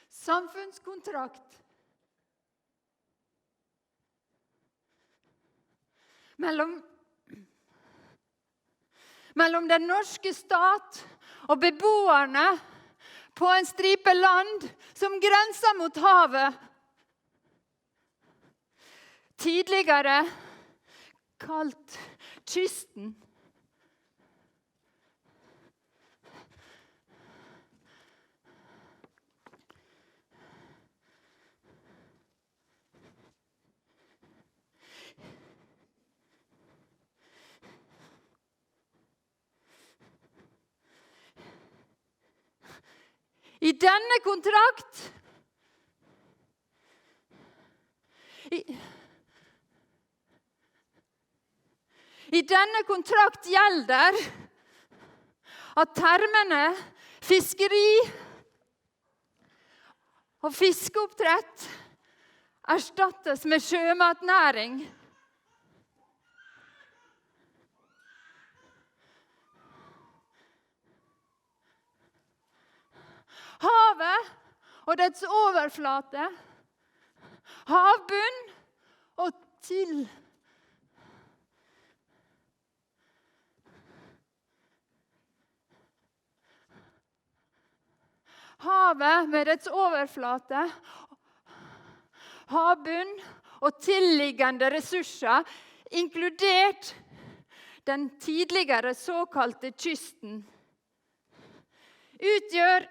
Samfunnskontrakt mellom den norske stat og beboerne på en stripe land som grenser mot havet. Tidligere kalt kysten. I denne kontrakt I denne kontrakt gjelder at termene fiskeri og fiskeoppdrett erstattes med sjømatnæring. Havet og dets overflate, havbunn og til. Havet med dets overflate, havbunn og tilliggende ressurser, inkludert den tidligere såkalte kysten, utgjør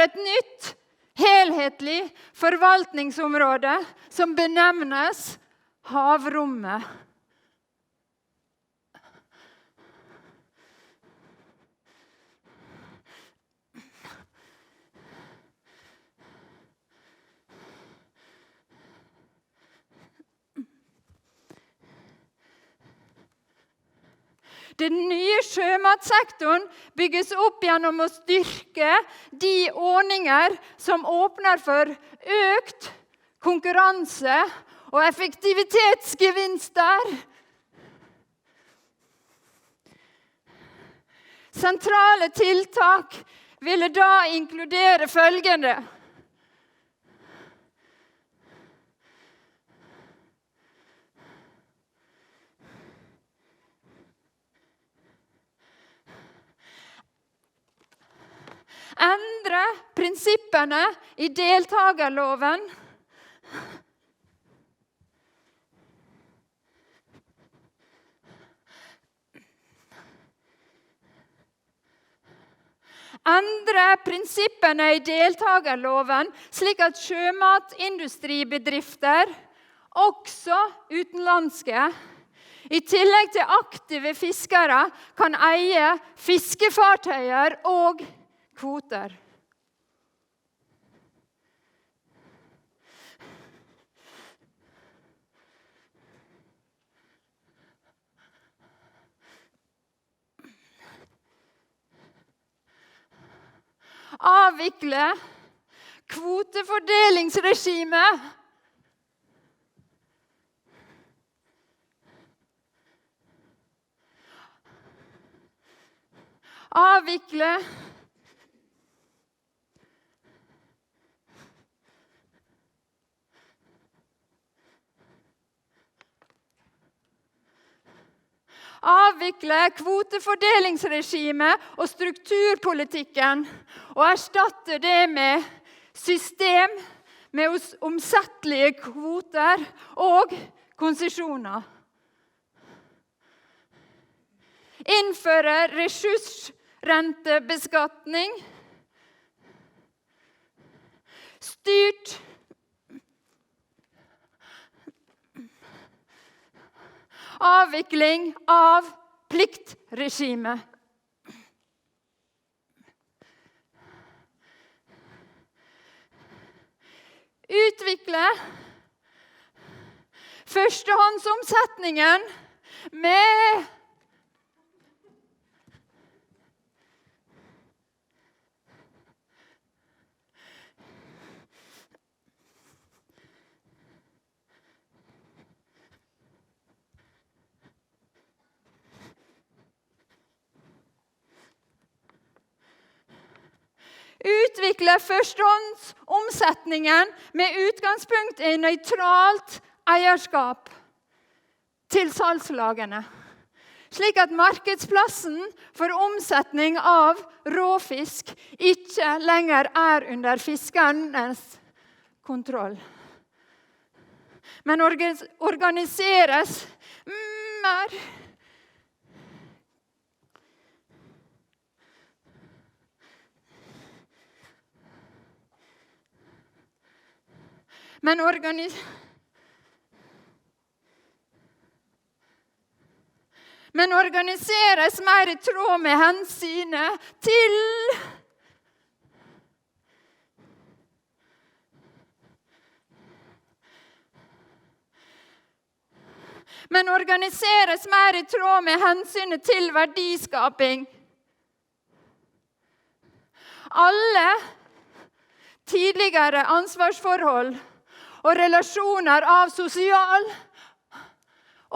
et nytt, helhetlig forvaltningsområde som benevnes havrommet. Den nye sjømatsektoren bygges opp gjennom å styrke de ordninger som åpner for økt konkurranse og effektivitetsgevinster. Sentrale tiltak ville da inkludere følgende: endre prinsippene i deltakerloven. Endre prinsippene i deltakerloven slik at sjømatindustribedrifter, også utenlandske, i tillegg til aktive fiskere, kan eie fiskefartøyer og kvoter. Avvikle kvotefordelingsregimet. Avvikle kvotefordelingsregimet og strukturpolitikken og erstatte det med system med omsettelige kvoter og konsesjoner. Innføre ressursrentebeskatning, styrt avvikling av pliktregimet. Utvikle førstehåndsomsetningen med utvikle førstehåndsomsetningen med utgangspunkt i nøytralt eierskap til salgslagene, slik at markedsplassen for omsetning av råfisk ikke lenger er under fiskernes kontroll, men organiseres mer men organiseres mer i tråd med hensynet til verdiskaping. Alle tidligere ansvarsforhold og relasjoner av sosial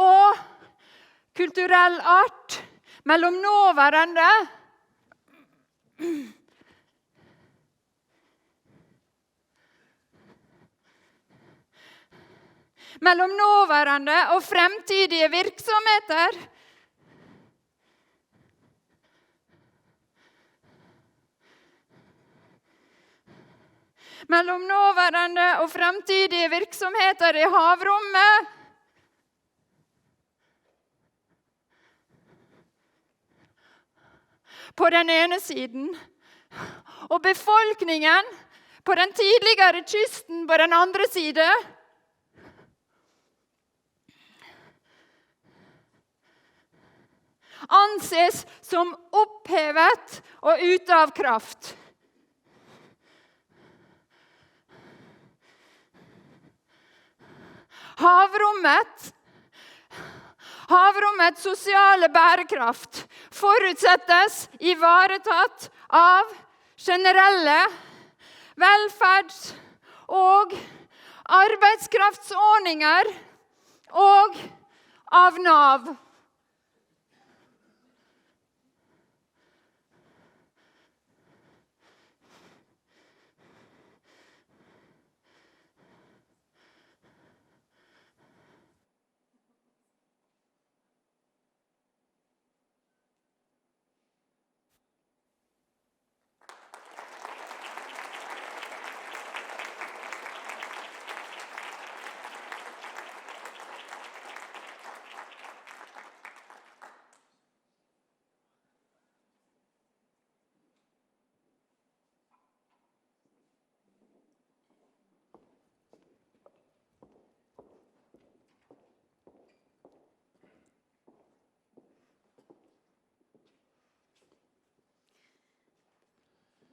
og kulturell art mellom nåværende og fremtidige virksomheter i havrommet på den ene siden, og befolkningen på den tidligere kysten på den andre side, anses som opphevet og ute av kraft. Havrommets sosiale bærekraft forutsettes ivaretatt av generelle velferds- og arbeidskraftsordninger og av Nav.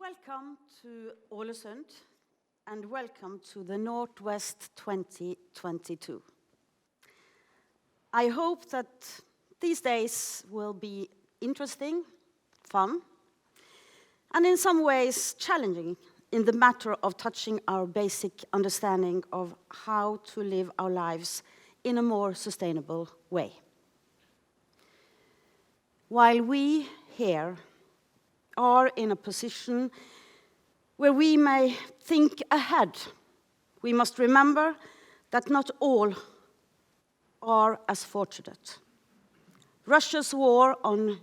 Welcome to Ålesund, and welcome to the Northwest 2022. I hope that these days will be interesting, fun, and in some ways challenging in the matter of touching our basic understanding of how to live our lives in a more sustainable way. While we here are in a position where we may think ahead, we must remember that not all are as fortunate. Russia's war on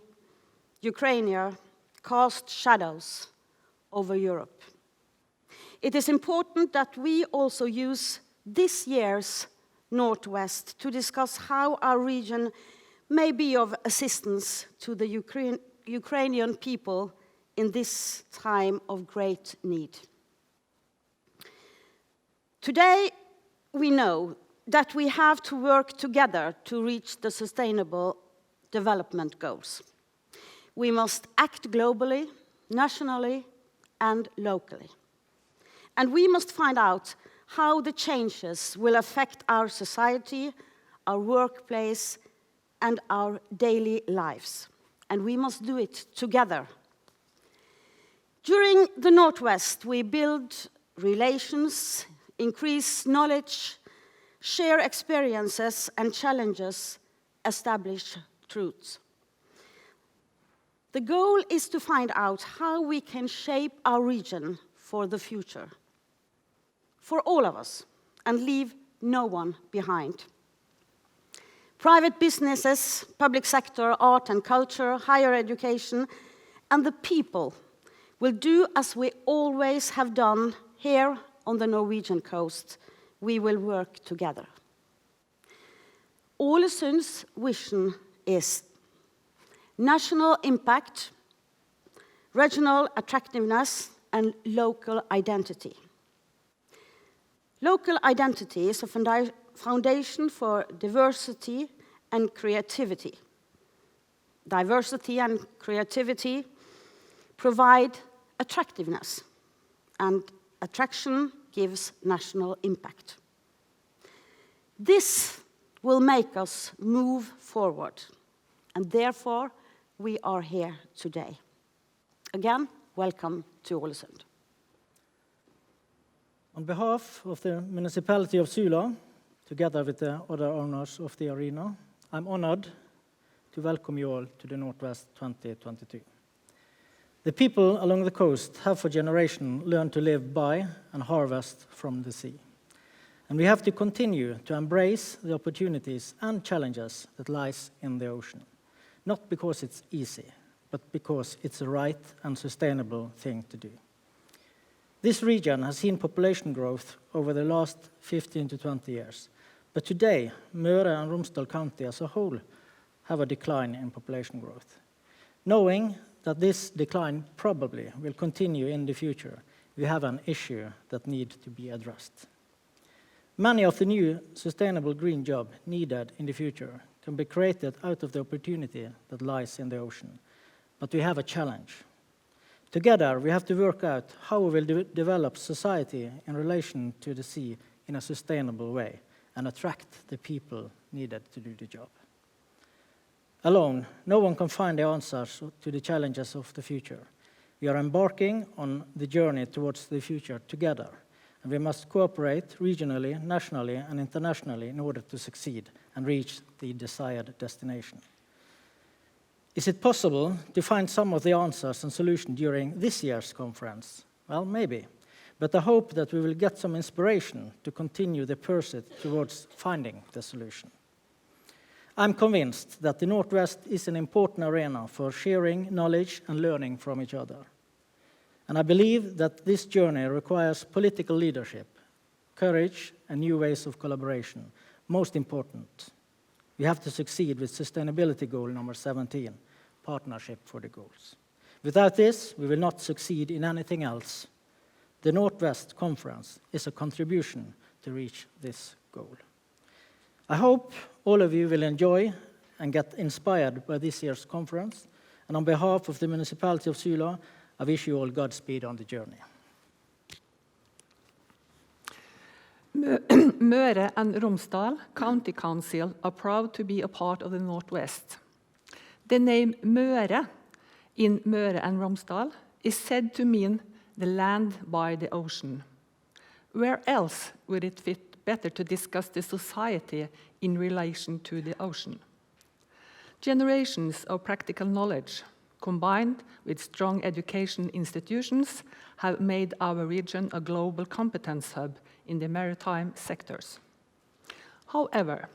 Ukraine cast shadows over Europe. It is important that we also use this year's Northwest to discuss how our region may be of assistance to the Ukrainian people in this time of great need. Today, we know that we have to work together to reach the Sustainable Development Goals. We must act globally, nationally, and locally. And we must find out how the changes will affect our society, our workplace, and our daily lives. And we must do it together. During the Northwest, we build relations, increase knowledge, share experiences and challenges, establish truths. The goal is to find out how we can shape our region for the future, for all of us, and leave no one behind. Private businesses, public sector, art and culture, higher education, and the people will do as we always have done here on the Norwegian coast. We will work together. Ålesund's vision is national impact, regional attractiveness, and local identity. Local identity is a foundation for diversity and creativity. Diversity and creativity provide attractiveness, and attraction gives national impact. This will make us move forward, and therefore we are here today. Again, welcome to Ålesund. On behalf of the municipality of Sula, together with the other owners of the arena, I'm honored to welcome you all to the Northwest 2022. The people along the coast have for generations learned to live by and harvest from the sea. And we have to continue to embrace the opportunities and challenges that lies in the ocean. Not because it's easy, but because it's the right and sustainable thing to do. This region has seen population growth over the last 15 to 20 years. But today, Møre and Romsdal County as a whole have a decline in population growth. Knowing that this decline probably will continue in the future, we have an issue that needs to be addressed. Many of the new sustainable green jobs needed in the future can be created out of the opportunity that lies in the ocean. But we have a challenge. Together, we have to work out how we will develop society in relation to the sea in a sustainable way and attract the people needed to do the job. Alone, no one can find the answers to the challenges of the future. We are embarking on the journey towards the future together, and we must cooperate regionally, nationally, and internationally in order to succeed and reach the desired destination. Is it possible to find some of the answers and solutions during this year's conference? Well, maybe. But I hope that we will get some inspiration to continue the pursuit towards finding the solution. I'm convinced that the Northwest is an important arena for sharing knowledge and learning from each other. And I believe that this journey requires political leadership, courage, and new ways of collaboration. Most important, we have to succeed with sustainability goal number 17, partnership for the goals. Without this, we will not succeed in anything else. The Northwest Conference is a contribution to reach this goal. I hope all of you will enjoy and get inspired by this year's conference. And on behalf of the municipality of Sula, I wish you all Godspeed on the journey. Møre and Romsdal County Council are proud to be a part of the Northwest. The name Møre in Møre and Romsdal is said to mean the land by the ocean. Where else would it fit better to discuss the society in relation to the ocean? Generations of practical knowledge, combined with strong education institutions, have made our region a global competence hub in the maritime sectors. However,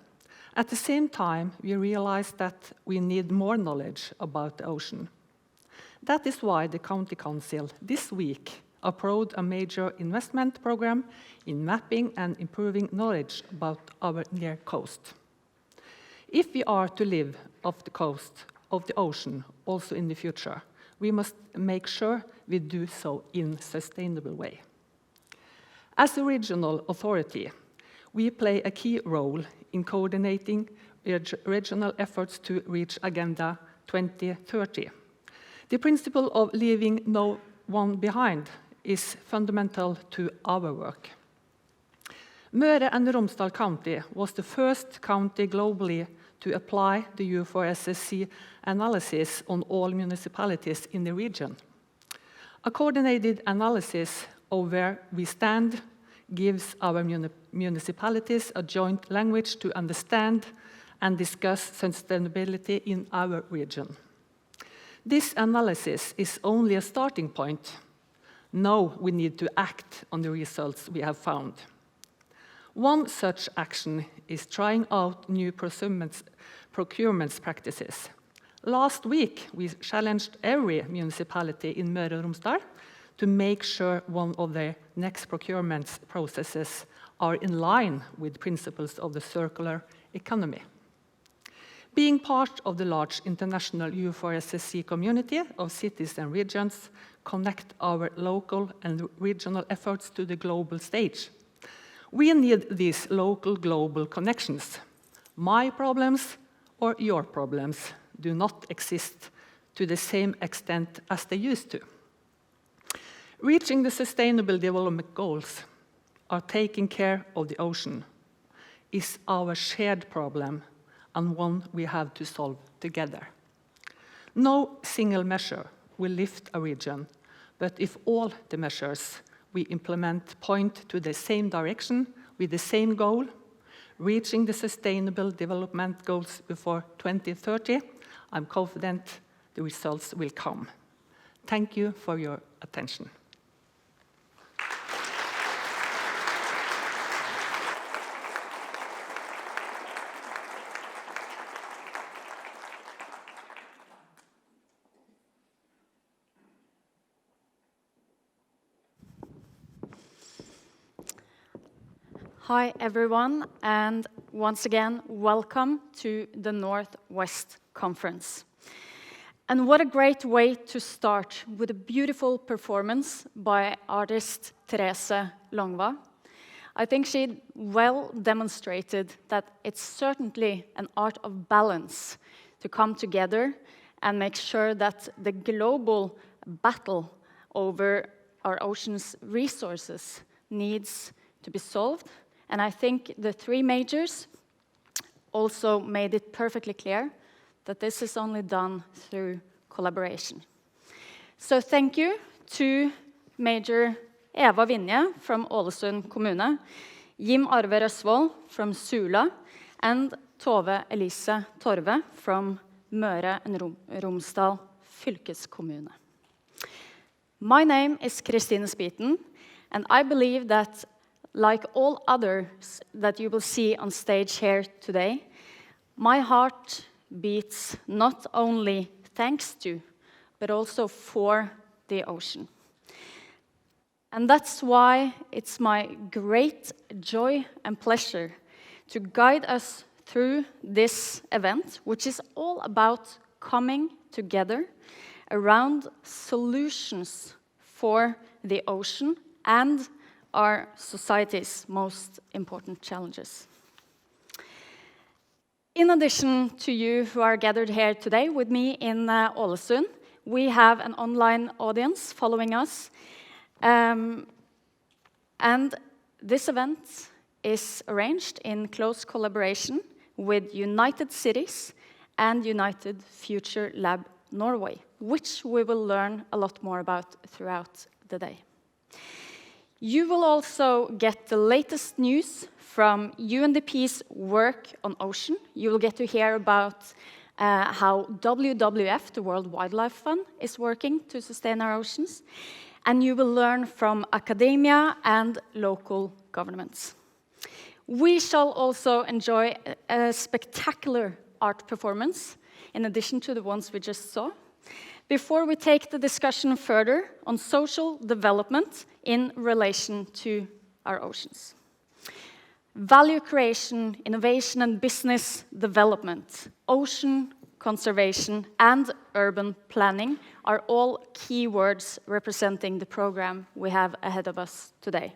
at the same time, we realize that we need more knowledge about the ocean. That is why the County Council this week approved a major investment program in mapping and improving knowledge about our near coast. If we are to live off the coast of the ocean also in the future, we must make sure we do so in a sustainable way. As a regional authority, we play a key role in coordinating regional efforts to reach Agenda 2030. The principle of leaving no one behind is fundamental to our work. Møre and Romsdal County was the first county globally to apply the U4SSC analysis on all municipalities in the region. A coordinated analysis of where we stand gives our municipalities a joint language to understand and discuss sustainability in our region. This analysis is only a starting point. Now we need to act on the results we have found. One such action is trying out new procurement practices. Last week, we challenged every municipality in Møre og Romsdal to make sure one of their next procurement processes are in line with principles of the circular economy. Being part of the large international U4SSC community of cities and regions connect our local and regional efforts to the global stage. We need these local global connections. My problems or your problems do not exist to the same extent as they used to. Reaching the Sustainable Development Goals are taking care of the ocean is our shared problem and one we have to solve together. No single measure will lift a region, but if all the measures we implement point to the same direction with the same goal, reaching the Sustainable Development Goals before 2030, I'm confident the results will come. Thank you for your attention. Hi everyone, and once again, welcome to the Northwest Conference. And what a great way to start with a beautiful performance by artist Therese Longva. I think she well demonstrated that it's certainly an art of balance to come together and make sure that the global battle over our ocean's resources needs to be solved. And I think the three majors also made it perfectly clear that this is only done through collaboration. So thank you to Major Eva Vinje from Ålesund kommune, Jim Arve Røsvold from Sula, and Tove Elise Torve from Møre og Romsdal fylkeskommune. My name is Kristine Spiten, and I believe that like all others that you will see on stage here today, my heart beats not only thanks to, but also for the ocean. And that's why it's my great joy and pleasure to guide us through this event, which is all about coming together around solutions for the ocean and our society's most important challenges. In addition to you who are gathered here today with me in Ålesund, we have an online audience following us. And this event is arranged in close collaboration with United Cities and United Future Lab Norway, which we will learn a lot more about throughout the day. You will also get the latest news from UNDP's work on ocean. You will get to hear about how WWF, the World Wildlife Fund, is working to sustain our oceans. And you will learn from academia and local governments. We shall also enjoy a spectacular art performance, in addition to the ones we just saw, before we take the discussion further on social development in relation to our oceans. Value creation, innovation and business development, ocean conservation and urban planning are all key words representing the program we have ahead of us today.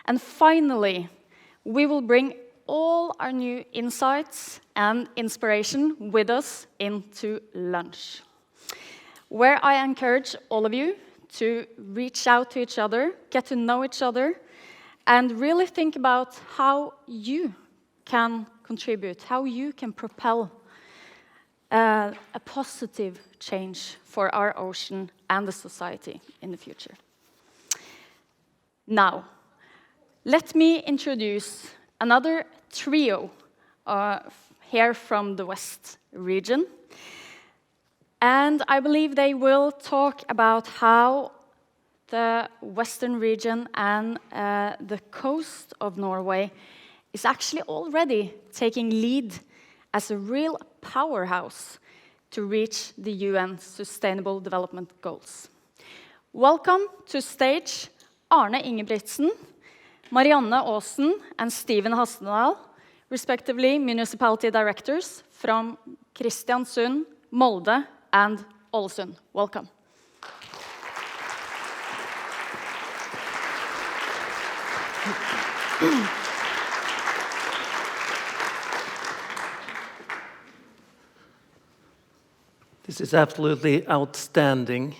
And finally, we will bring all our new insights and inspiration with us into lunch, where I encourage all of you to reach out to each other, get to know each other, and really think about how you can contribute, how you can propel a positive change for our ocean and the society in the future. Now, let me introduce another trio here from the West region. And I believe they will talk about how the western region and the coast of Norway is actually already taking lead as a real powerhouse to reach the UN Sustainable Development Goals. Welcome to stage Arne Ingebrigtsen, Marianne Aasen, and Steven Hastendal, respectively municipality directors from Kristiansund, Molde, and Ålesund. Welcome. This is absolutely outstanding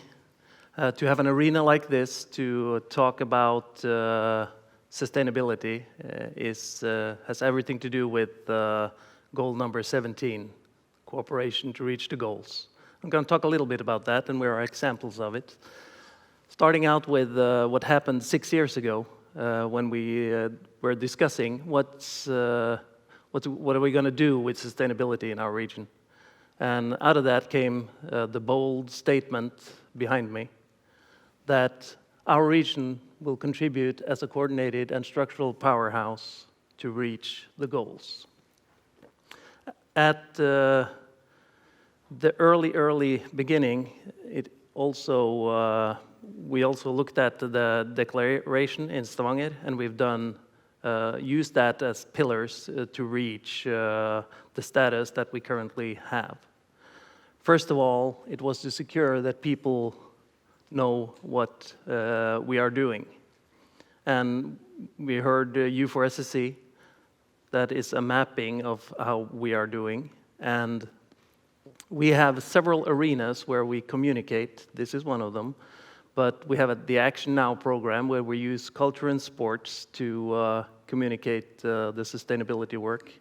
to have an arena like this to talk about sustainability. Has everything to do with goal number 17, cooperation to reach the goals. I'm going to talk a little bit about that, and there are examples of it. Starting out with what happened 6 years ago when we were discussing what are we going to do with sustainability in our region. And out of that came the bold statement behind me that our region will contribute as a coordinated and structural powerhouse to reach the goals. At the early beginning, we also looked at the declaration in Stavanger, and we've used that as pillars to reach the status that we currently have. First of all, it was to secure that people know what we are doing. And we heard U4SSC, that is a mapping of how we are doing. And we have several arenas where we communicate. This is one of them. But we have the Action Now program where we use culture and sports to communicate the sustainability work.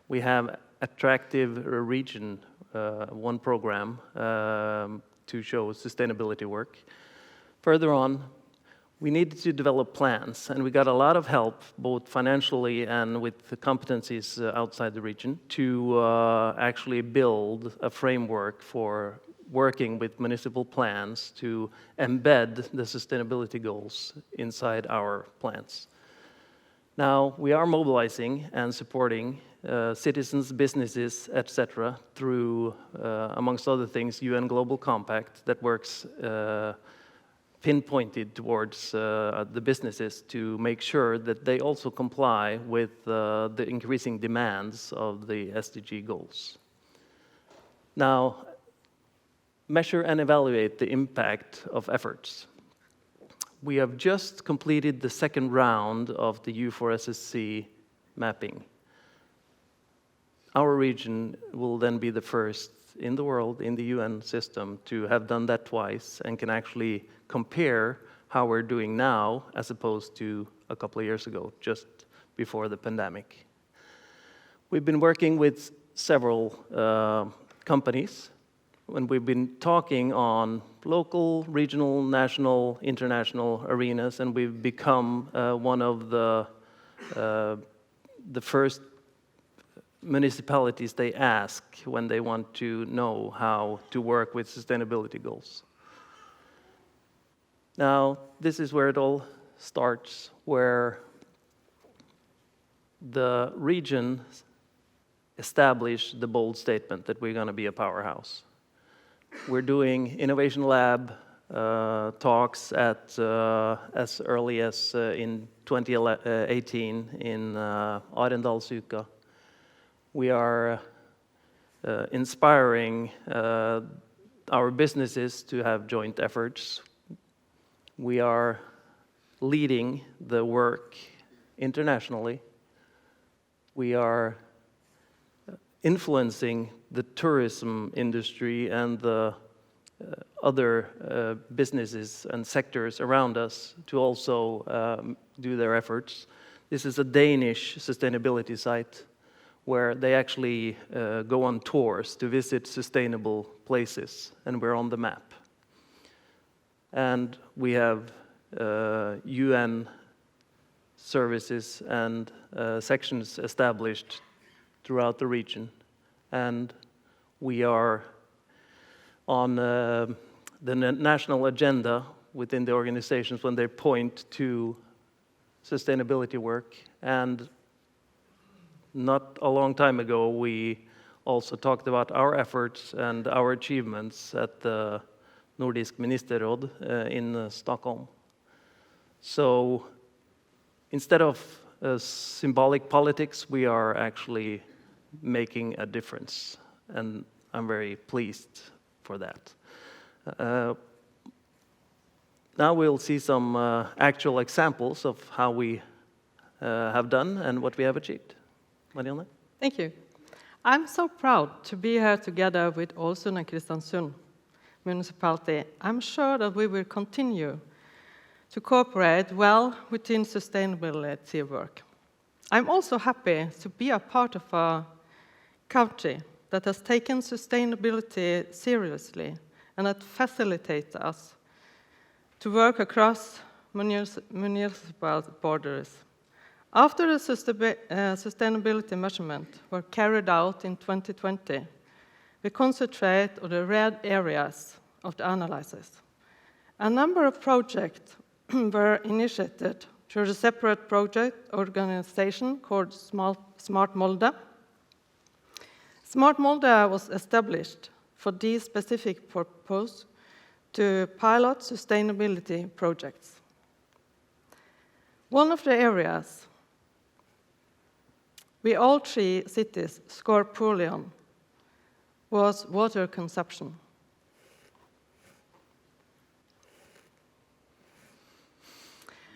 We have Attractive Region, one program to show sustainability work. Further on, we needed to develop plans, and we got a lot of help, both financially and with the competencies outside the region, to actually build a framework for working with municipal plans to embed the sustainability goals inside our plans. Now, we are mobilizing and supporting citizens, businesses, etc., through, amongst other things, UN Global Compact that works pinpointed towards the businesses to make sure that they also comply with the increasing demands of the SDG goals. Now, measure and evaluate the impact of efforts. We have just completed the second round of the U4SSC mapping. Our region will then be the first in the world, in the UN system, to have done that twice and can actually compare how we're doing now as opposed to a couple of years ago, just before the pandemic. We've been working with several companies, and we've been talking on local, regional, national, international arenas, and we've become one of the first municipalities they ask when they want to know how to work with sustainability goals. Now, this is where it all starts, where the region established the bold statement that we're going to be a powerhouse. We're doing Innovation Lab talks at as early as in 2018 in Arendalsuka. We are inspiring our businesses to have joint efforts. We are leading the work internationally. We are influencing the tourism industry and the other businesses and sectors around us to also do their efforts. This is a Danish sustainability site where they actually go on tours to visit sustainable places, and we're on the map. And we have UN services and sections established throughout the region, and we are on the national agenda. within the organizations when they point to sustainability work. And not a long time ago, we also talked about our efforts and our achievements at the Nordisk Ministerråd in Stockholm. So instead of symbolic politics, we are actually making a difference, and I'm very pleased for that. Now we'll see some actual examples of how we have done and what we have achieved. Marianne? Thank you. I'm so proud to be here together with Ålesund and Kristiansund municipality. I'm sure that we will continue to cooperate well within sustainability work. I'm also happy to be a part of a country that has taken sustainability seriously and that facilitates us to work across municipal borders. After the sustainability measurement were carried out in 2020, we concentrate on the red areas of the analysis. A number of projects were initiated through a separate project organization called Smart Molde. Smart Molde was established for this specific purpose to pilot sustainability projects. One of the areas we all three cities scored poorly on was water consumption.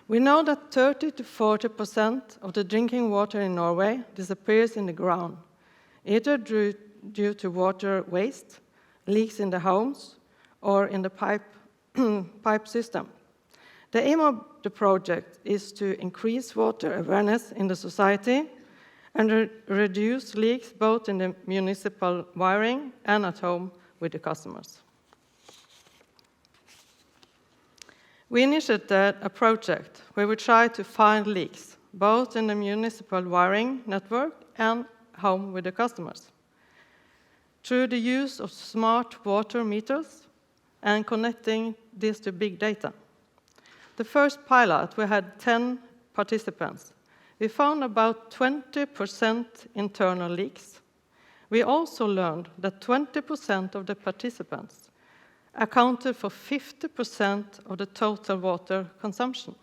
We know that 30 to 40% of the drinking water in Norway disappears in the ground, either due to water waste, leaks in the homes, or in the pipe system. The aim of the project is to increase water awareness in the society and reduce leaks both in the municipal wiring and at home with the customers. We initiated a project where we try to find leaks, both in the municipal wiring network and home with the customers, through the use of smart water meters and connecting this to big data. The first pilot, we had 10 participants. We found about 20% internal leaks. We also learned that 20% of the participants accounted for 50% of the total water consumption.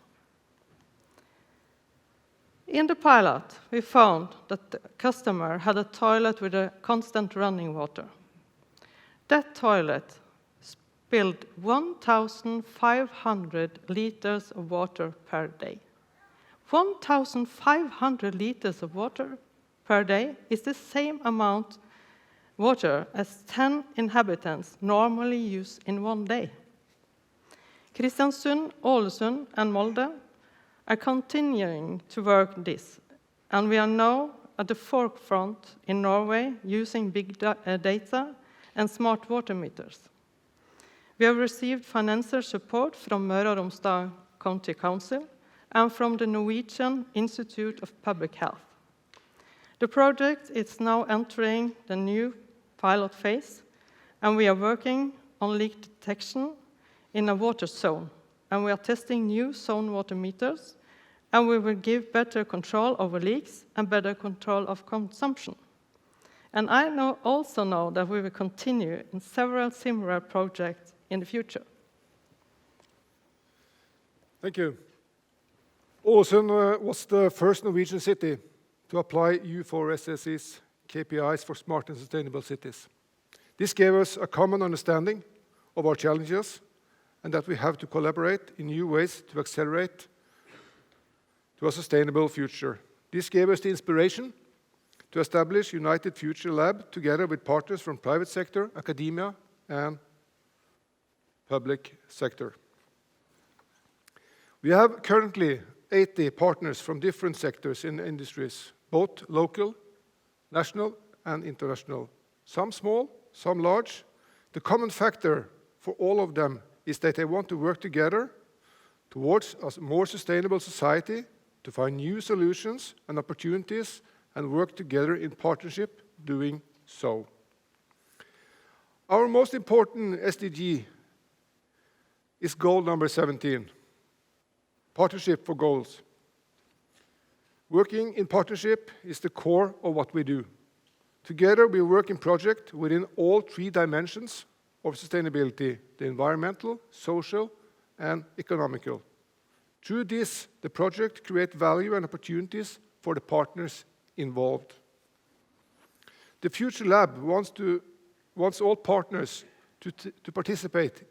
In the pilot, we found that the customer had a toilet with a constant running water. That toilet spilled 1,500 liters of water per day. 1,500 liters of water per day is the same amount water as 10 inhabitants normally use in one day. Kristiansund, Ålesund, and Molde are continuing to work this, and we are now at the forefront in Norway using big data and smart water meters. We have received financial support from Møre og Romsdal County Council and from the Norwegian Institute of Public Health. The project is now entering the new pilot phase, and we are working on leak detection in a water zone, and we are testing new zone water meters, and we will give better control over leaks and better control of consumption. And I also know that we will continue in several similar projects in the future. Thank you. Ålesund was the first Norwegian city to apply EU4SSE's KPIs for smart and sustainable cities. This gave us a common understanding of our challenges and that we have to collaborate in new ways to accelerate to a sustainable future. This gave us the inspiration to establish United Future Lab together with partners from private sector, academia, and public sector. We have currently 80 partners from different sectors in industries, both local, national, and international. Some small, some large. The common factor for all of them is that they want to work together towards a more sustainable society, to find new solutions and opportunities, and work together in partnership doing so. Our most important SDG is goal number 17, partnership for goals. Working in partnership is the core of what we do. Together, we work in projects within all 3 dimensions of sustainability: the environmental, social, and economical. Through this, the project creates value and opportunities for the partners involved. The Future Lab wants all partners to participate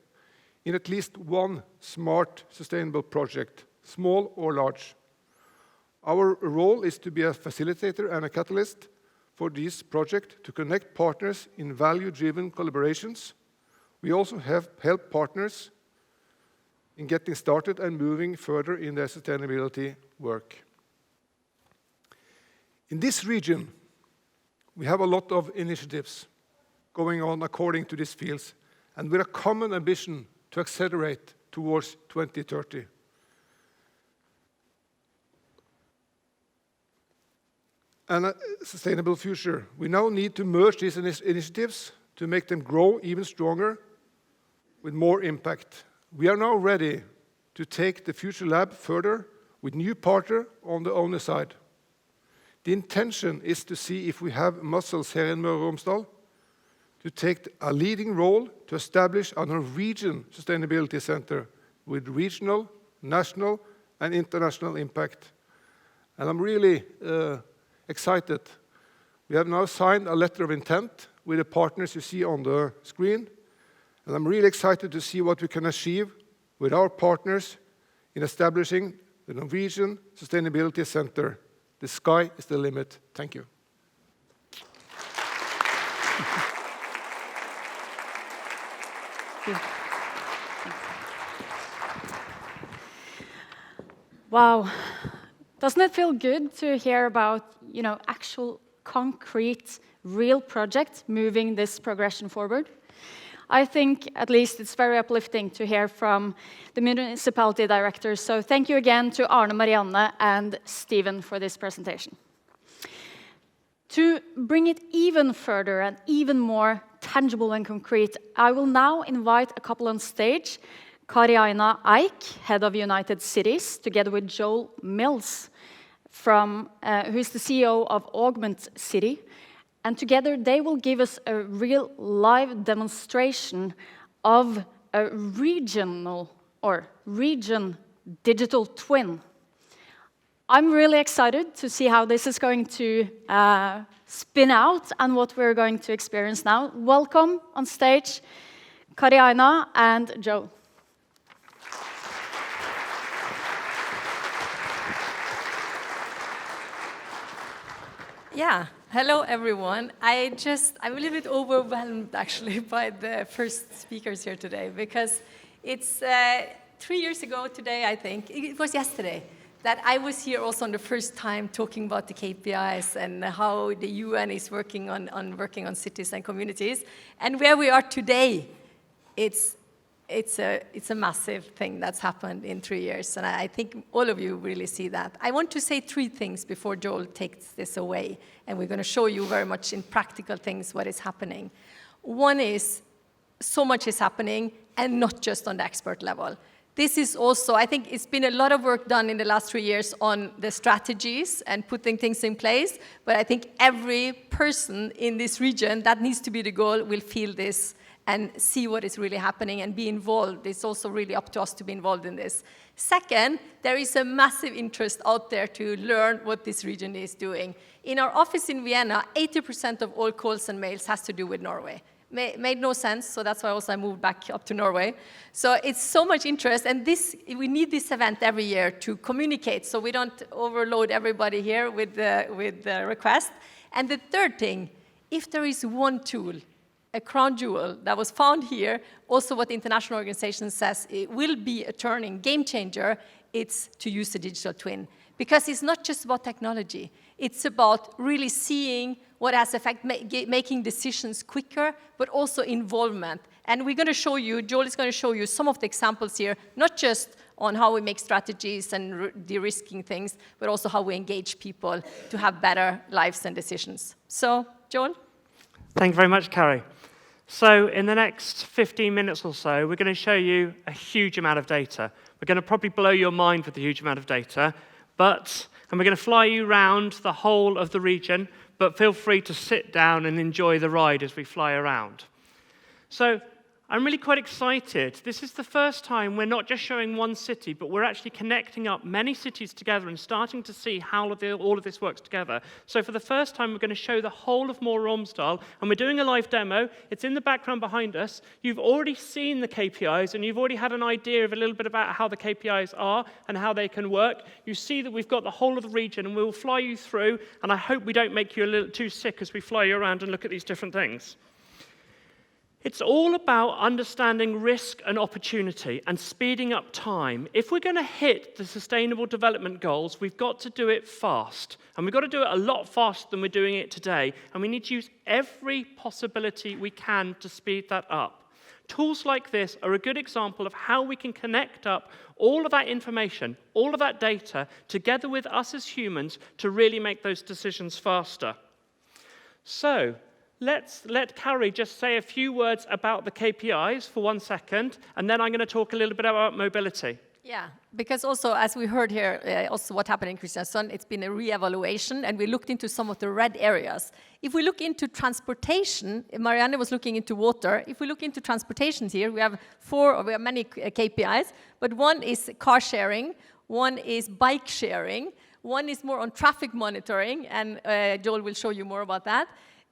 in at least one smart, sustainable project, small or large. Our role is to be a facilitator and a catalyst for this project to connect partners in value-driven collaborations. We also help partners in getting started and moving further in their sustainability work. In this region, we have a lot of initiatives going on according to these fields, and with a common ambition to accelerate towards 2030. And a sustainable future. We now need to merge these initiatives to make them grow even stronger with more impact. We are now ready to take the Future Lab further with new partner on the owner side. The intention is to see if we have muscles here in Møre og Romsdal to take a leading role to establish a Norwegian Sustainability Center with regional, national, and international impact. And I'm really excited. We have now signed a letter of intent with the partners you see on the screen, and I'm really excited to see what we can achieve with our partners in establishing the Norwegian Sustainability Center. The sky is the limit. Thank you. Wow. Doesn't it feel good to hear about, actual concrete, real projects moving this progression forward? I think at least it's very uplifting to hear from the municipality directors. So thank you again to Arne, Marianne, and Stephen for this presentation. To bring it even further and even more tangible and concrete, I will now invite a couple on stage. Kari-Aina Eik, head of United Cities, together with Joel Mills, who is the CEO of Augment City. And together they will give us a real live demonstration of a region digital twin. I'm really excited to see how this is going to spin out and what we're going to experience now. Welcome on stage, Kari-Aina and Joel. Yeah, hello everyone. I'm a little bit overwhelmed actually by the first speakers here today, because it's 3 years ago today, I think, it was yesterday, that I was here also on the first time talking about the KPIs and how the UN is working on cities and communities. And where we are today, it's a massive thing that's happened in 3 years, and I think all of you really see that. I want to say 3 things before Joel takes this away, and we're going to show you very much in practical things what is happening. One is, so much is happening, and not just on the expert level. This is also, I think it's been a lot of work done in the last 3 years on the strategies and putting things in place, but I think every person in this region, that needs to be the goal, will feel this and see what is really happening and be involved. It's also really up to us to be involved in this. Second, there is a massive interest out there to learn what this region is doing. In our office in Vienna, 80% of all calls and mails has to do with Norway. Made no sense, so that's why also I moved back up to Norway. So it's so much interest, and we need this event every year to communicate, so we don't overload everybody here with the request. And the third thing, if there is one tool, a crown jewel that was found here, also what the international organization says it will be a turning game changer, it's to use the digital twin. Because it's not just about technology, it's about really seeing what has effect, making decisions quicker, but also involvement. And we're going to show you, Joel is going to show you some of the examples here, not just on how we make strategies and de-risking things, but also how we engage people to have better lives and decisions. So, Joel? Thank you very much, Kari. So in the next 15 minutes or so, we're going to show you a huge amount of data. We're going to probably blow your mind with the huge amount of data, and we're going to fly you around the whole of the region, but feel free to sit down and enjoy the ride as we fly around. So I'm really quite excited. This is the first time we're not just showing one city, but we're actually connecting up many cities together and starting to see how all of this works together. So for the first time, we're going to show the whole of Møre og Romsdal, and we're doing a live demo. It's in the background behind us. You've already seen the KPIs, and you've already had an idea of a little bit about how the KPIs are and how they can work. You see that we've got the whole of the region, and we'll fly you through, and I hope we don't make you a little too sick as we fly you around and look at these different things. It's all about understanding risk and opportunity and speeding up time. If we're going to hit the Sustainable Development Goals, we've got to do it fast. And we've got to do it a lot faster than we're doing it today. And we need to use every possibility we can to speed that up. Tools like this are a good example of how we can connect up all of that information, all of that data, together with us as humans to really make those decisions faster. So, let Carrie just say a few words about the KPIs for 1 second, and then I'm going to talk a little bit about mobility. Yeah, because also, as we heard here, also what happened in Kristiansund, it's been a re-evaluation, and we looked into some of the red areas. If we look into transportation, Marianne was looking into water. If we look into transportation here, we have many KPIs, but one is car sharing, one is bike sharing, one is more on traffic monitoring, and Joel will show you more about that.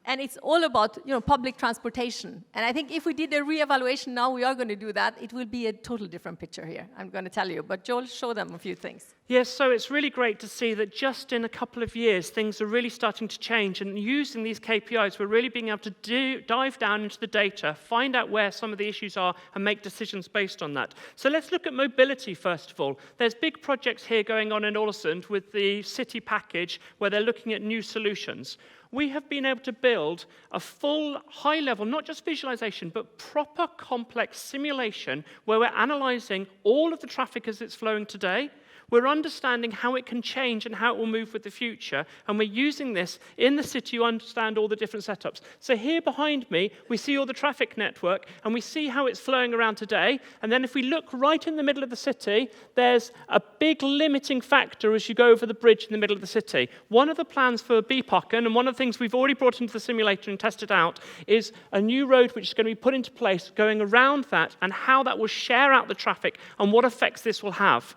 And it's all about public transportation. And I think if we did a re-evaluation now, we are going to do that, it will be a total different picture here, I'm going to tell you. But Joel, show them a few things. Yes, so it's really great to see that just in a couple of years, things are really starting to change. And using these KPIs, we're really being able to dive down into the data, find out where some of the issues are, and make decisions based on that. So let's look at mobility, first of all. There's big projects here going on in Ålesund with the city package, where they're looking at new solutions. We have been able to build a full, high-level, not just visualization, but proper complex simulation where we're analyzing all of the traffic as it's flowing today. We're understanding how it can change and how it will move with the future, and we're using this in the city to understand all the different setups. So here behind me, we see all the traffic network, and we see how it's flowing around today. And then if we look right in the middle of the city, there's a big limiting factor as you go over the bridge in the middle of the city. One of the plans for Bypakken, and one of the things we've already brought into the simulator and tested out, is a new road which is going to be put into place going around that, and how that will share out the traffic and what effects this will have.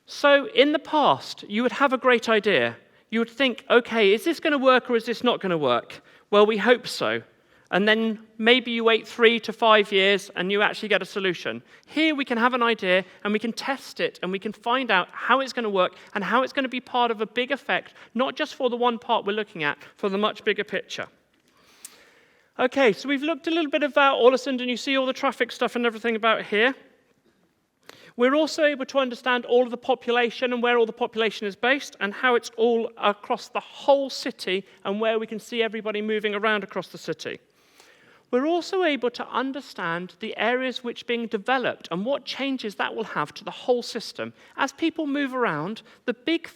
So in the past, you would have a great idea. You would think, okay, is this going to work or is this not going to work? Well, we hope so. And then maybe you wait 3 to 5 years and you actually get a solution. Here we can have an idea and we can test it and we can find out how it's going to work and how it's going to be part of a big effect, not just for the one part we're looking at, for the much bigger picture. Okay, so we've looked a little bit about Ålesund, and you see all the traffic stuff and everything about here. We're also able to understand all of the population and where all the population is based and how it's all across the whole city and where we can see everybody moving around across the city. We're also able to understand the areas which are being developed and what changes that will have to the whole system. As people move around, the big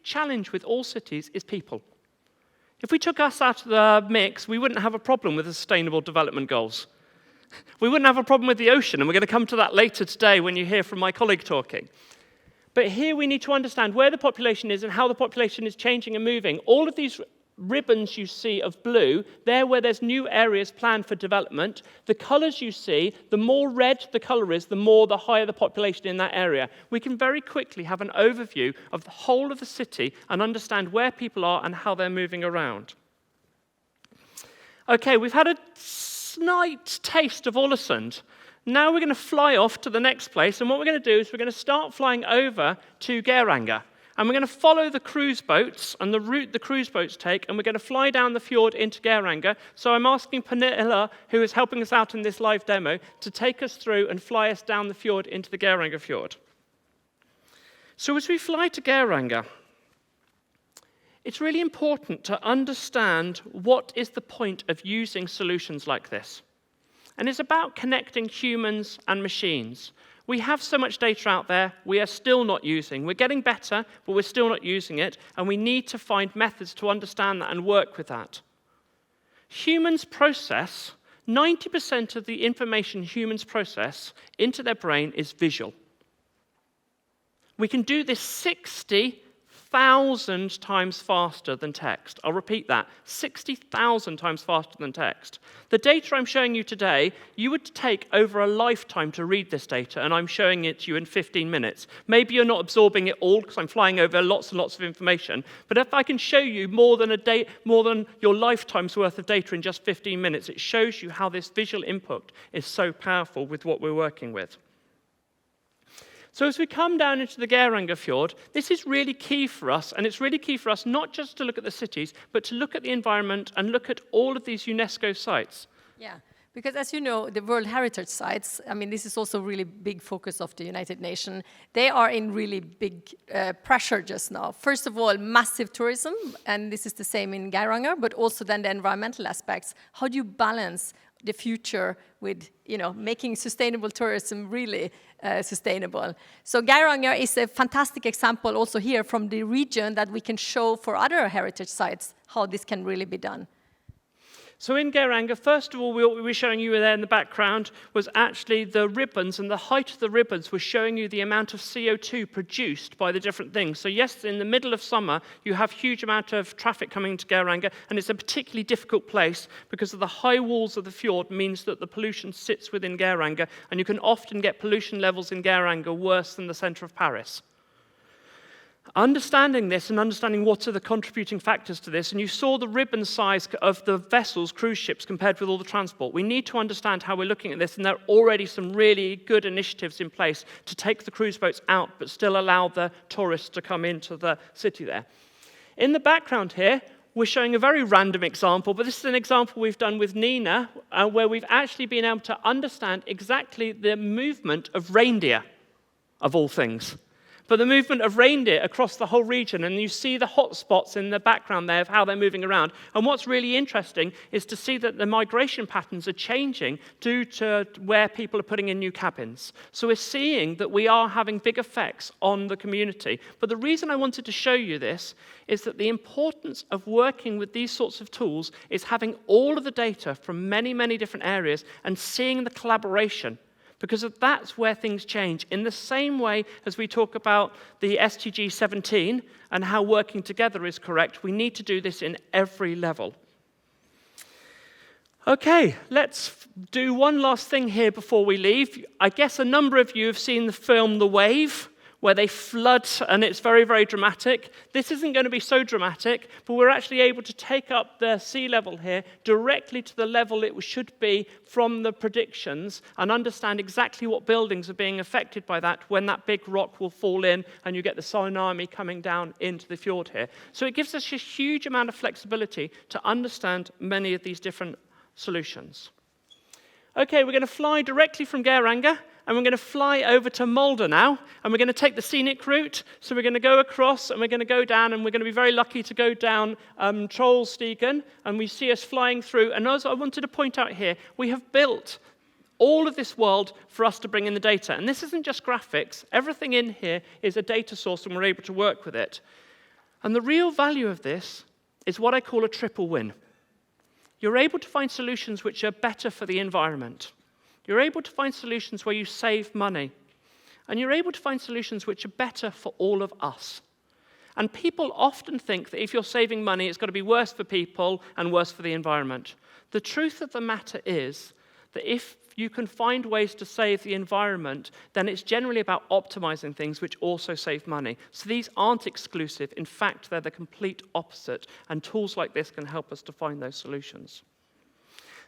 challenge with all cities is people. If we took us out of the mix, we wouldn't have a problem with the Sustainable Development Goals. We wouldn't have a problem with the ocean, and we're going to come to that later today when you hear from my colleague talking. But here we need to understand where the population is and how the population is changing and moving. All of these ribbons you see of blue, they're where there's new areas planned for development. The colors you see, the more red the color is, the higher the population in that area. We can very quickly have an overview of the whole of the city and understand where people are and how they're moving around. Okay, we've had a slight taste of Ålesund. Now we're going to fly off to the next place, and what we're going to do is we're going to start flying over to Geiranger. And we're going to follow the cruise boats and the route the cruise boats take, and we're going to fly down the fjord into Geiranger. So I'm asking Pernilla, who is helping us out in this live demo, to take us through and fly us down the fjord into the Geiranger fjord. So as we fly to Geiranger, it's really important to understand what is the point of using solutions like this. And it's about connecting humans and machines. We have so much data out there we are still not using. We're getting better, but we're still not using it, and we need to find methods to understand that and work with that. Humans process 90% of the information humans process into their brain is visual. We can do this 60,000 times faster than text. I'll repeat that, 60,000 times faster than text. The data I'm showing you today, you would take over a lifetime to read this data, and I'm showing it to you in 15 minutes. Maybe you're not absorbing it all because I'm flying over lots and lots of information, but if I can show you more than your lifetime's worth of data in just 15 minutes, it shows you how this visual input is so powerful with what we're working with. So as we come down into the Geiranger Fjord, this is really key for us, and it's really key for us not just to look at the cities, but to look at the environment and look at all of these UNESCO sites. Yeah, because as you know, the World Heritage Sites, I mean, this is also a really big focus of the United Nations. They are in really big pressure just now. First of all, massive tourism, and this is the same in Geiranger, but also then the environmental aspects. How do you balance the future with, making sustainable tourism really sustainable? So Geiranger is a fantastic example also here from the region that we can show for other heritage sites how this can really be done. So in Geiranger, first of all, what we were showing you there in the background was actually the ribbons, and the height of the ribbons was showing you the amount of CO2 produced by the different things. So yes, in the middle of summer, you have huge amount of traffic coming to Geiranger, and it's a particularly difficult place because of the high walls of the fjord means that the pollution sits within Geiranger, and you can often get pollution levels in Geiranger worse than the centre of Paris. Understanding this and understanding what are the contributing factors to this, and you saw the ribbon size of the vessels, cruise ships, compared with all the transport. We need to understand how we're looking at this, and there are already some really good initiatives in place to take the cruise boats out, but still allow the tourists to come into the city there. In the background here, we're showing a very random example, but this is an example we've done with Nina, where we've actually been able to understand exactly the movement of reindeer, of all things. But the movement of reindeer across the whole region, and you see the hot spots in the background there of how they're moving around. And what's really interesting is to see that the migration patterns are changing due to where people are putting in new cabins. So we're seeing that we are having big effects on the community. But the reason I wanted to show you this is that the importance of working with these sorts of tools is having all of the data from many, many different areas and seeing the collaboration. Because that's where things change. In the same way as we talk about the SDG 17 and how working together is correct, we need to do this in every level. Okay, let's do one last thing here before we leave. I guess a number of you have seen the film The Wave, where they flood, and it's very, very dramatic. This isn't going to be so dramatic, but we're actually able to take up the sea level here directly to the level it should be from the predictions and understand exactly what buildings are being affected by that when that big rock will fall in and you get the tsunami coming down into the fjord here. So it gives us a huge amount of flexibility to understand many of these different solutions. Okay, we're going to fly directly from Geiranger, and we're going to fly over to Molde now, and we're going to take the scenic route. So we're going to go across, and we're going to go down, and we're going to be very lucky to go down Trollstigen, and we see us flying through. And as I wanted to point out here, we have built all of this world for us to bring in the data. And this isn't just graphics. Everything in here is a data source, and we're able to work with it. And the real value of this is what I call a triple win. You're able to find solutions which are better for the environment. You're able to find solutions where you save money. And you're able to find solutions which are better for all of us. And people often think that if you're saving money, it's got to be worse for people and worse for the environment. The truth of the matter is that if you can find ways to save the environment, then it's generally about optimizing things which also save money. So these aren't exclusive. In fact, they're the complete opposite. And tools like this can help us to find those solutions.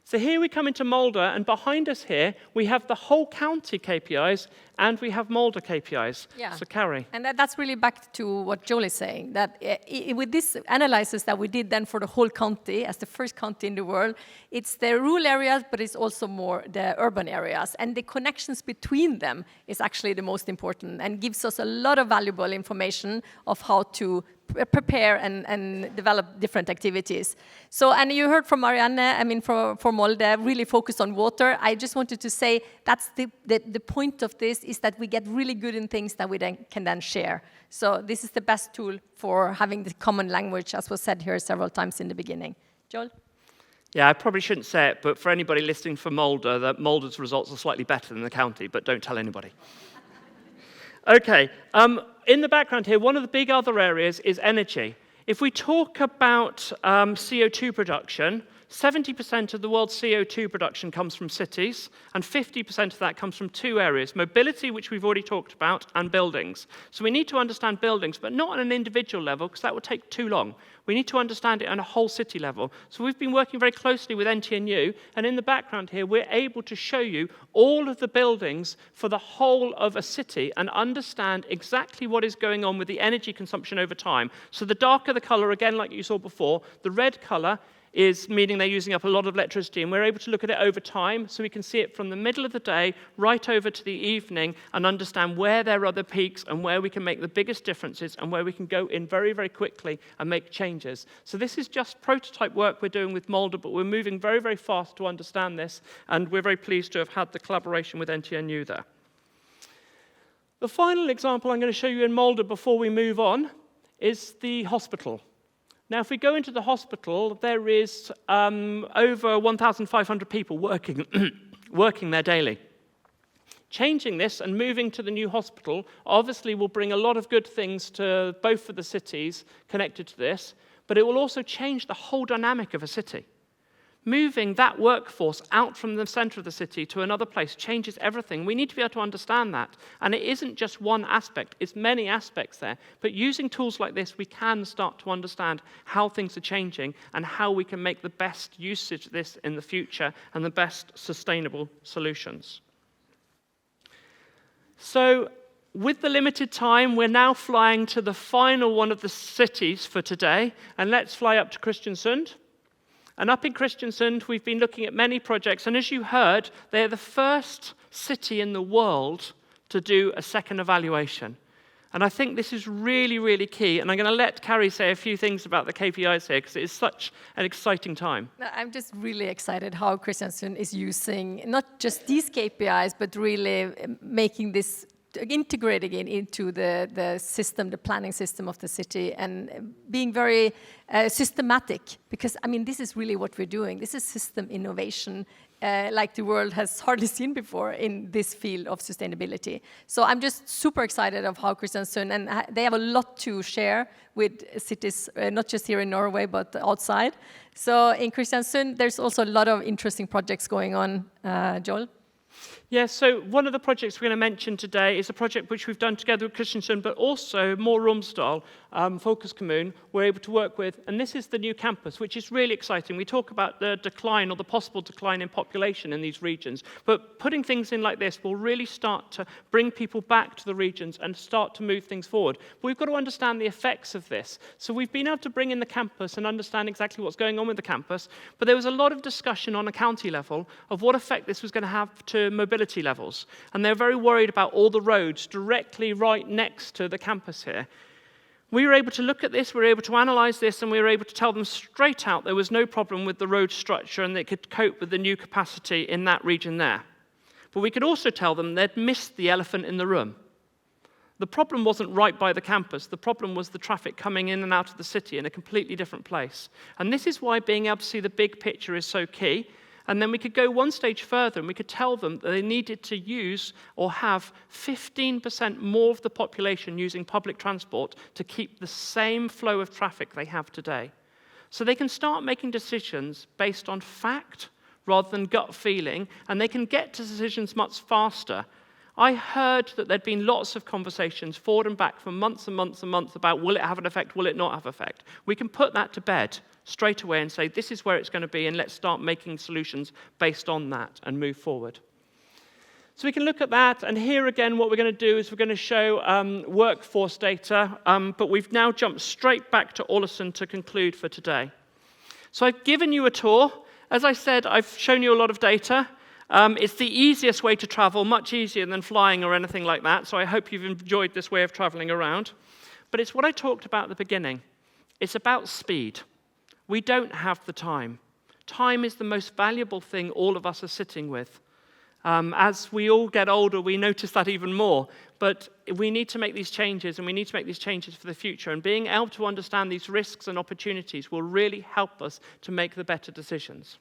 So here we come into Molde, and behind us here, we have the whole county KPIs, and we have Molde KPIs. Yeah. So Carrie. And that's really back to what Joel is saying, that with this analysis that we did then for the whole county, as the first county in the world, it's the rural areas, but it's also more the urban areas. And the connections between them is actually the most important and gives us a lot of valuable information of how to prepare and develop different activities. So, and you heard from Marianne, I mean, for Molde, really focused on water. I just wanted to say that's the point of this is that we get really good in things that we can then share. So this is the best tool for having the common language, as was said here several times in the beginning. Joel? Yeah, I probably shouldn't say it, but for anybody listening for Mulder, that Mulder's results are slightly better than the county, but don't tell anybody. Okay, in the background here, one of the big other areas is energy. If we talk about CO2 production, 70% of the world's CO2 production comes from cities, and 50% of that comes from two areas: mobility, which we've already talked about, and buildings. So we need to understand buildings, but not on an individual level, because that would take too long. We need to understand it on a whole city level. So we've been working very closely with NTNU, and in the background here, we're able to show you all of the buildings for the whole of a city and understand exactly what is going on with the energy consumption over time. So the darker the color, again, like you saw before, the red color is meaning they're using up a lot of electricity, and we're able to look at it over time, so we can see it from the middle of the day right over to the evening and understand where there are the peaks and where we can make the biggest differences and where we can go in very, very quickly and make changes. So this is just prototype work we're doing with Mulder, but we're moving very, very fast to understand this, and we're very pleased to have had the collaboration with NTNU there. The final example I'm going to show you in Mulder before we move on is the hospital. Now, if we go into the hospital, there is over 1,500 people working there daily. Changing this and moving to the new hospital obviously will bring a lot of good things to both of the cities connected to this, but it will also change the whole dynamic of a city. Moving that workforce out from the center of the city to another place changes everything. We need to be able to understand that. And it isn't just one aspect, it's many aspects there. But using tools like this, we can start to understand how things are changing and how we can make the best usage of this in the future and the best sustainable solutions. So, with the limited time, we're now flying to the final one of the cities for today. And let's fly up to Kristiansund. And up in Kristiansund, we've been looking at many projects, and as you heard, they're the first city in the world to do a second evaluation. And I think this is really, really key, and I'm going to let Carrie say a few things about the KPIs here, because it is such an exciting time. I'm just really excited how Kristiansund is using not just these KPIs, but really making this, integrating it into the system, the planning system of the city, and being very systematic, because I mean this is really what we're doing. This is system innovation like the world has hardly seen before in this field of sustainability. So I'm just super excited of how Kristiansund, and they have a lot to share with cities, not just here in Norway, but outside. So in Kristiansund, there's also a lot of interesting projects going on, Joel. Yeah, so one of the projects we're going to mention today is a project which we've done together with Kristiansund, but also Møre og Romsdal, Focus Kommune, we're able to work with. And this is the new campus, which is really exciting. We talk about the decline or the possible decline in population in these regions. But putting things in like this will really start to bring people back to the regions and start to move things forward. But we've got to understand the effects of this. So we've been able to bring in the campus and understand exactly what's going on with the campus. But there was a lot of discussion on a county level of what effect this was going to have to mobility levels. And they're very worried about all the roads directly right next to the campus here. We were able to look at this, we were able to analyze this, and we were able to tell them straight out there was no problem with the road structure and they could cope with the new capacity in that region there. But we could also tell them they'd missed the elephant in the room. The problem wasn't right by the campus. The problem was the traffic coming in and out of the city in a completely different place. And this is why being able to see the big picture is so key. And then we could go one stage further and we could tell them that they needed to use or have 15% more of the population using public transport to keep the same flow of traffic they have today. So they can start making decisions based on fact rather than gut feeling, and they can get to decisions much faster. I heard that there'd been lots of conversations forward and back for months and months and months about will it have an effect, will it not have effect. We can put that to bed straight away and say this is where it's going to be, and let's start making solutions based on that and move forward. So we can look at that, and here again what we're going to do is we're going to show workforce data, but we've now jumped straight back to Ålesund to conclude for today. So I've given you a tour. As I said, I've shown you a lot of data. It's the easiest way to travel, much easier than flying or anything like that, so I hope you've enjoyed this way of traveling around. But it's what I talked about at the beginning. It's about speed. We don't have the time. Time is the most valuable thing all of us are sitting with. As we all get older, we notice that even more. But we need to make these changes, and we need to make these changes for the future. And being able to understand these risks and opportunities will really help us to make the better decisions.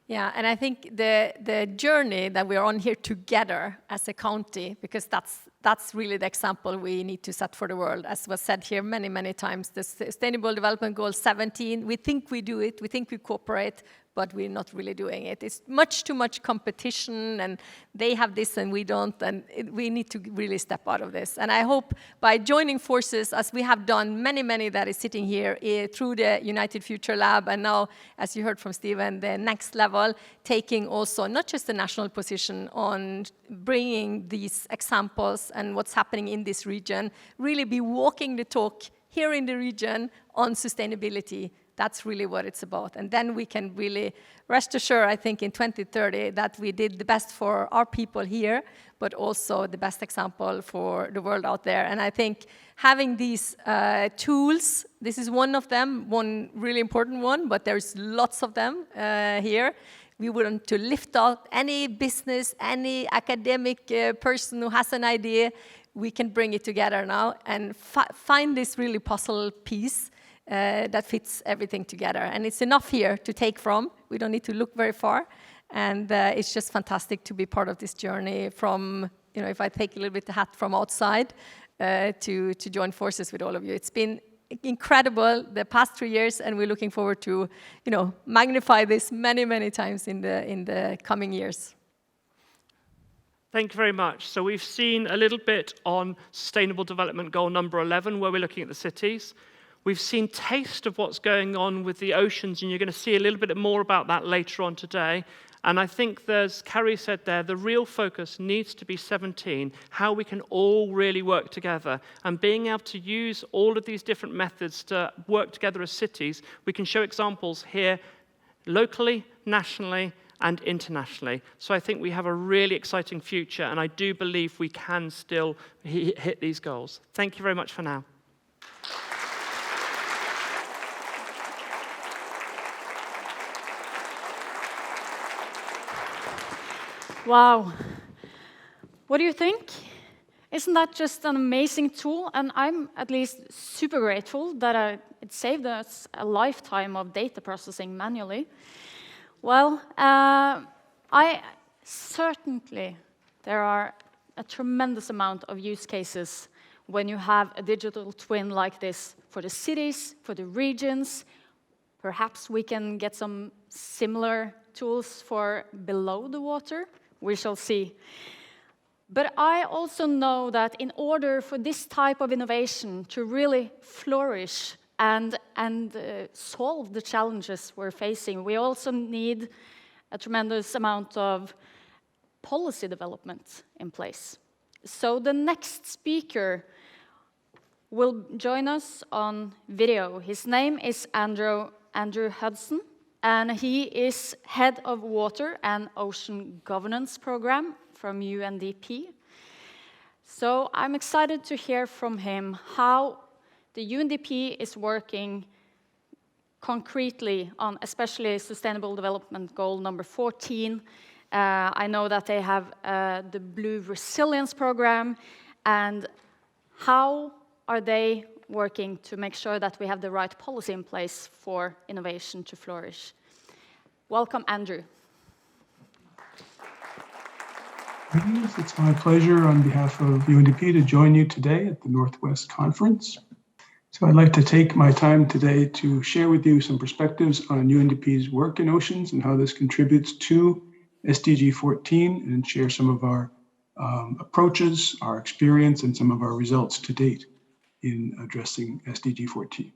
Yeah, and I think the journey that we're on here together as a county, because that's really the example we need to set for the world. As was said here many, many times, the Sustainable Development Goal 17, we think we do it, we think we cooperate, but we're not really doing it. It's much too much competition, and they have this and we don't, and we need to really step out of this. And I hope by joining forces, as we have done, many that is sitting here through the United Future Lab, and now, as you heard from Stephen, the next level, taking also not just the national position on bringing these examples and what's happening in this region, really be walking the talk here in the region on sustainability. That's really what it's about. And then we can really rest assured, I think, in 2030 that we did the best for our people here, but also the best example for the world out there. And I think having these tools, this is one of them, one really important one, but there's lots of them here. We want to lift out any business, any academic person who has an idea. We can bring it together now and find this really puzzle piece that fits everything together. And it's enough here to take from. We don't need to look very far. And it's just fantastic to be part of this journey from, if I take a little bit the hat from outside to join forces with all of you. It's been incredible the past 3 years, and we're looking forward to, magnify this many times in the coming years. Thank you very much. So we've seen a little bit on Sustainable Development Goal number 11, where we're looking at the cities. We've seen taste of what's going on with the oceans, and you're going to see a little bit more about that later on today. And I think, as Carrie said there, the real focus needs to be 17, how we can all really work together. And being able to use all of these different methods to work together as cities, we can show examples here locally, nationally, and internationally. So I think we have a really exciting future, and I do believe we can still hit these goals. Thank you very much for now. Wow. What do you think? Isn't that just an amazing tool? And I'm at least super grateful that it saved us a lifetime of data processing manually. Well, there are a tremendous amount of use cases when you have a digital twin like this for the cities, for the regions. Perhaps we can get some similar tools for below the water. We shall see. But I also know that in order for this type of innovation to really flourish and solve the challenges we're facing, we also need a tremendous amount of policy development in place. So the next speaker will join us on video. His name is Andrew Hudson, and he is Head of Water and Ocean Governance Program from UNDP. So I'm excited to hear from him how the UNDP is working concretely on especially Sustainable Development Goal number 14. I know that they have the Blue Resilience Program, and how are they working to make sure that we have the right policy in place for innovation to flourish. Welcome, Andrew. It's my pleasure on behalf of UNDP to join you today at the Northwest Conference. So I'd like to take my time today to share with you some perspectives on UNDP's work in oceans and how this contributes to SDG 14, and share some of our approaches, our experience, and some of our results to date in addressing SDG 14.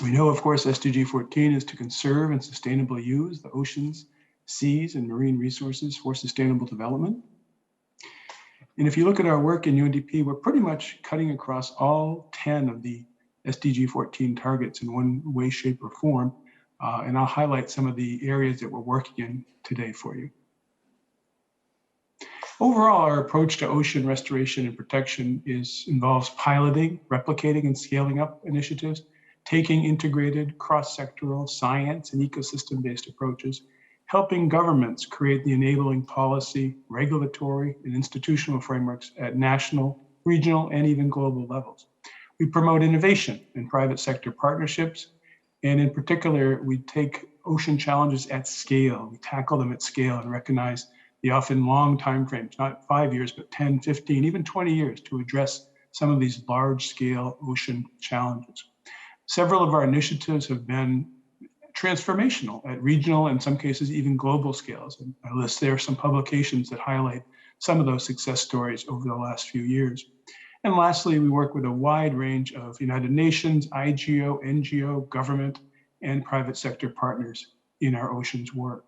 We know, of course, SDG 14 is to conserve and sustainably use the oceans, seas, and marine resources for sustainable development. And if you look at our work in UNDP, we're pretty much cutting across all 10 of the SDG 14 targets in one way, shape, or form. And I'll highlight some of the areas that we're working in today for you. Overall, our approach to ocean restoration and protection involves piloting, replicating, and scaling up initiatives, taking integrated cross-sectoral science and ecosystem-based approaches, helping governments create the enabling policy, regulatory, and institutional frameworks at national, regional, and even global levels. We promote innovation in private sector partnerships, and in particular, we take ocean challenges at scale. We tackle them at scale and recognize the often long timeframes, not 5 years, but 10, 15, even 20 years to address some of these large-scale ocean challenges. Several of our initiatives have been transformational at regional, in some cases, even global scales. And I list there some publications that highlight some of those success stories over the last few years. And lastly, we work with a wide range of United Nations, IGO, NGO, government, and private sector partners in our oceans work.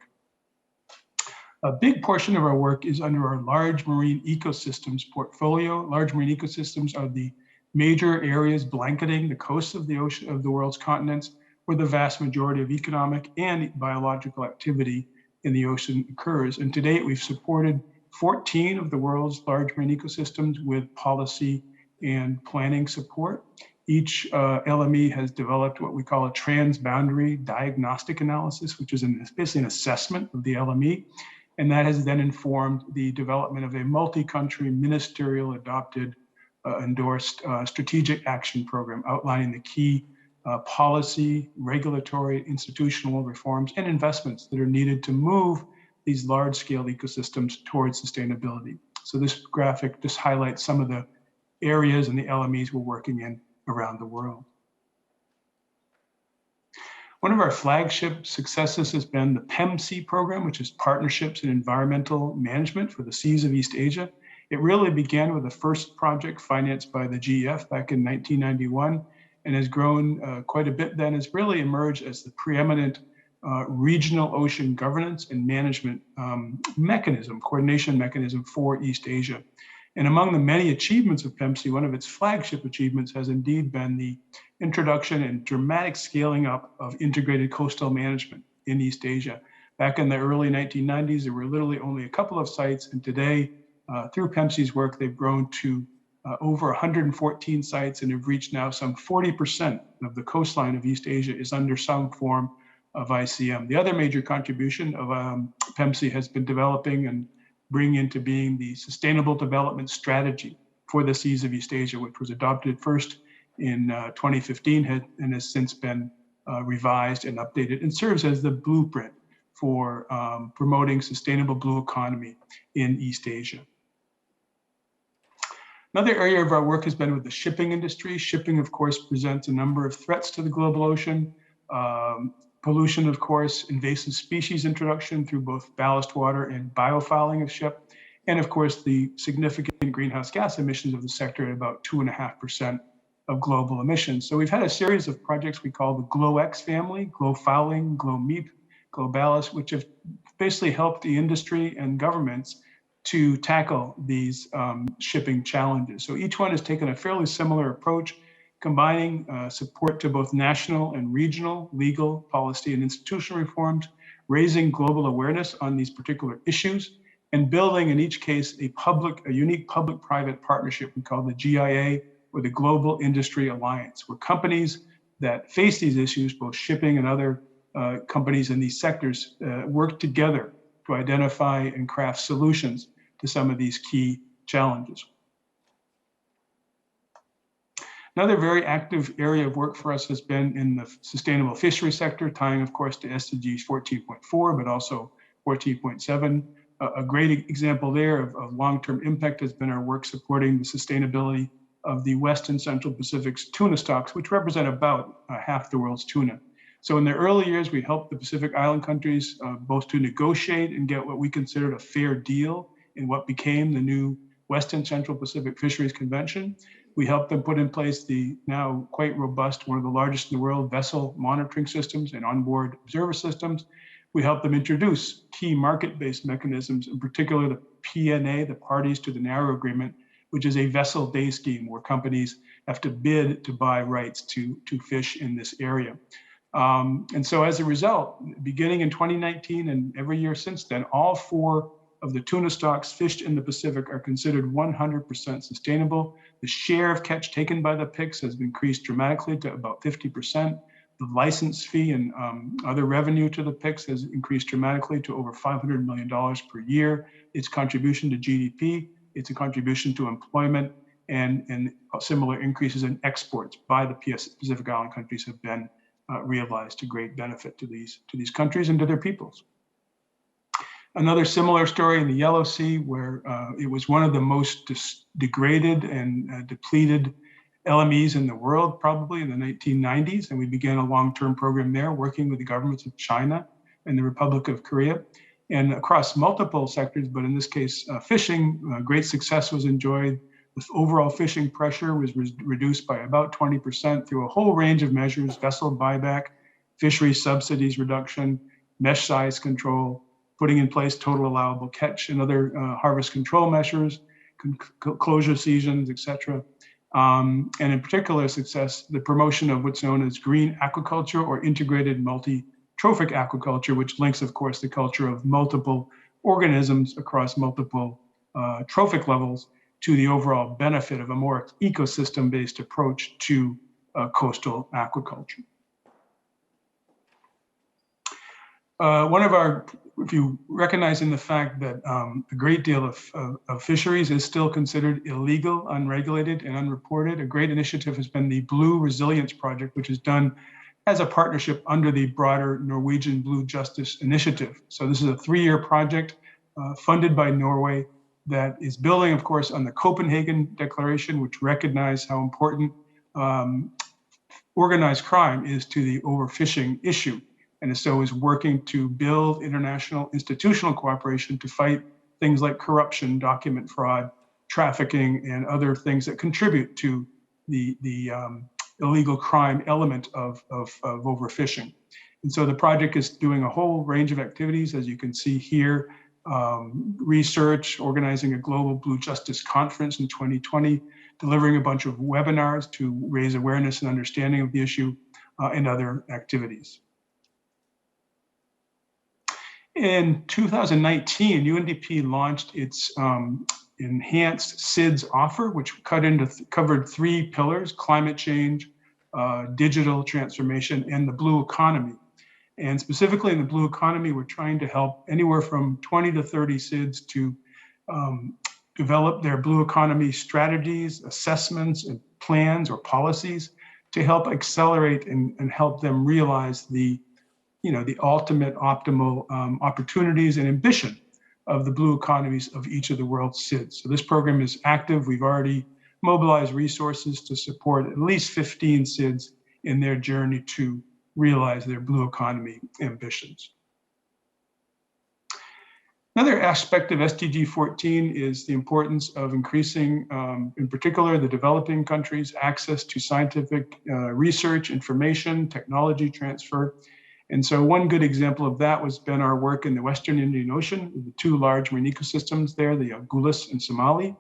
A big portion of our work is under our large marine ecosystems portfolio. Large marine ecosystems are the major areas blanketing the coasts of the ocean of the world's continents, where the vast majority of economic and biological activity in the ocean occurs. And to date, we've supported 14 of the world's large marine ecosystems with policy and planning support. Each LME has developed what we call a transboundary diagnostic analysis, which is basically an assessment of the LME. And that has then informed the development of a multi-country, ministerial adopted, endorsed strategic action program outlining the key policy, regulatory, institutional reforms, and investments that are needed to move these large-scale ecosystems towards sustainability. So this graphic just highlights some of the areas and the LMEs we're working in around the world. One of our flagship successes has been the PEMSEA program, which is Partnerships in Environmental Management for the Seas of East Asia. It really began with the first project financed by the GEF back in 1991 and has grown quite a bit then, has really emerged as the preeminent regional ocean governance and management mechanism, coordination mechanism for East Asia. And among the many achievements of PEMSEA, one of its flagship achievements has indeed been the introduction and dramatic scaling up of integrated coastal management in East Asia. Back in the early 1990s, there were literally only a couple of sites, and today, through PEMSEA's work, they've grown to over 114 sites and have reached now some 40% of the coastline of East Asia is under some form of ICM. The other major contribution of PEMSEA has been developing and bring into being the Sustainable Development Strategy for the Seas of East Asia, which was adopted first in 2015 and has since been revised and updated and serves as the blueprint for promoting sustainable blue economy in East Asia. Another area of our work has been with the shipping industry. Shipping, of course, presents a number of threats to the global ocean. Pollution, of course, invasive species introduction through both ballast water and biofouling of ship, and of course, the significant greenhouse gas emissions of the sector at about 2.5% of global emissions. So we've had a series of projects we call the GLOW-X family, GLOW-Fouling, GLOW-MEEP, GLOW-Ballast, which have basically helped the industry and governments to tackle these shipping challenges. So each one has taken a fairly similar approach, combining support to both national and regional legal, policy, and institutional reforms, raising global awareness on these particular issues, and building, in each case, a unique public-private partnership we call the GIA, or the Global Industry Alliance, where companies that face these issues, both shipping and other companies in these sectors, work together to identify and craft solutions to some of these key challenges. Another very active area of work for us has been in the sustainable fishery sector, tying, of course, to SDGs 14.4, but also 14.7. A great example there of long-term impact has been our work supporting the sustainability of the West and Central Pacific's tuna stocks, which represent about half the world's tuna. So in the early years, we helped the Pacific Island countries both to negotiate and get what we considered a fair deal in what became the new West and Central Pacific Fisheries Convention. We helped them put in place the now quite robust, one of the largest in the world, vessel monitoring systems and onboard observer systems. We helped them introduce key market-based mechanisms, in particular the PNA, the Parties to the Narrow Agreement, which is a vessel day scheme where companies have to bid to buy rights to fish in this area. And so as a result, beginning in 2019 and every year since then, all 4 of the tuna stocks fished in the Pacific are considered 100% sustainable. The share of catch taken by the PICs has increased dramatically to about 50%. The license fee and other revenue to the PICS has increased dramatically to over $500 million per year. Its contribution to GDP, it's a contribution to employment, and similar increases in exports by the Pacific Island countries have been realized to great benefit to these countries and to their peoples. Another similar story in the Yellow Sea, where it was one of the most degraded and depleted LMEs in the world, probably in the 1990s, and we began a long-term program there, working with the governments of China and the Republic of Korea, and across multiple sectors, but in this case, fishing, great success was enjoyed. The overall fishing pressure was reduced by about 20% through a whole range of measures: vessel buyback, fishery subsidies reduction, mesh size control, putting in place total allowable catch and other harvest control measures, closure seasons, etc. And in particular success, the promotion of what's known as green aquaculture or integrated multi-trophic aquaculture, which links, of course, the culture of multiple organisms across multiple trophic levels to the overall benefit of a more ecosystem-based approach to coastal aquaculture. If you recognizing the fact that a great deal of fisheries is still considered illegal, unregulated, and unreported, a great initiative has been the Blue Resilience Project, which is done as a partnership under the broader Norwegian Blue Justice Initiative. So this is a 3-year project funded by Norway that is building, of course, on the Copenhagen Declaration, which recognized how important organized crime is to the overfishing issue. And so is working to build international institutional cooperation to fight things like corruption, document fraud, trafficking, and other things that contribute to the illegal crime element of overfishing. And so the project is doing a whole range of activities, as you can see here, research, organizing a global Blue Justice Conference in 2020, delivering a bunch of webinars to raise awareness and understanding of the issue, and other activities. In 2019, UNDP launched its enhanced SIDS offer, which covered 3 pillars: climate change, digital transformation, and the blue economy. And specifically in the blue economy, we're trying to help anywhere from 20 to 30 SIDS to develop their blue economy strategies, assessments, and plans or policies to help accelerate and help them realize the ultimate optimal opportunities and ambition of the blue economies of each of the world's SIDS. So this program is active. We've already mobilized resources to support at least 15 SIDS in their journey to realize their blue economy ambitions. Another aspect of SDG 14 is the importance of increasing, in particular, the developing countries' access to scientific research, information, technology transfer. And so one good example of that has been our work in the Western Indian Ocean, the 2 large marine ecosystems there, the Agulhas and Somali.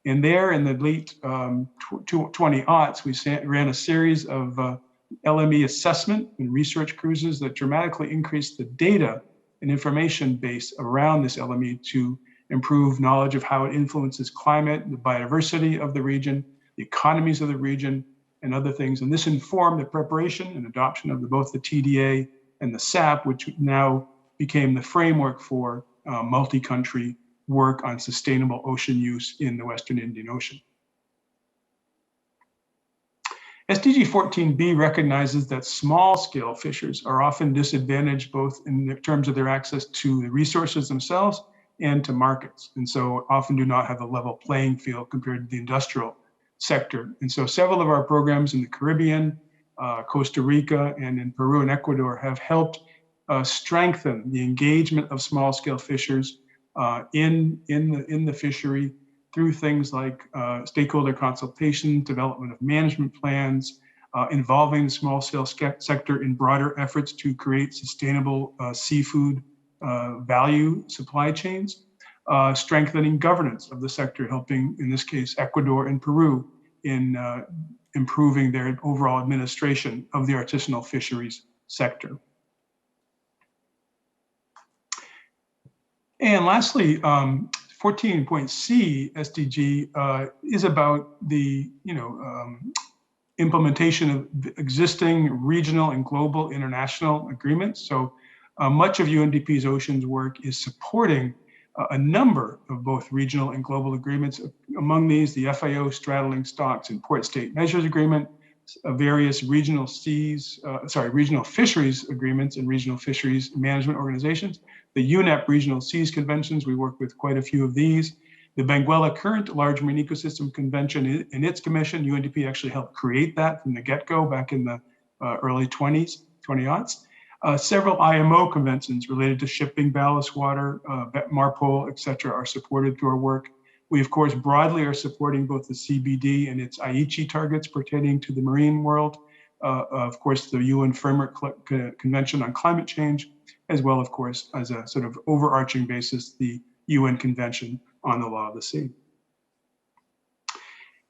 And there in the late 20aughts, we ran a series of LME assessment and research cruises that dramatically increased the data and information base around this LME to improve knowledge of how it influences climate, the biodiversity of the region, the economies of the region, and other things. And this informed the preparation and adoption of both the TDA and the SAP, which now became the framework for multi-country work on sustainable ocean use in the Western Indian Ocean. SDG 14B recognizes that small-scale fishers are often disadvantaged both in terms of their access to the resources themselves and to markets, and so often do not have a level playing field compared to the industrial sector. And so several of our programs in the Caribbean, Costa Rica, and in Peru and Ecuador have helped strengthen the engagement of small-scale fishers in the fishery through things like stakeholder consultation, development of management plans, involving the small-scale sector in broader efforts to create sustainable seafood value supply chains, strengthening governance of the sector, helping, in this case, Ecuador and Peru in improving their overall administration of the artisanal fisheries sector. And lastly, 14.C SDG is about the implementation of existing regional and global international agreements. So much of UNDP's oceans work is supporting a number of both regional and global agreements. Among these, the FAO Straddling Stocks and Port State Measures Agreement, various regional regional fisheries agreements and regional fisheries management organizations, the UNEP Regional Seas Conventions, we work with quite a few of these, the Benguela Current Large Marine Ecosystem Convention and its commission, UNDP actually helped create that from the get-go back in the early 20-aughts. Several IMO conventions related to shipping, ballast water, MARPOL, et cetera, are supported through our work. We, of course, broadly are supporting both the CBD and its Aichi targets pertaining to the marine world. Of course, the UN Framework Convention on Climate Change, as well, of course, as a sort of overarching basis, the UN Convention on the Law of the Sea.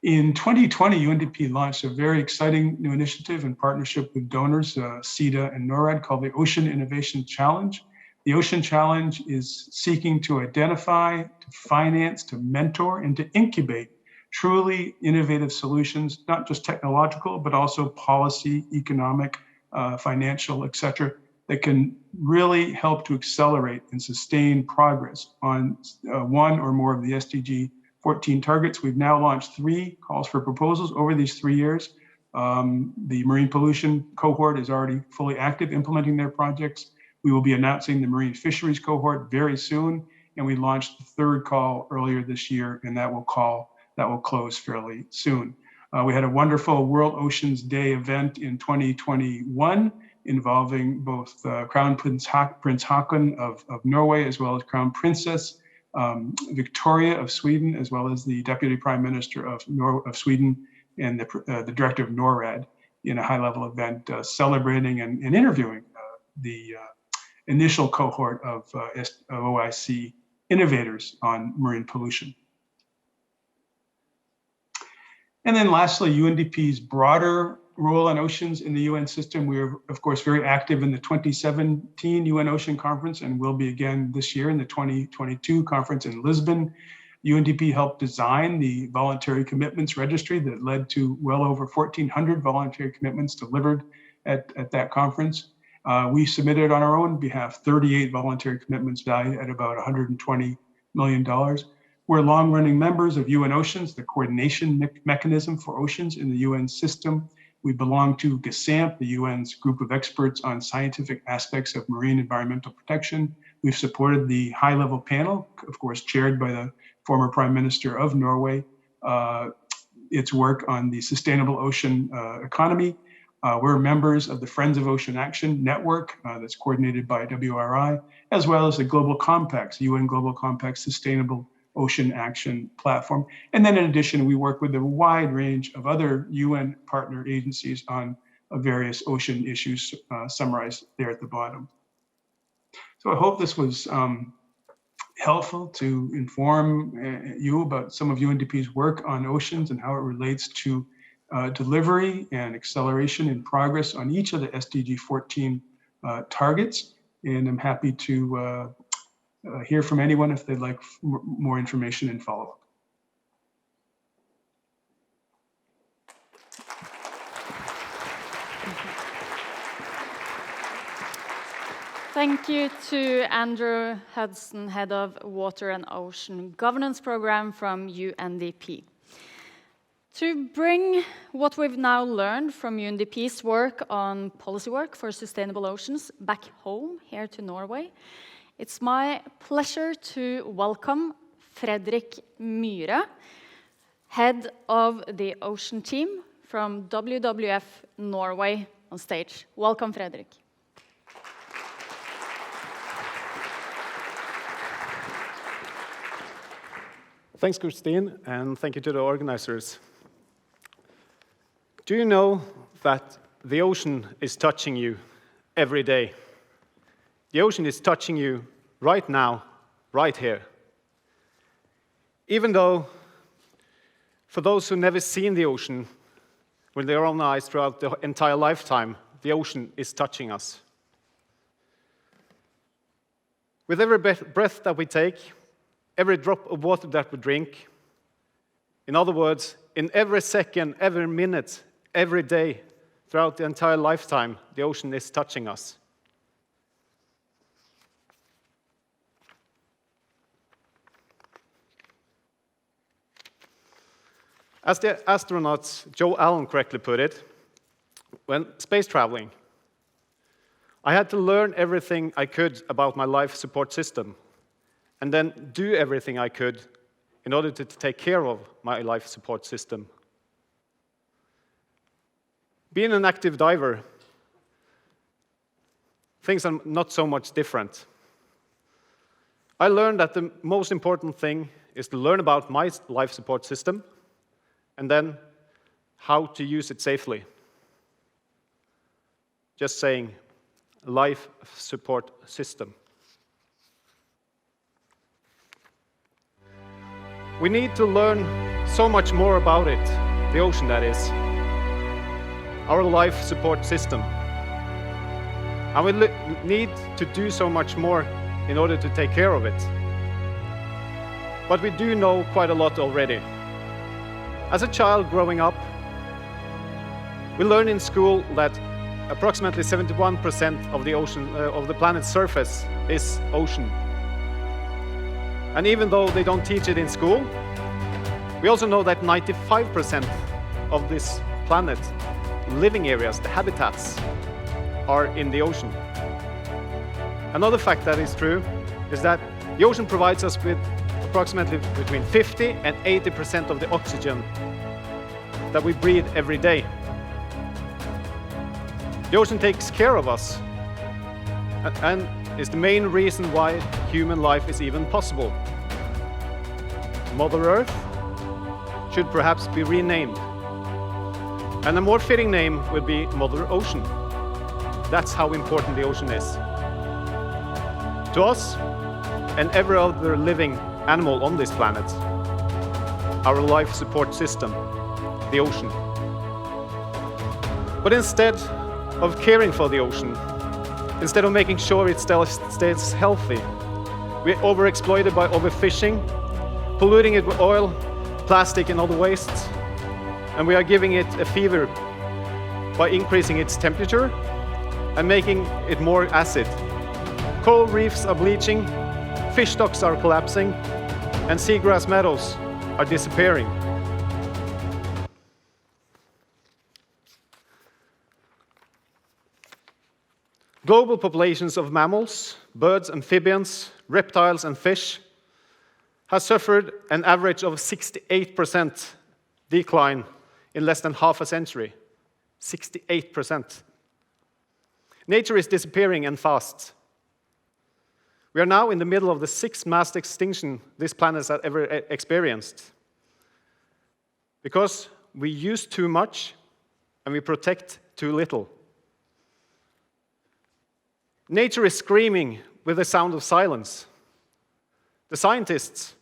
In 2020, UNDP launched a very exciting new initiative in partnership with donors, CEDA and NORAD, called the Ocean Innovation Challenge. The Ocean Challenge is seeking to identify, to finance, to mentor, and to incubate truly innovative solutions, not just technological, but also policy, economic, financial, et cetera, that can really help to accelerate and sustain progress on one or more of the SDG 14 targets. We've now launched 3 calls for proposals over these 3 years. The marine pollution cohort is already fully active implementing their projects. We will be announcing the marine fisheries cohort very soon, and we launched the 3rd call earlier this year, and that will close fairly soon. We had a wonderful World Oceans Day event in 2021 involving both Crown Prince Haakon of Norway, as well as Crown Princess Victoria of Sweden, as well as the Deputy Prime Minister of Sweden and the Director of NORAD in a high-level event celebrating and interviewing the initial cohort of OIC innovators on marine pollution. And then lastly, UNDP's broader role on oceans in the UN system. We are, of course, very active in the 2017 UN Ocean Conference and will be again this year in the 2022 conference in Lisbon. UNDP helped design the voluntary commitments registry that led to well over 1,400 voluntary commitments delivered at that conference. We submitted on our own behalf 38 voluntary commitments valued at about $120 million. We're long-running members of UN Oceans, the coordination mechanism for oceans in the UN system. We belong to GASAMP, the UN's group of experts on scientific aspects of marine environmental protection. We've supported the high-level panel, of course, chaired by the former Prime Minister of Norway, its work on the sustainable ocean economy. We're members of the Friends of Ocean Action Network that's coordinated by WRI, as well as the Global Compact's, UN Global Compact Sustainable Ocean Action Platform. And then in addition, we work with a wide range of other UN partner agencies on various ocean issues summarized there at the bottom. So I hope this was helpful to inform you about some of UNDP's work on oceans and how it relates to delivery and acceleration and progress on each of the SDG 14 targets. And I'm happy to hear from anyone if they'd like more information and follow-up. Thank you to Andrew Hudson, Head of Water and Ocean Governance Program from UNDP. To bring what we've now learned from UNDP's work on policy work for sustainable oceans back home here to Norway, it's my pleasure to welcome Fredrik Myhre, Head of the Ocean Team from WWF Norway, on stage. Welcome, Fredrik. Thanks, Christine, and thank you to the organizers. Do you know that the ocean is touching you every day? The ocean is touching you right now, right here. Even though, for those who've never seen the ocean with their own eyes throughout the entire lifetime, the ocean is touching us. With every breath that we take, every drop of water that we drink, in other words, in every second, every minute, every day, throughout the entire lifetime, the ocean is touching us. As the astronaut Joe Allen correctly put it, when space traveling, I had to learn everything I could about my life support system, and then do everything I could in order to take care of my life support system. Being an active diver, things are not so much different. I learned that the most important thing is to learn about my life support system, and then how to use it safely. Just saying, life support system. We need to learn so much more about it, the ocean that is, our life support system. And we need to do so much more in order to take care of it. But we do know quite a lot already. As a child growing up, we learn in school that approximately 71% of the ocean, of the planet's surface is ocean. And even though they don't teach it in school, we also know that 95% of this planet, living areas, the habitats, are in the ocean. Another fact that is true is that the ocean provides us with approximately between 50 and 80% of the oxygen that we breathe every day. The ocean takes care of us and is the main reason why human life is even possible. Mother Earth should perhaps be renamed. And a more fitting name would be Mother Ocean. That's how important the ocean is. To us and every other living animal on this planet, our life support system, the ocean. But instead of caring for the ocean, instead of making sure it stays healthy, we overexploit it by overfishing, polluting it with oil, plastic and other wastes, and we are giving it a fever by increasing its temperature and making it more acid. Coral reefs are bleaching, fish stocks are collapsing, and seagrass meadows are disappearing. Global populations of mammals, birds, amphibians, reptiles, and fish have suffered an average of 68% decline in less than half a century. 68%. Nature is disappearing and fast. We are now in the middle of the 6th mass extinction this planet has ever experienced. Because we use too much and we protect too little. Nature is screaming with the sound of silence. The scientists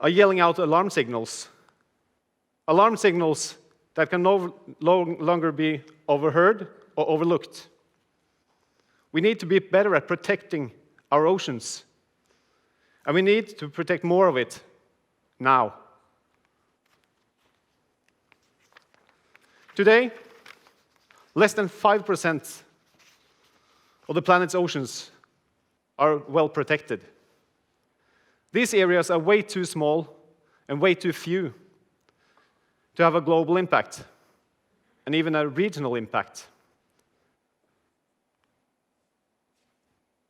are yelling out alarm signals that can no longer be overheard or overlooked. We need to be better at protecting our oceans, and we need to protect more of it now. Today, less than 5% of the planet's oceans are well protected. These areas are way too small and way too few to have a global impact, and even a regional impact.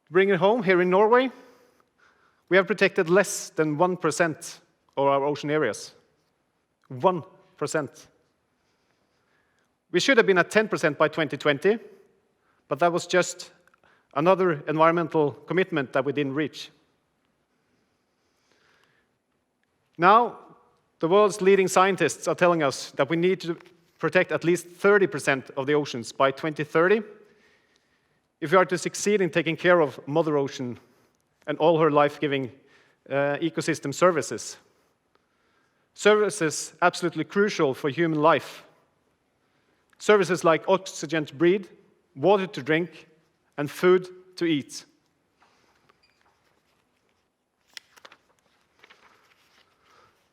To bring it home, here in Norway, we have protected less than 1% of our ocean areas. 1%. We should have been at 10% by 2020, but that was just another environmental commitment that we didn't reach. Now, the world's leading scientists are telling us that we need to protect at least 30% of the oceans by 2030 if we are to succeed in taking care of Mother Ocean and all her life-giving ecosystem services. Services absolutely crucial for human life. Services like oxygen to breathe, water to drink, and food to eat.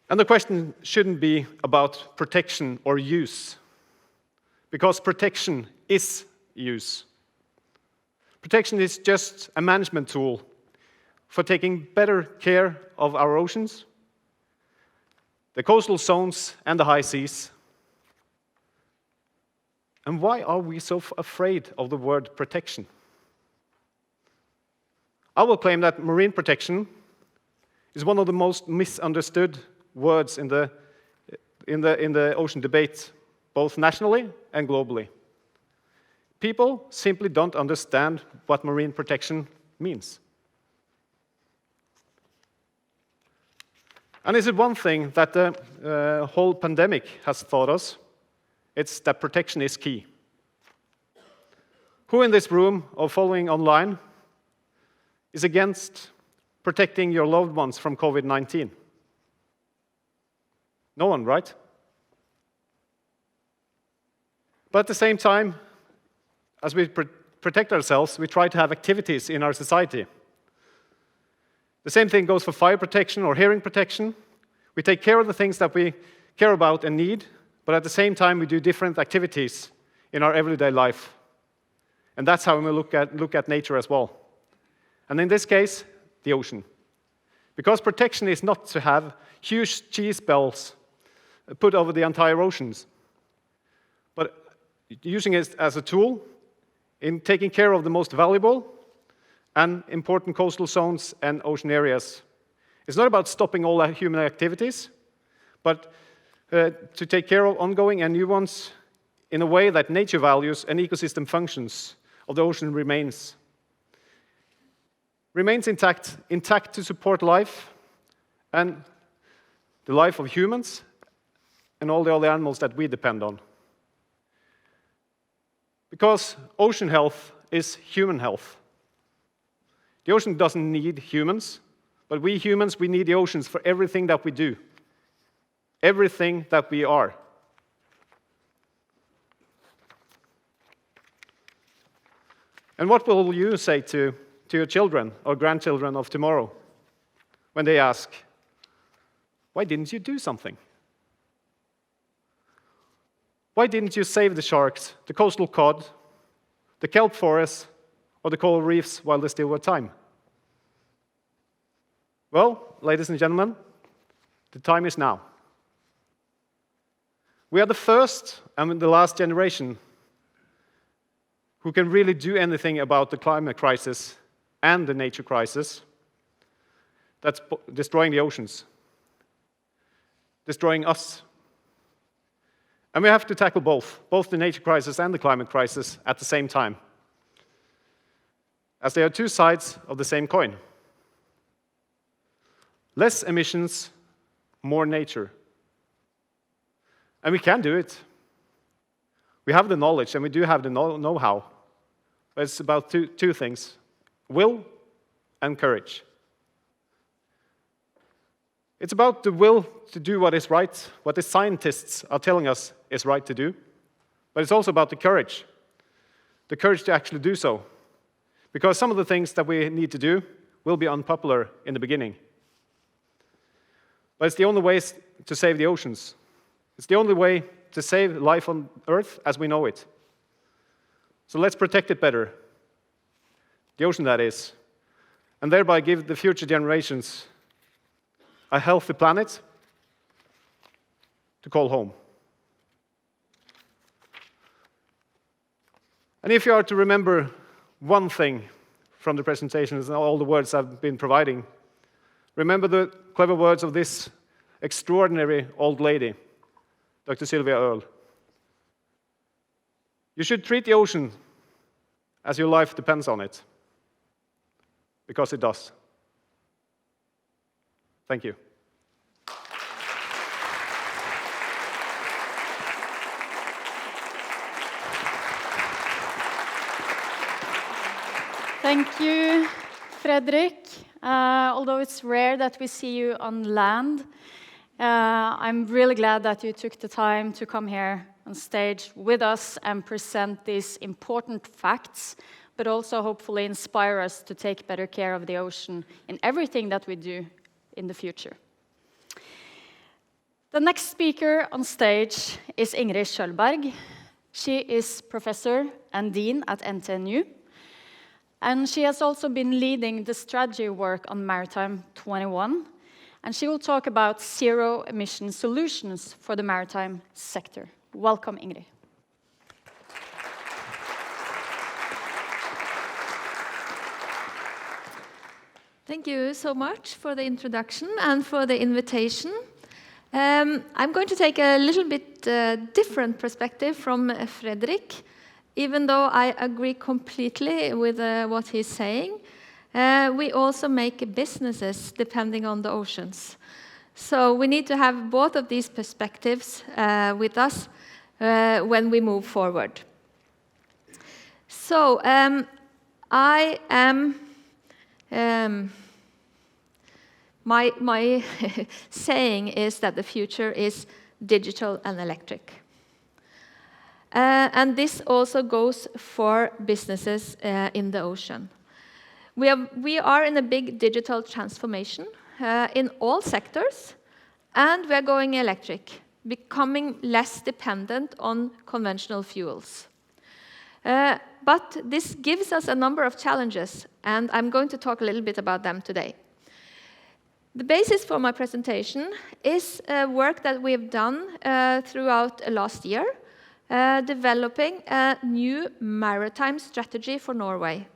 And the question shouldn't be about protection or use. because protection is use. Protection is just a management tool for taking better care of our oceans, the coastal zones, and the high seas. And why are we so afraid of the word protection? I will claim that marine protection is one of the most misunderstood words in the ocean debate, both nationally and globally. People simply don't understand what marine protection means. And is it one thing that the whole pandemic has taught us? It's that protection is key. Who in this room or following online is against protecting your loved ones from COVID-19? No one, right? But at the same time, as we protect ourselves, we try to have activities in our society. The same thing goes for fire protection or hearing protection. We take care of the things that we care about and need, but at the same time we do different activities in our everyday life. And that's how we look at nature as well. And in this case, the ocean. Because protection is not to have huge cheese bells put over the entire oceans, but using it as a tool in taking care of the most valuable and important coastal zones and ocean areas. It's not about stopping all human activities, but to take care of ongoing and new ones in a way that nature values and ecosystem functions of the ocean remains intact to support life and the life of humans and all the other animals that we depend on. Because ocean health is human health. The ocean doesn't need humans, but we humans, we need the oceans for everything that we do, everything that we are. And what will you say to your children or grandchildren of tomorrow when they ask, why didn't you do something? Why didn't you save the sharks, the coastal cod, the kelp forests, or the coral reefs while there still were time? Well, ladies and gentlemen, the time is now. We are the first and the last generation who can really do anything about the climate crisis and the nature crisis that's destroying the oceans, destroying us. And we have to tackle both the nature crisis and the climate crisis at the same time, as they are two sides of the same coin. Less emissions, more nature. And we can do it. We have the knowledge and we do have the know-how. But it's about two things, will and courage. It's about the will to do what is right, what the scientists are telling us is right to do. But it's also about the courage to actually do so. Because some of the things that we need to do will be unpopular in the beginning. But it's the only way to save the oceans. It's the only way to save life on Earth as we know it. So let's protect it better. The ocean, that is. And thereby give the future generations a healthy planet to call home. And if you are to remember one thing from the presentations and all the words I've been providing, remember the clever words of this extraordinary old lady, Dr. Sylvia Earle. You should treat the ocean as your life depends on it, because it does. Thank you. Thank you, Fredrik. Although it's rare that we see you on land, I'm really glad that you took the time to come here on stage with us and present these important facts, but also hopefully inspire us to take better care of the ocean in everything that we do in the future. The next speaker on stage is Ingrid Schjølberg. She is professor and dean at NTNU, and she has also been leading the strategy work on Maritime 21, and she will talk about zero-emission solutions for the maritime sector. Welcome, Ingrid. Thank you so much for the introduction and for the invitation. I'm going to take a little bit different perspective from Fredrik, even though I agree completely with what he's saying. We also make businesses depending on the oceans. So we need to have both of these perspectives with us when we move forward. So I am... my saying is that the future is digital and electric. And this also goes for businesses in the ocean. We are in a big digital transformation in all sectors, and we are going electric, becoming less dependent on conventional fuels. But this gives us a number of challenges, and I'm going to talk a little bit about them today. The basis for my presentation is work that we have done throughout last year, developing a new maritime strategy for Norway.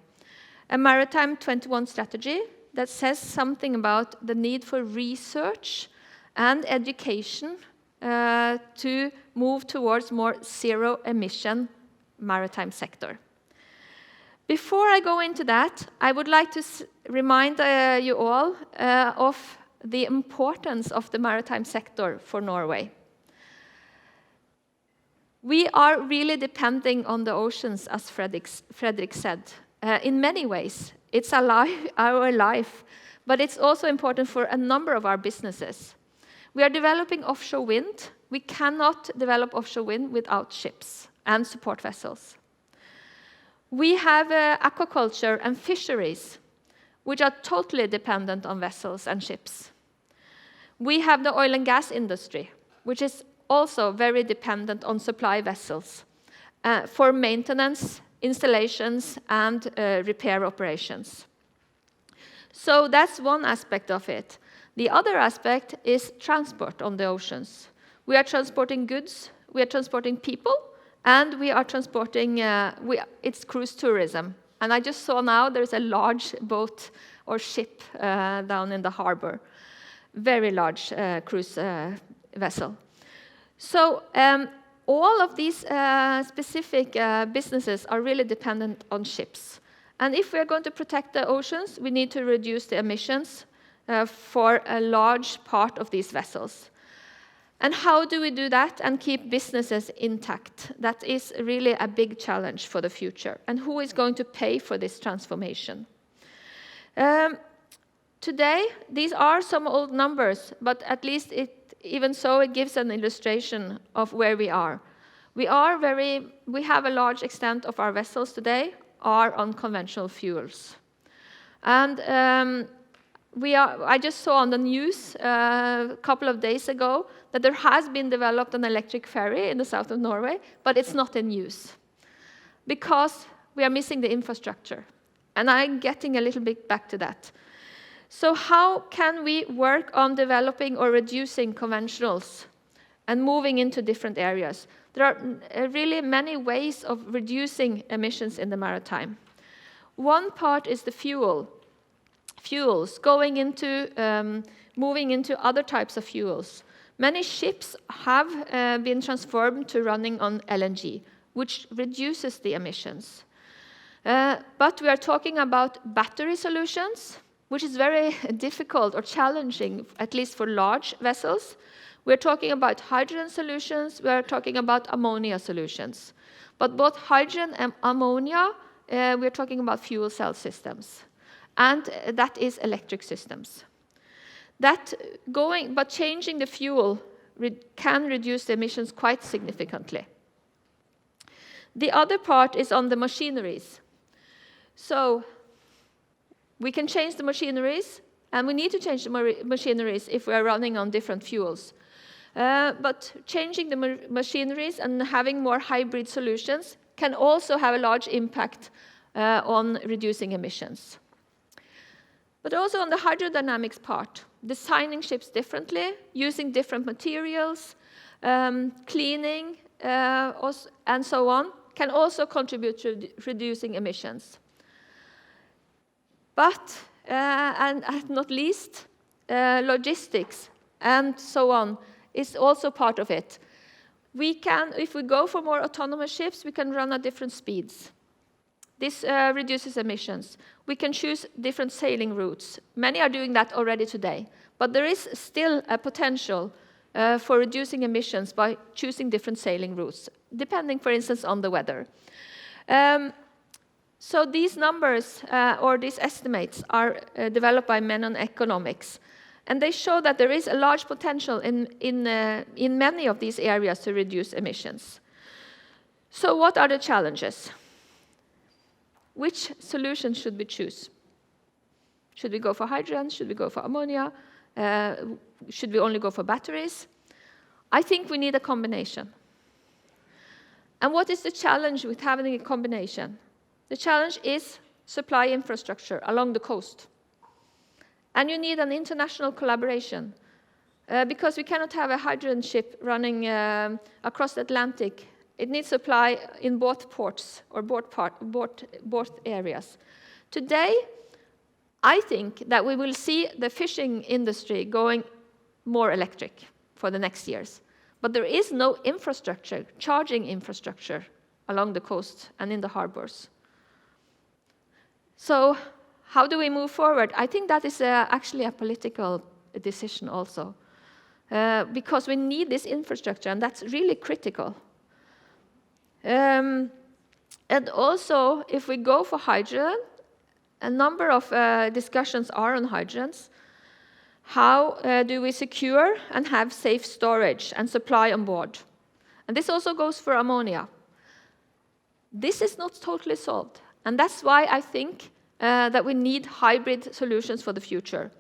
A Maritime 21 strategy that says something about the need for research and education to move towards more zero-emission maritime sector. Before I go into that, I would like to remind you all of the importance of the maritime sector for Norway. We are really depending on the oceans, as Fredrik said. In many ways, it's our life, but it's also important for a number of our businesses. We are developing offshore wind. We cannot develop offshore wind without ships and support vessels. We have aquaculture and fisheries, which are totally dependent on vessels and ships. We have the oil and gas industry, which is also very dependent on supply vessels for maintenance, installations, and repair operations. So that's one aspect of it. The other aspect is transport on the oceans. We are transporting goods, we are transporting people, and we are transporting, it's cruise tourism. And I just saw now there's a large boat or ship down in the harbor. Very large cruise vessel. So all of these specific businesses are really dependent on ships. And if we're going to protect the oceans, we need to reduce the emissions for a large part of these vessels. And how do we do that and keep businesses intact? That is really a big challenge for the future. And who is going to pay for this transformation? Today, these are some old numbers, but at least even so, it gives an illustration of where we are. We have a large extent of our vessels today are on conventional fuels. And I just saw on the news a couple of days ago that there has been developed an electric ferry in the south of Norway, but it's not in use because we are missing the infrastructure. And I'm getting a little bit back to that. So how can we work on developing or reducing conventionals and moving into different areas? There are really many ways of reducing emissions in the maritime. One part is the fuels, moving into other types of fuels. Many ships have been transformed to running on LNG, which reduces the emissions. But we are talking about battery solutions, which is very difficult or challenging, at least for large vessels. We're talking about hydrogen solutions, we're talking about ammonia solutions. But both hydrogen and ammonia, we're talking about fuel cell systems. And that is electric systems. But changing the fuel can reduce the emissions quite significantly. The other part is on the machineries. So we can change the machineries, and we need to change the machineries if we are running on different fuels. But changing the machineries and having more hybrid solutions can also have a large impact on reducing emissions. But also on the hydrodynamics part, designing ships differently, using different materials, cleaning, and so on, can also contribute to reducing emissions. But, and not least, logistics and so on is also part of it. We can, if we go for more autonomous ships, we can run at different speeds. This reduces emissions. We can choose different sailing routes. Many are doing that already today. But there is still a potential for reducing emissions by choosing different sailing routes, depending, for instance, on the weather. So these numbers, or these estimates, are developed by Menon Economics. And they show that there is a large potential in many of these areas to reduce emissions. So what are the challenges? Which solution should we choose? Should we go for hydrogen? Should we go for ammonia? Should we only go for batteries? I think we need a combination. And what is the challenge with having a combination? The challenge is supply infrastructure along the coast. And you need an international collaboration because we cannot have a hydrogen ship running across the Atlantic. It needs supply in both ports or both areas. Today, I think that we will see the fishing industry going more electric for the next years. But there is no infrastructure, charging infrastructure along the coast and in the harbors. So how do we move forward? I think that is actually a political decision also, because we need this infrastructure, and that's really critical. And also, if we go for hydrogen, a number of discussions are on hydrogens. How do we secure and have safe storage and supply on board? And this also goes for ammonia. This is not totally solved, and that's why I think that we need hybrid solutions for the future.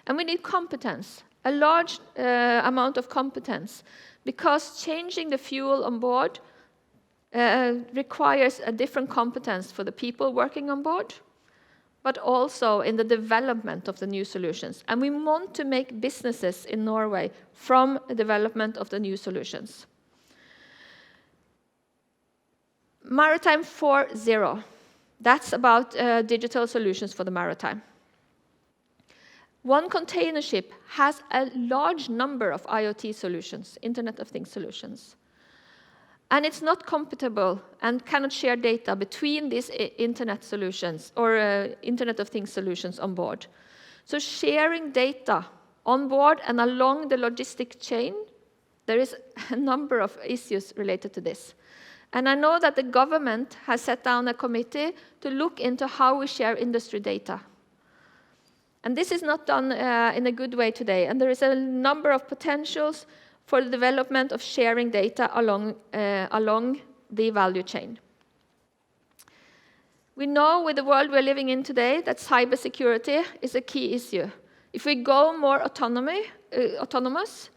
And we need competence, a large amount of competence, because changing the fuel on board requires a different competence for the people working on board, but also in the development of the new solutions. And we want to make businesses in Norway from the development of the new solutions. Maritime 4.0. That's about digital solutions for the maritime. One container ship has a large number of IoT solutions, Internet of Things solutions. And it's not compatible and cannot share data between these Internet solutions or Internet of Things solutions on board. So sharing data on board and along the logistic chain, there is a number of issues related to this. And I know that the government has set down a committee to look into how we share industry data. And this is not done in a good way today. And there is a number of potentials for the development of sharing data along the value chain. We know with the world we're living in today that cybersecurity is a key issue. If we go more autonomous,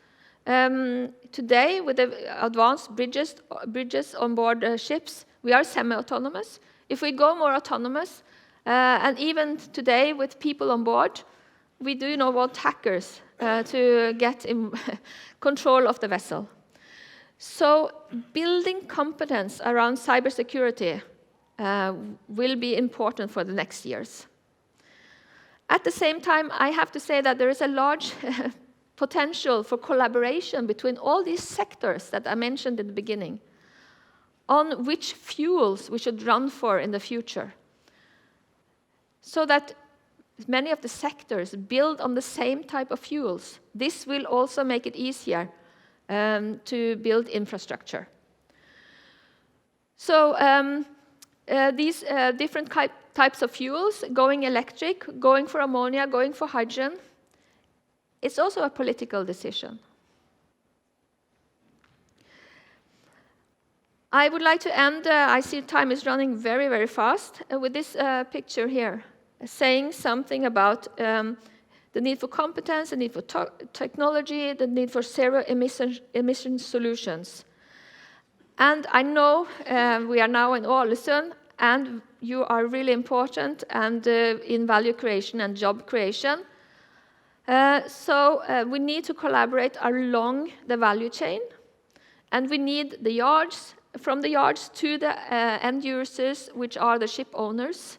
today with the advanced bridges on board ships, we are semi-autonomous. If we go more autonomous, and even today with people on board, we do not want hackers to get in control of the vessel. So building competence around cybersecurity will be important for the next years. At the same time, I have to say that there is a large potential for collaboration between all these sectors that I mentioned in the beginning on which fuels we should run for in the future, so that many of the sectors build on the same type of fuels. This will also make it easier to build infrastructure. So these different types of fuels, going electric, going for ammonia, going for hydrogen, it's also a political decision. I would like to end, I see time is running very, very fast, with this picture here, saying something about the need for competence, the need for technology, the need for zero emission solutions. And I know we are now in Ålesund, and you are really important and in value creation and job creation. So we need to collaborate along the value chain, and we need the yards, from the yards to the end users, which are the ship owners.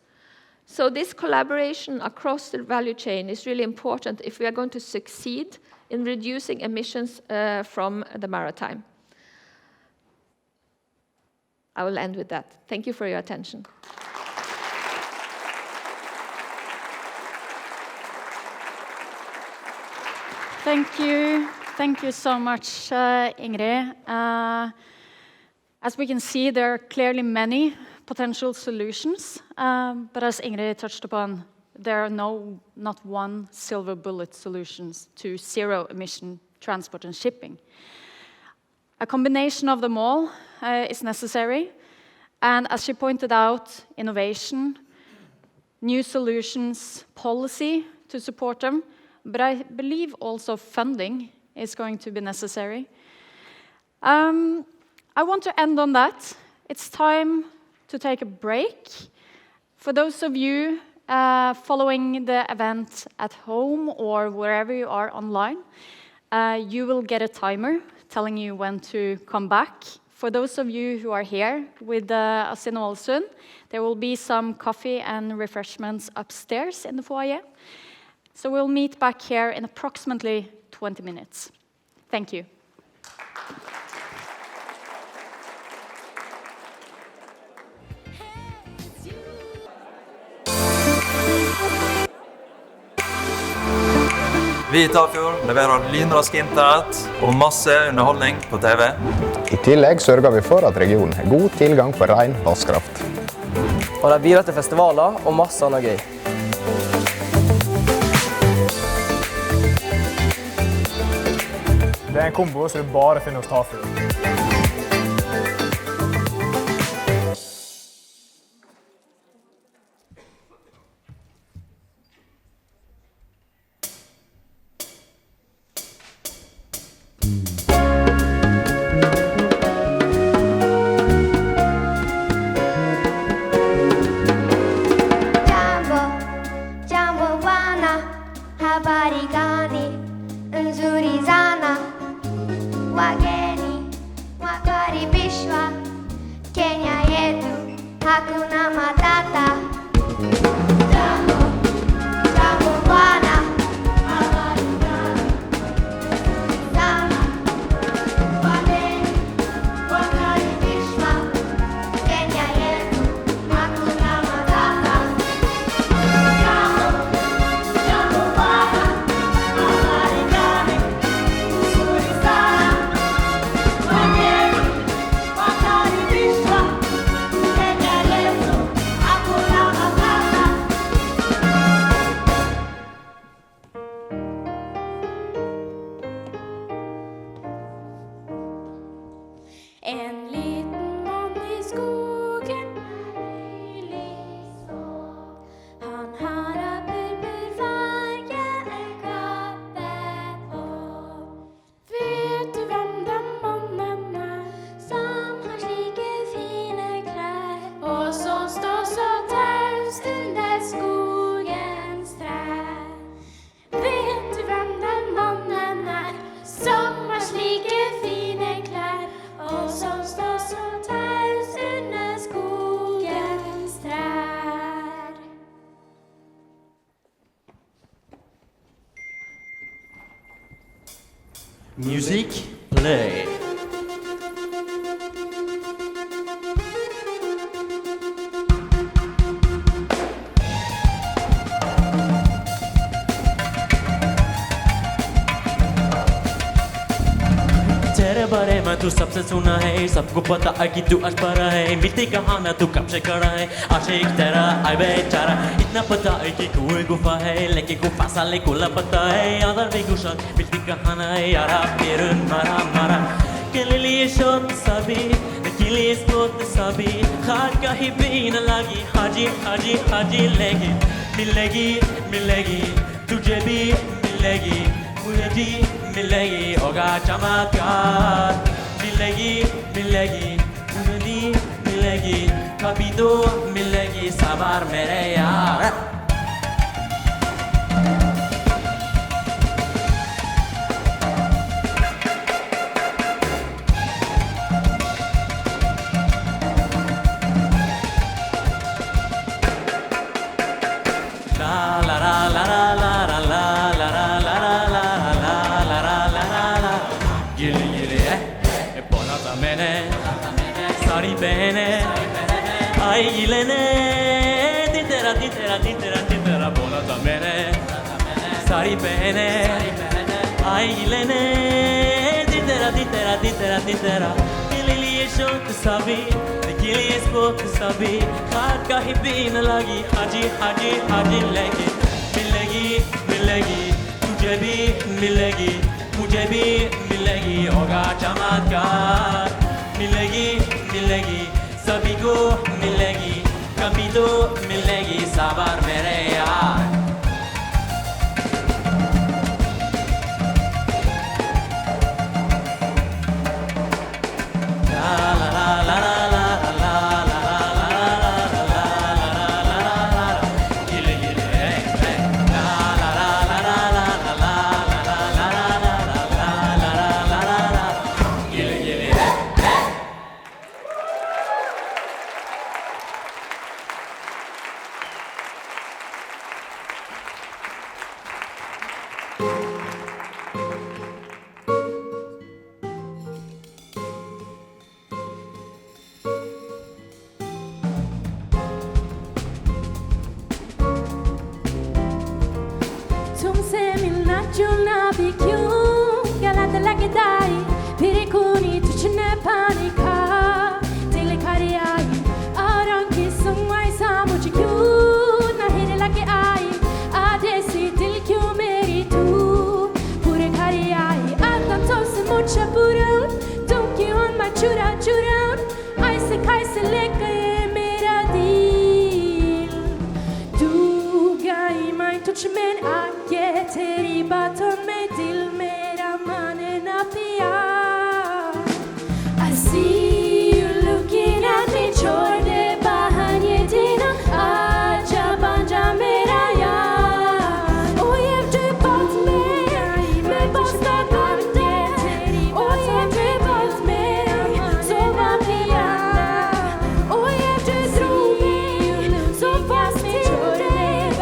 So this collaboration across the value chain is really important if we are going to succeed in reducing emissions from the maritime. I will end with that. Thank you for your attention. Thank you so much, Ingrid. As we can see, there are clearly many potential solutions, but as Ingrid touched upon, there are not one silver bullet solutions to zero emission transport and shipping. A combination of them all is necessary, and as she pointed out, innovation, new solutions, policy to support them, but I believe also funding is going to be necessary. I want to end on that. It's time to take a break. For those of you following the event at home or wherever you are online, you will get a timer telling you when to come back. For those of you who are here with us in Ålesund, there will be some coffee and refreshments upstairs in the foyer. So we'll meet back here in approximately 20 minutes. Thank you. Vi i Tafjord leverer lynrask internett og masse underholdning på TV. I tillegg sørger vi for at regionen har god tilgang på ren vannkraft. Og det bidrar til festivaler og masse annet gøy. Det er en kombo som du bare finner hos Tafjord. Music, play. तेरे बारे में तू सबसे सुना है सबको पता है कि तू अजपरा है मिलती कहाना तू कब से करा है आशिक तेरा आई बेचारा इतना पता है कि कोई गुफा है लेकिन गुफा साले को पता है यादर भी गुशा मिलती कहाना है यारा पेरुन मारा मारा के लिए शोध सभी के लिए स्पोर्ट सभी खाट का ही भी न लगी हाजी हाजी हाजी लेगी मिलेगी मिलेगी तुझे भी मिलेगी मुझे भी मिलेगी होगा चमत्कार मिलेगी मिलेगी मुझे भी मिलेगी कभी तो मिलेगी सवार मेरे यार सारी बहनें आई गिलेने दिन तेरा बोला था मैंने सारी बहनें आई गिलेने दिन तेरा दिल लिए शौक सभी दिल लिए स्पोक सभी खाट कहीं भी न लगी हाजी हाजी हाजी लेके मिलेगी मिलेगी तुझे भी मिलेगी मुझे भी मिलेगी होगा चमत्कार मिलेगी मिलेगी सभी को मिलेगी कभी तो मिलेगी सवार मेरे यार तुमसे मिलना जुलना भी क्यों गलत लगता है फिर कोनी तुझने पानी खा दिल खरी आई और अंकी सुनाई सा मुझे क्यों नहीं लगे आई आधे से दिल क्यों मेरी तू पूरे खरी आई आता तो से मुझे बुरा तुम क्यों मैं चुरा चुरा ऐसे कैसे लेके मेरा दिल तू गई मैं तुझ में आके तेरी बातों में दिल मेरा माने ना पिया I see you looking at me छोड़ दे बहाने देना आजा बन जा मेरा यार ओ ये जो बात मैं बस ना करते ओ ये जो बात मैं सो पिया ओ ये जो so fast छोड़ दे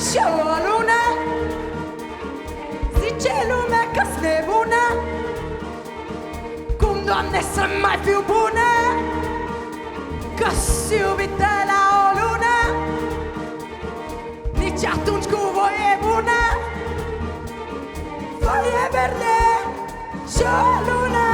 sjølone. Sicelone kasnevone. Kondannesse mai più buone. Kassio vitela olone. Nicciatun scuvo e buone. Foglie verde sjølone.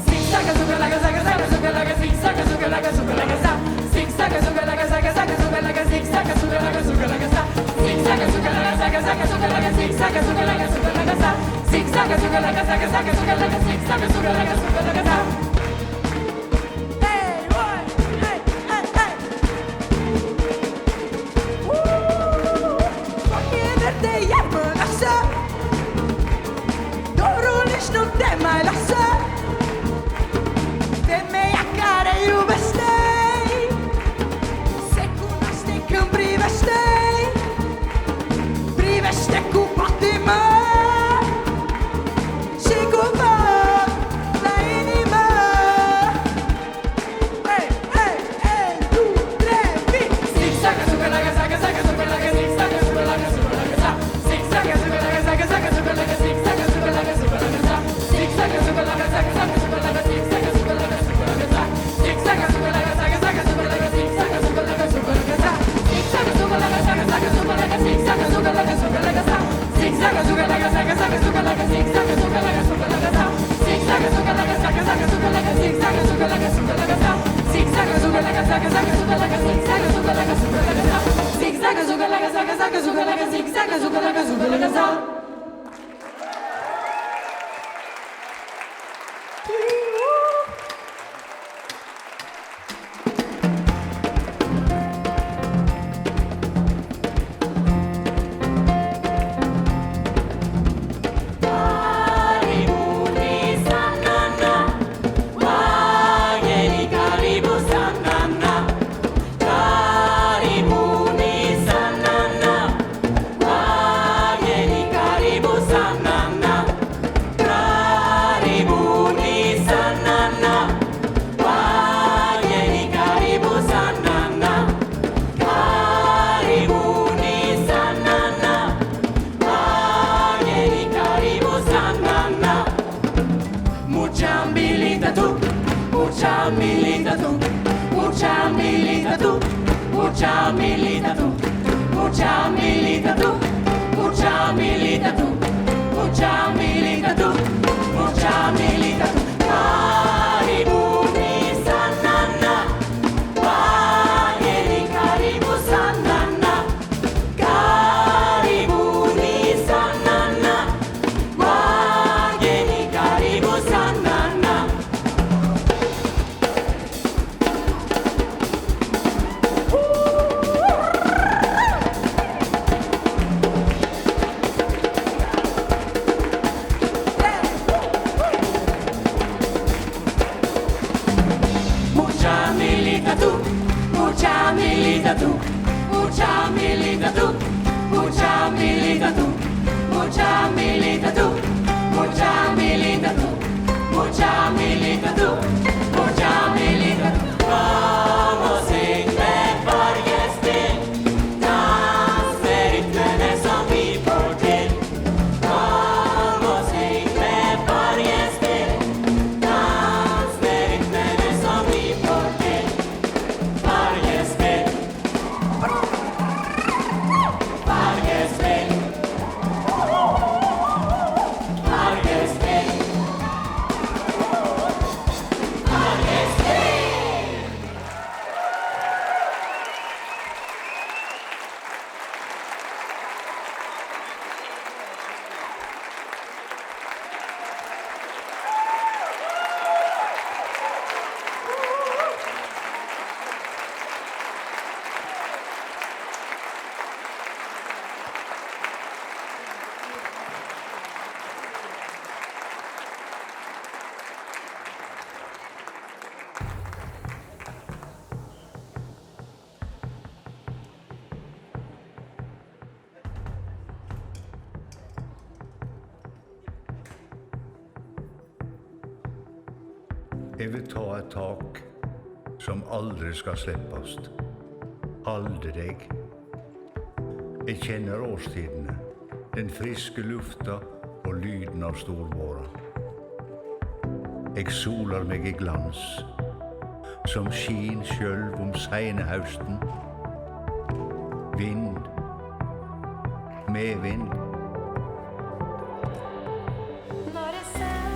Zigzagga zugga lagga zagga zagga zugga lagga zigzagga zugga lagga zugga lagga za. Zigzagga zugga lagga zagga zagga zugga lagga zigzagga zugga lagga zugga lagga za. Zigzagga zugga lagga zagga zagga zugga lagga zigzagga zugga lagga zugga lagga za. Zigzagga zugga lagga zagga zagga zugga lagga zigzagga zugga lagga zugga lagga za. Hey boy, hey hey hey. Foglie verde hjälmelasse. Dobro lično tema je lasse. Teme jakare ju bestej. Sekunda stikken brivestej. Briveste kupati me. Sigova leini me. Hey, hey, hey, 2, 3, 4. Zigzagga zugga lagga zagga zagga zugga lagga zigzagga zugga lagga zugga lagga za. Zigzagga zugga lagga zagga zagga zugga lagga zigzagga zugga lagga zugga lagga za. Zigzagga zugga lagga zagga zagga zugga lagga zigzagga zugga lagga zugga lagga za. Zigzagga zugga lagga zagga zagga zugga lagga zigzagga zugga lagga zugga lagga za. Zigzagga zugga lagga zagga zagga zugga lagga zigzagga zugga lagga zugga lagga za. Zigzagga zugga lagga zagga zagga zugga lagga zigzagga zugga lagga zugga lagga za. Zigzagga zugga lagga zagga zagga zugga lagga zigzagga zugga lagga zugga lagga za. Zigzagga zugga lagga zagga zagga zugga lagga zigzagga zugga lagga zugga lagga za. Zigzagga zugga lagga zagga zagga zugga lagga zigzagga zugga lagga zugga lagga za. Jeg vil ta et tak som aldri skal slippes. Aldri. Jeg kjenner årstidene, den friske lufta og lyden av storvåra. Jeg soler meg i glans, som skin sjølv om seine hausten. Vind, medvind. Når jeg ser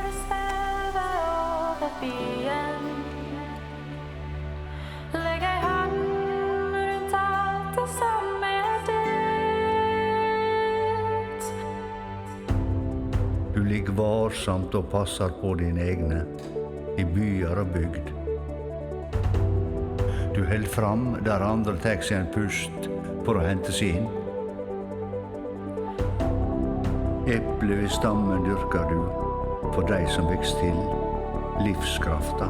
du svever over byen, legger jeg hånden rundt alt det som er ditt. Du ligger varsamt og passer på dine egne, i byer og bygd. Du held fram der andre tar seg en pust for å hente seg inn. Eple ved stammen dyrker du for deg som vekst til, livskrafta.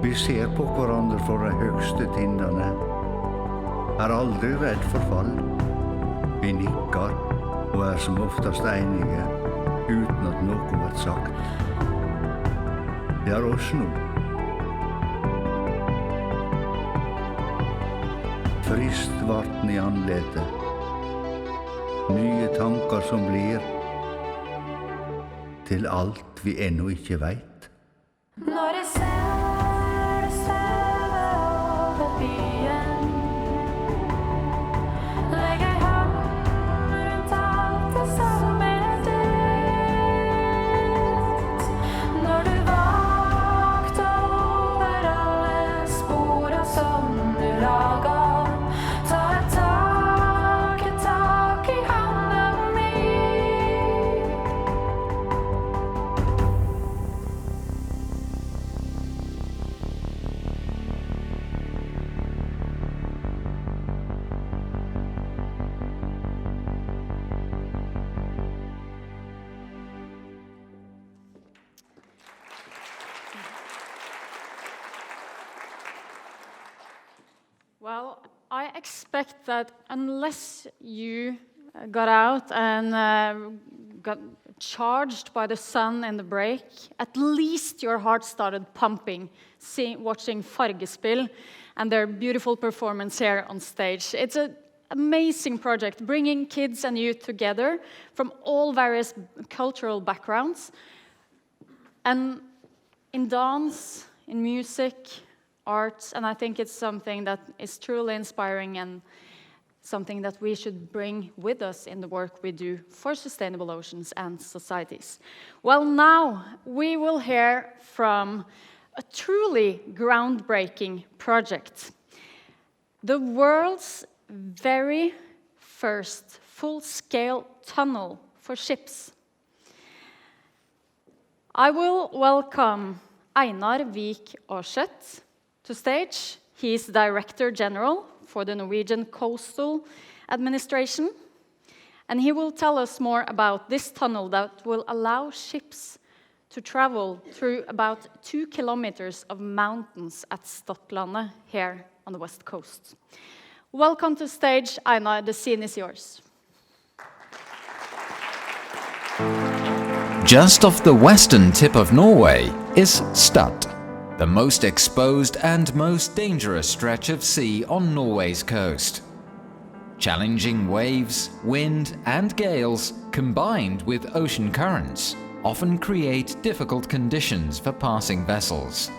Vi ser på hverandre for de høgste tindene, er aldri redd for fall. Vi nikker og er som oftast enige, uten at noe blir sagt. Det er oss nå. Frist varten i anletet, nye tanker som blir til alt vi ennå ikke veit. Når jeg ser du svever over byen, legger jeg hånden rundt alt det som er ditt. Når du vakter over alle sporene som du lager, tar jeg tak i hånden min. Well, I expect that unless you got out and got charged by the sun in the break, at least your heart started pumping, watching Fargespill and their beautiful performance here on stage. It's an amazing project, bringing kids and youth together from all various cultural backgrounds. And in dance, in music, arts, and I think it's something that is truly inspiring and something that we should bring with us in the work we do for sustainable oceans and societies. Well, now we will hear from a truly groundbreaking project. The world's very first full-scale tunnel for ships. I will welcome Einar Vik Aarseth to stage. He is Director General for the Norwegian Coastal Administration, and he will tell us more about this tunnel that will allow ships to travel through about 2 kilometers of mountains at Stadlandet here on the west coast. Welcome to stage, Einar. The scene is yours. Just off the western tip of Norway is Stad, the most exposed and most dangerous stretch of sea on Norway's coast. Challenging waves, wind, and gales, combined with ocean currents, often create difficult conditions for passing vessels.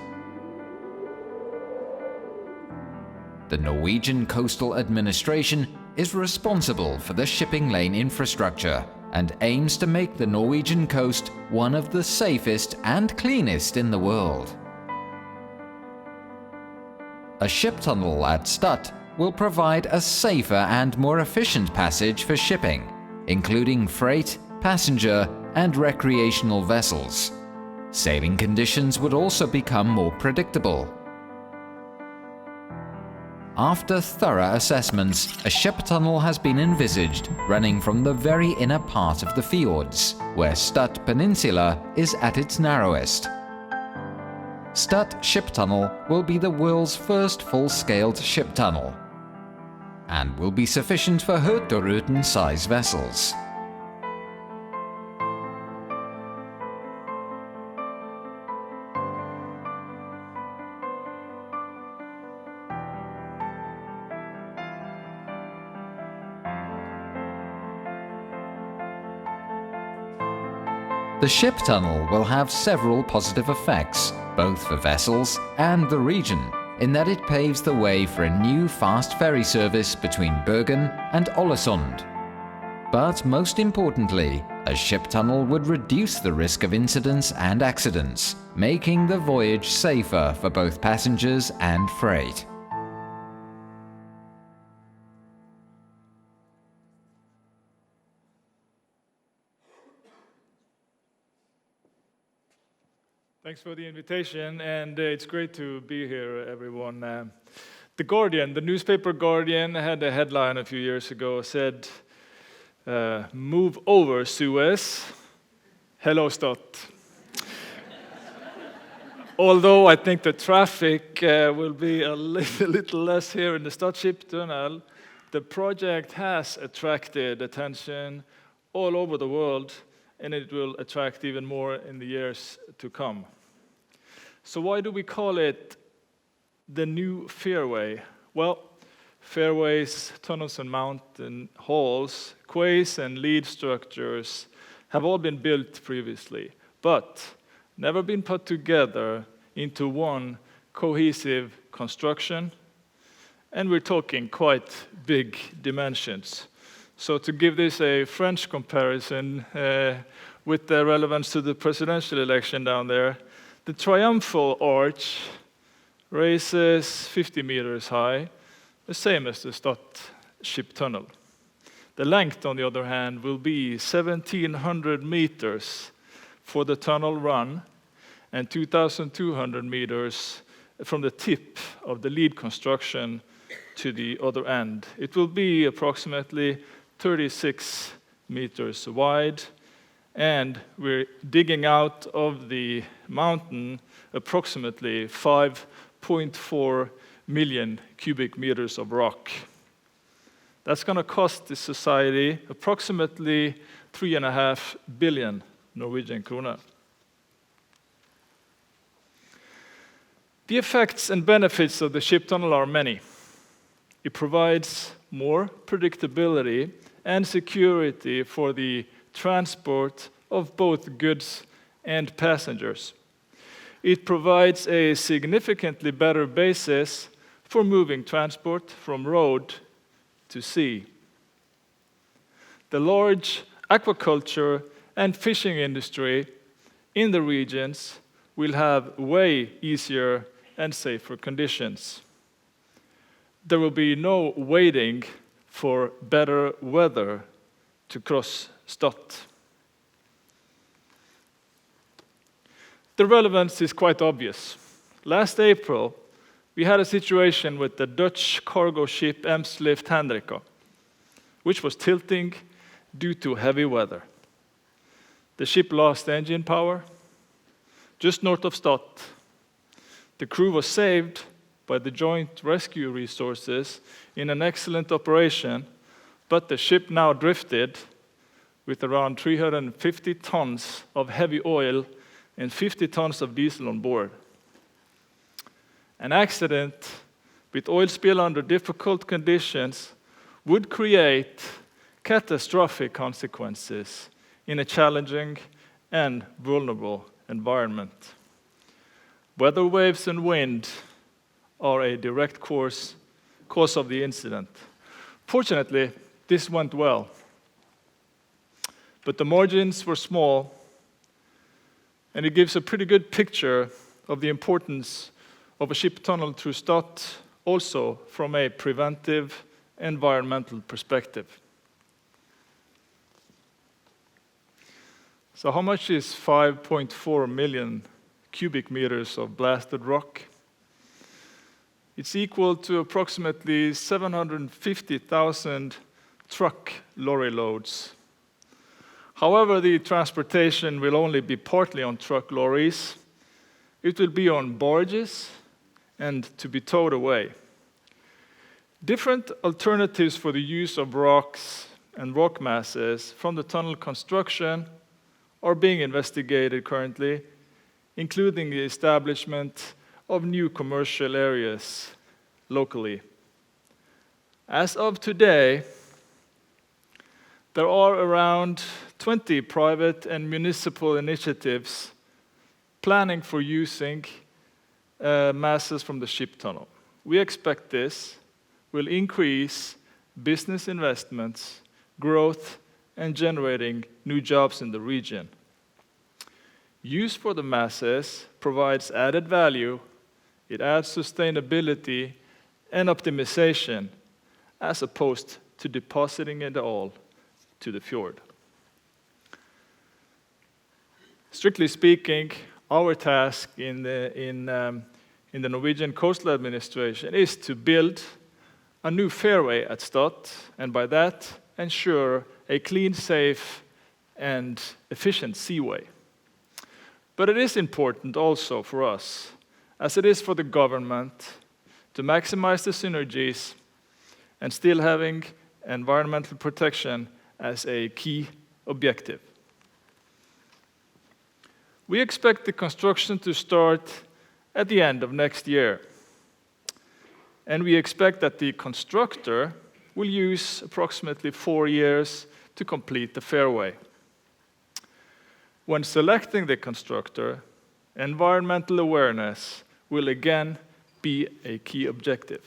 The Norwegian Coastal Administration is responsible for the shipping lane infrastructure and aims to make the Norwegian coast one of the safest and cleanest in the world. A ship tunnel at Stad will provide a safer and more efficient passage for shipping, including freight, passenger, and recreational vessels. Sailing conditions would also become more predictable. After thorough assessments, a ship tunnel has been envisaged running from the very inner part of the fjords, where Stad Peninsula is at its narrowest. Stad Ship Tunnel will be the world's first full-scaled ship tunnel and will be sufficient for Hurtigruten-size vessels. The ship tunnel will have several positive effects, both for vessels and the region, in that it paves the way for a new fast ferry service between Bergen and Ålesund. But most importantly, a ship tunnel would reduce the risk of incidents and accidents, making the voyage safer for both passengers and freight. Thanks for the invitation, and it's great to be here, everyone. The Guardian, the newspaper Guardian, had a headline a few years ago, said, "Move over Suez, hello Stott." Although I think the traffic will be a little less here in the Stad Ship Tunnel, the project has attracted attention all over the world, and it will attract even more in the years to come. So why do we call it the new fairway? Well, fairways, tunnels and mountain halls, quays and lead structures have all been built previously, but never been put together into one cohesive construction, and we're talking quite big dimensions. So to give this a French comparison with the relevance to the presidential election down there, the triumphal arch raises 50 meters high, the same as the Stad Ship Tunnel. The length, on the other hand, will be 1,700 meters for the tunnel run and 2,200 meters from the tip of the lead construction to the other end. It will be approximately 36 meters wide, and we're digging out of the mountain approximately 5.4 million cubic meters of rock. That's going to cost the society approximately 3.5 billion Norwegian kroner. The effects and benefits of the ship tunnel are many. It provides more predictability and security for the transport of both goods and passengers. It provides a significantly better basis for moving transport from road to sea. The large aquaculture and fishing industry in the regions will have way easier and safer conditions. There will be no waiting for better weather to cross Stad. The relevance is quite obvious. Last April, we had a situation with the Dutch cargo ship Eemslift Hendrika, which was tilting due to heavy weather. The ship lost engine power just north of Stad. The crew was saved by the joint rescue resources in an excellent operation, but the ship now drifted with around 350 tons of heavy oil and 50 tons of diesel on board. An accident with oil spill under difficult conditions would create catastrophic consequences in a challenging and vulnerable environment. Weather waves and wind are a direct cause of the incident. Fortunately, this went well, but the margins were small, and it gives a pretty good picture of the importance of a ship tunnel through Stad, also from a preventive environmental perspective. So how much is 5.4 million cubic meters of blasted rock? It's equal to approximately 750,000 truck lorry loads. However, the transportation will only be partly on truck lorries. It will be on barges and to be towed away. Different alternatives for the use of rocks and rock masses from the tunnel construction are being investigated currently, including the establishment of new commercial areas locally. As of today, there are around 20 private and municipal initiatives planning for using masses from the ship tunnel. We expect this will increase business investments, growth, and generating new jobs in the region. Use for the masses provides added value, it adds sustainability and optimization, as opposed to depositing it all to the fjord. Strictly speaking, our task in the Norwegian Coastal Administration is to build a new fairway at Stad, and by that ensure a clean, safe, and efficient seaway. But it is important also for us, as it is for the government, to maximize the synergies and still having environmental protection as a key objective. We expect the construction to start at the end of next year, and we expect that the constructor will use approximately 4 years to complete the fairway. When selecting the constructor, environmental awareness will again be a key objective.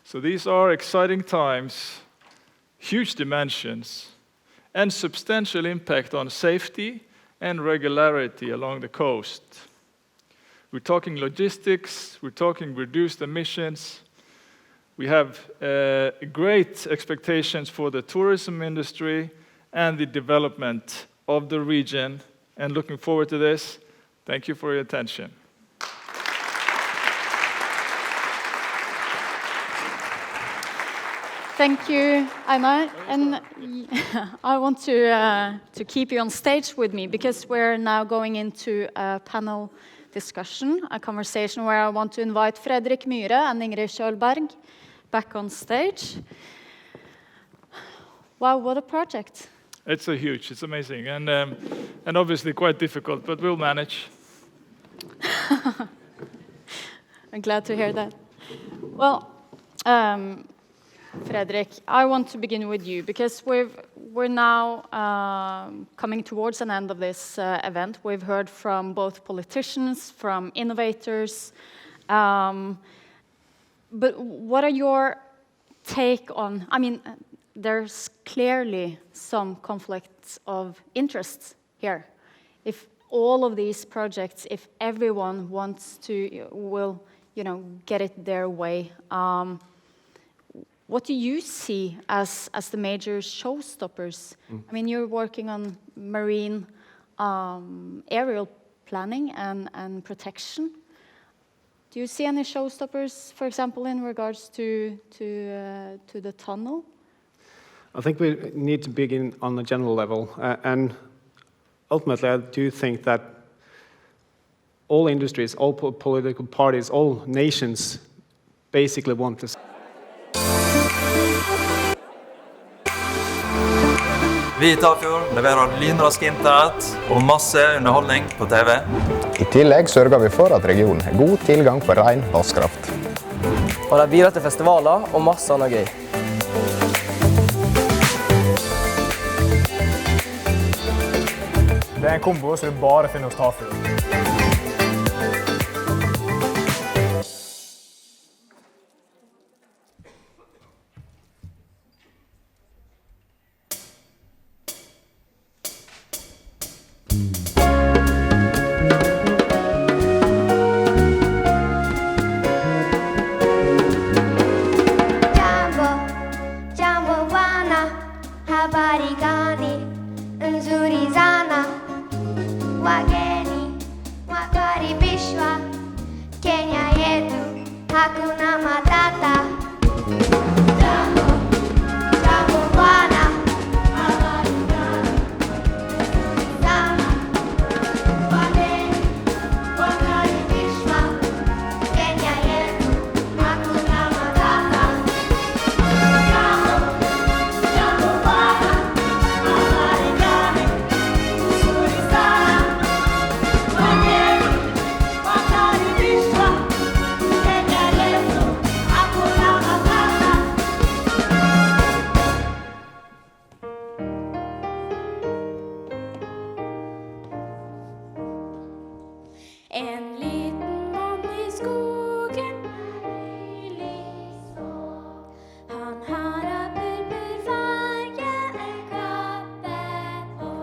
So these are exciting times, huge dimensions, and substantial impact on safety and regularity along the coast. We're talking logistics, we're talking reduced emissions. We have great expectations for the tourism industry and the development of the region, and looking forward to this. Thank you for your attention. Thank you, Einar. And I want to keep you on stage with me, because we're now going into a panel discussion, a conversation where I want to invite Fredrik Myhre and Ingrid Kjølberg back on stage. Wow, what a project. It's it's amazing, and obviously quite difficult, but we'll manage. I'm glad to hear that. Well, Fredrik, I want to begin with you, because we're now coming towards an end of this event. We've heard from both politicians, from innovators, but what are your take on, I mean, there's clearly some conflicts of interests here. If all of these projects, if everyone wants to, will, get it their way, what do you see as the major showstoppers? I mean, you're working on marine aerial planning and protection. Do you see any showstoppers, for example, in regards to the tunnel? I think we need to begin on a general level, and ultimately I do think that all industries, all political parties, all nations basically want this. Vi i Tafjord leverer lynrask internett og masse underholdning på TV. I tillegg sørger vi for at regionen har god tilgang på ren vannkraft. Og de bidrar til festivaler og masse annet gøy. Det er en kombo som du bare finner hos Tafjord. En liten mann i skogen, han har av purpurfarge en kappe på.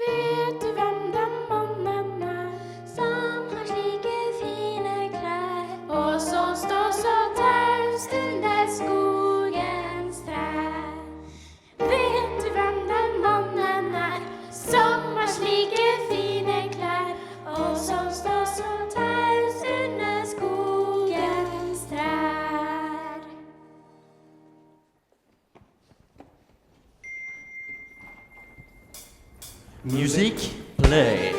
Vet du hvem den mannen er, som har slike fine klær, og som står så taust under skogens trær? Vet du hvem den mannen er, som har slike fine klær, og som står så taust under skogens trær? Music, play.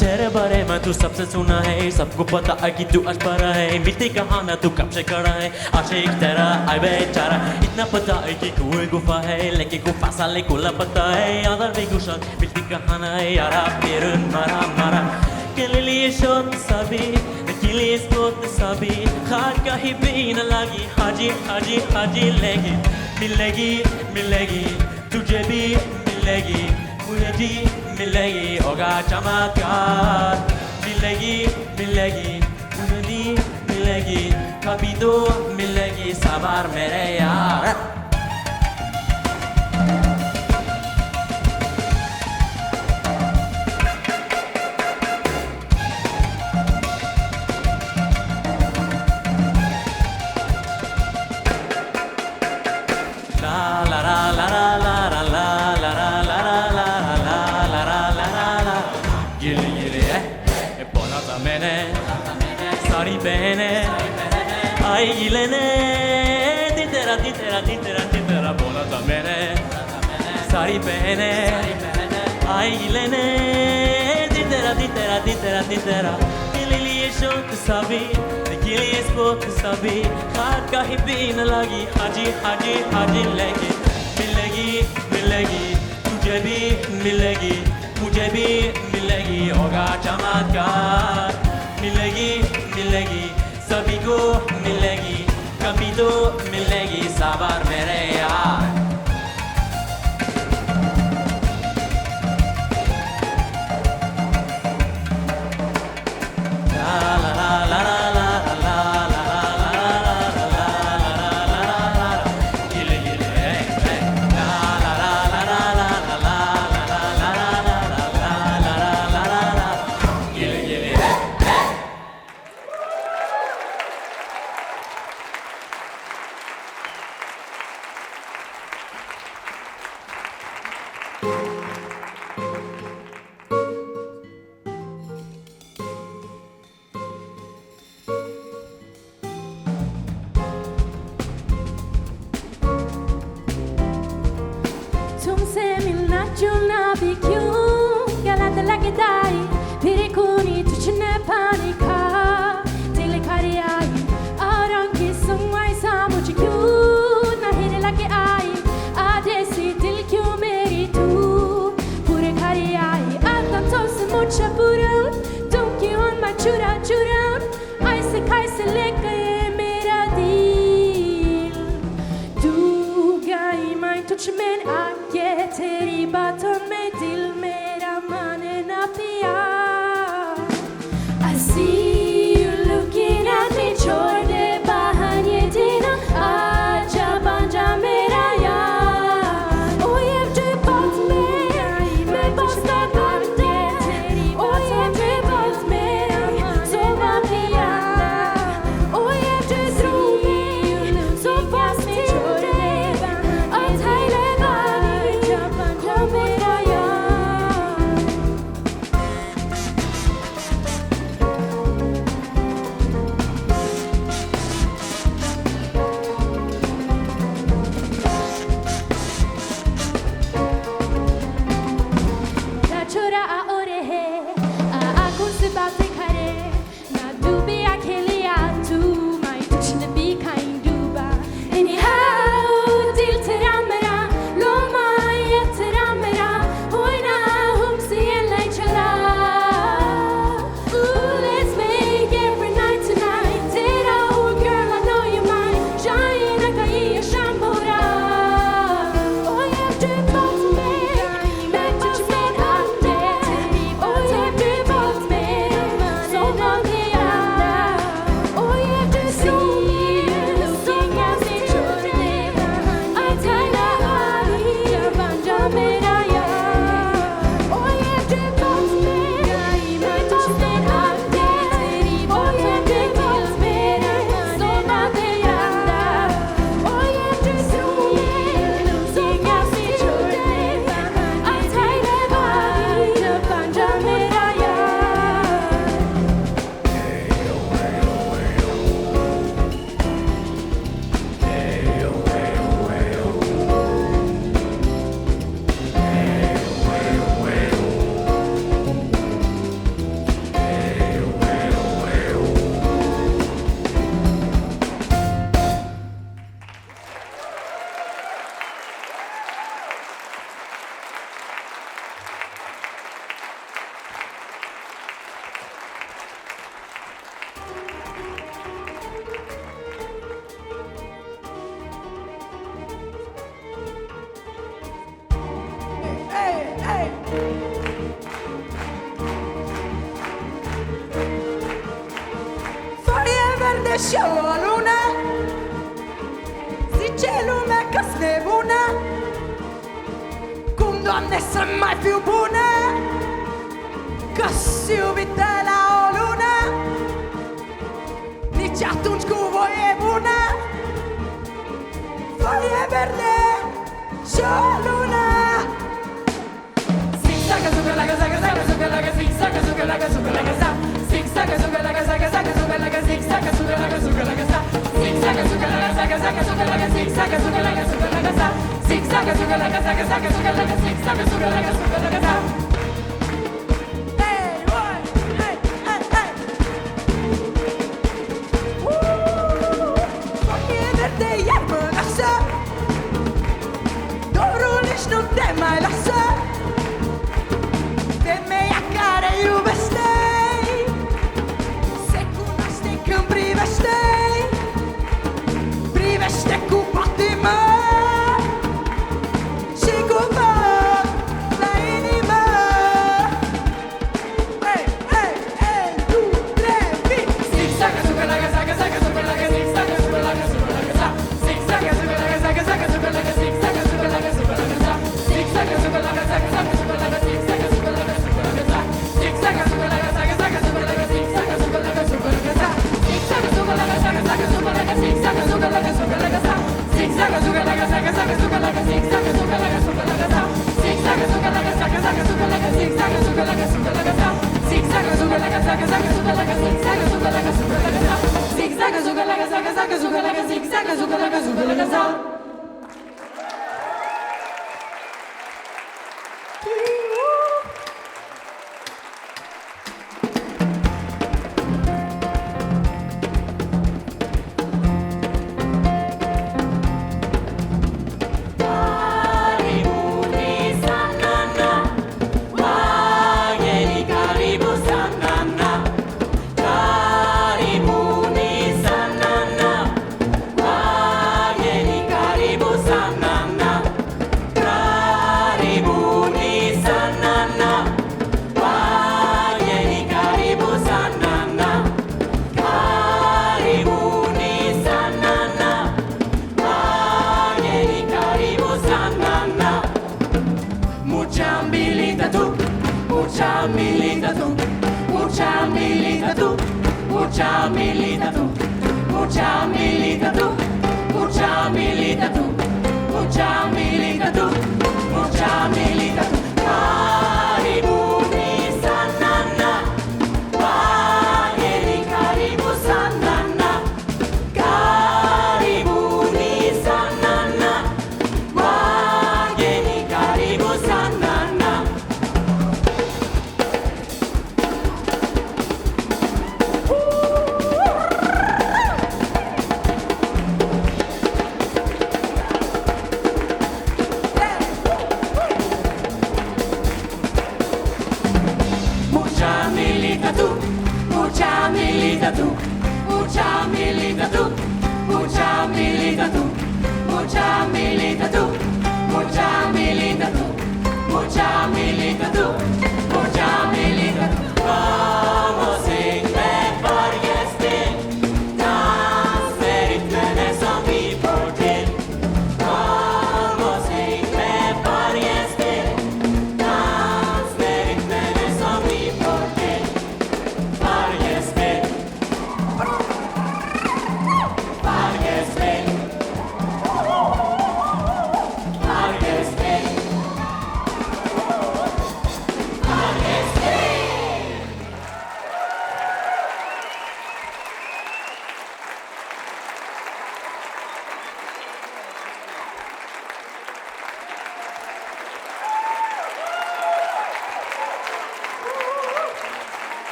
तेरे बारे में तू सबसे सुना है, सबको पता है कि तू अशपरा है, मिलती कहाना तू कब से खड़ा है, आशिक तेरा आई बेचारा, इतना पता है कि कोई गुफा है, लेकिन गुफा साले को लापता है, यादर भी गुशात, मिलती कहाना है, यारा पेरुन मारा मारा, के लिए शोध सभी, के लिए स्पोर्ट सभी, खाद का ही पीना लगी, हाजी हाजी हाजी लेगी, मिलेगी मिलेगी, तुझे भी मिलेगी, मुझे भी मिलेगी, होगा चमत्कार, मिलेगी मिलेगी, मुझे भी मिलेगी, कभी तो मिलेगी सवार मेरे यार. La la la la la la la la la la la la. Gili gili buona da mene, sari bene, ai gilene, ditera ditera ditera ditera buona da mene, sari bene, ai gilene, ditera ditera ditera ditera, gili shok sabi, gili spot sabi, khat ka hi bin lagi, haji haji haji legi, milegi milegi, tujhe bhi milegi. मुझे भी मिलेगी होगा चमत्कार मिलेगी मिलेगी सभी को मिलेगी कभी तो मिलेगी सवार मेरे यार la la la la la la la तुमसे मिलना जुलना भी क्यों गलत लगता है फिर कोनी तुझने पानी खा दिल खरी आई और आंखें सुनाई सा मुझे क्यों नहीं लगे आई आधे सी दिल क्यों मेरी तू पूरे खरी आई आता तो से मुझे बुरा तुम क्यों मैं चुरा चुरा ऐसे कैसे लेके मेरा दिल तू गई मैं तुझ में आके तेरी बातों में दिल मेरा माने ना पिया I see you looking at me छोड़ दे बाहर ये जीना आजा बन जा मेरा यार ओ ये जो बात मैं बस का कर दे ओ ये जो बात मेरा सो पिया ओ ये जो tro me så fast till dig att hela världen kommer jag Lune sciolune Si celume că nebune Cum, Doamne, să mai fiu bună Că-s iubite la o lună Nici atunci cu voie bună Foaie verde și o lună Zig-zaga, zuga-laga, zaga-zaga, zuga-laga, zig-zaga, zuga-laga, zuga-laga, za Zig-zaga, zuga-laga, zaga-zaga, zuga-laga, zig-zaga, zuga-laga, zuga-laga, za Zig-zaga, zuga-laga, zaga-zaga, zuga-laga, zig-zaga, zuga-laga, zuga-laga, za Zig-zaga, zuga-laga, zaga-zaga, zuga-laga, zig-zaga, zuga-laga, zuga-laga, za Nu te mai lasă Femeia care iubește Se cunoaște când privește Privește cu patimă Și cu foc la inimă Hey, hey, hey, 2, 3, vin Zig-zaga, zuga-laga, zaga-zaga, zuga-laga, zig-zaga, zuga-laga, zuga-laga, za Zig-zaga, zuga-laga, zaga-zaga, zuga-laga, zig-zaga, zuga-laga, zuga-laga, za Zig-zaga, zuga-laga, zaga-zaga, zuga-laga, zig-zaga, zuga-laga, zuga-laga, za Zig-zaga, zuga-laga, zaga-zaga, zuga-laga, zig-zaga, zuga-laga, zuga-laga, za Zig-zaga, zuga-laga, zaga-zaga, zuga-laga, zig-zaga, zuga-laga, zuga-laga, za Zig-zaga, zuga-laga, zaga-zaga, zuga-laga, zig-zaga, zuga-laga, zuga-laga, za Zig-zaga, zuga-laga, zaga-zaga, zuga-laga, zig-zaga, zuga-laga, zuga-laga, za Zig-zaga, zuga-laga, zaga-zaga, zuga-laga, zig-zaga, zuga-laga, zuga-laga, za Zig-zaga, zuga-laga, zaga-zaga, zuga-laga, zig-zaga, zuga-laga, zuga-laga, za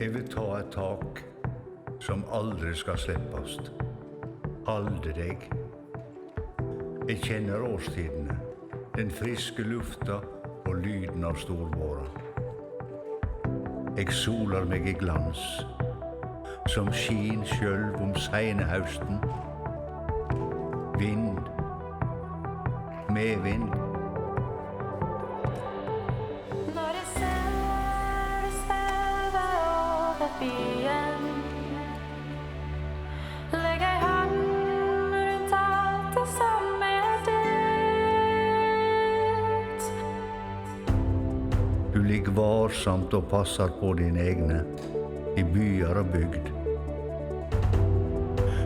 Jeg vil ta et tak som aldri skal slippes. Aldri Jeg kjenner årstidene, den friske lufta og lyden av storvåra. Jeg soler meg i glans, som skin sjølv om seine hausten. Vind, medvind. Når jeg ser det sveve over byen, legger jeg hånden rundt alt det som er ditt. Du ligger varsamt og passer på dine egne, i byer og bygd.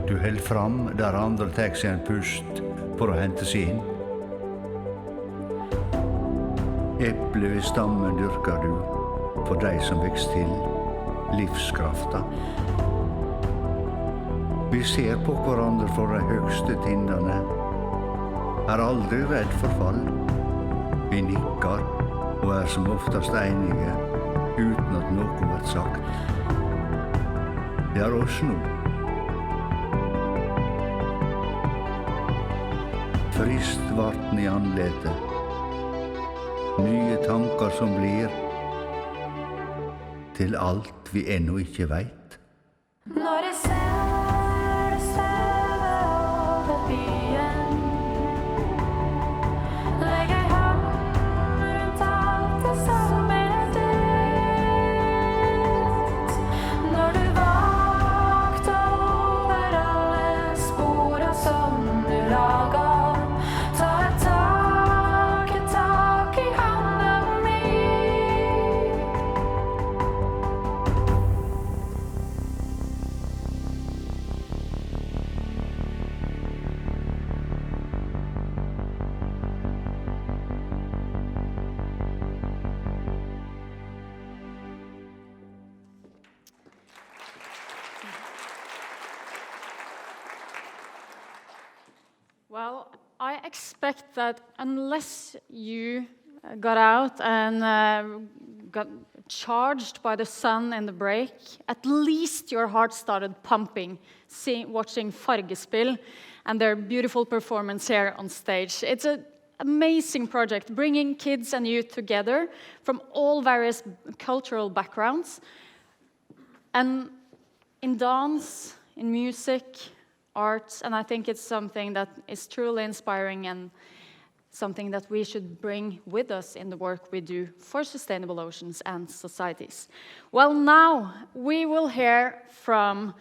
Du held fram der andre tar seg en pust for å hente seg inn. Eple ved stammen dyrker du for de som vekst til, livskrafta. Vi ser på hverandre for de høgste tindene, er aldri redd for fall. Vi nikker og er som oftast enige, uten at noe blir sagt. Det er oss nå. Frist varten i anletet, nye tanker som blir til alt vi ennå ikke veit. Når jeg ser det sveve over byen, legger jeg hånden rundt alt det som er ditt. Når du vakter over alle sporene som du lager, tar jeg tak i handen min. Well, I expect that unless you got out and got charged by the sun in the break, at least your heart started pumping, watching Fargespill and their beautiful performance here on stage. It's an amazing project, bringing kids and youth together from all various cultural backgrounds. And in dance, in music, arts, and I think it's something that is truly inspiring and something that we should bring with us in the work we do for sustainable oceans and societies. Well, now we will hear from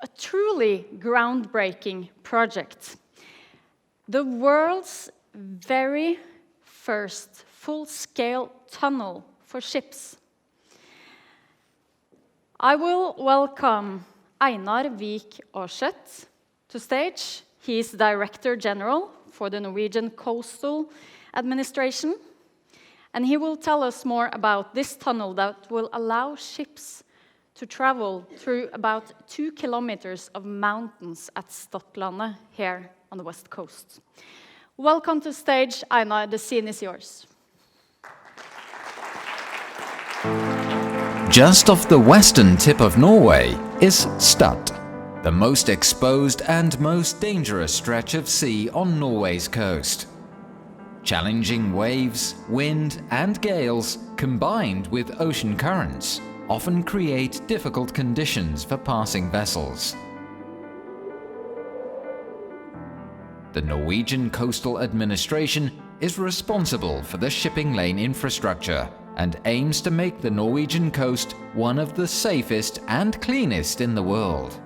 a truly groundbreaking project. The world's very first full-scale tunnel for ships. I will welcome Einar Vik Aarseth to stage. He is Director General for the Norwegian Coastal Administration, and he will tell us more about this tunnel that will allow ships to travel through about 2 kilometers of mountains at Stadlandet here on the west coast. Welcome to stage, Einar. The scene is yours. Just off the western tip of Norway is Stad, the most exposed and most dangerous stretch of sea on Norway's coast. Challenging waves, wind and gales combined with ocean currents often create difficult conditions for passing vessels. The Norwegian Coastal Administration is responsible for the shipping lane infrastructure and aims to make the Norwegian coast one of the safest and cleanest in the world.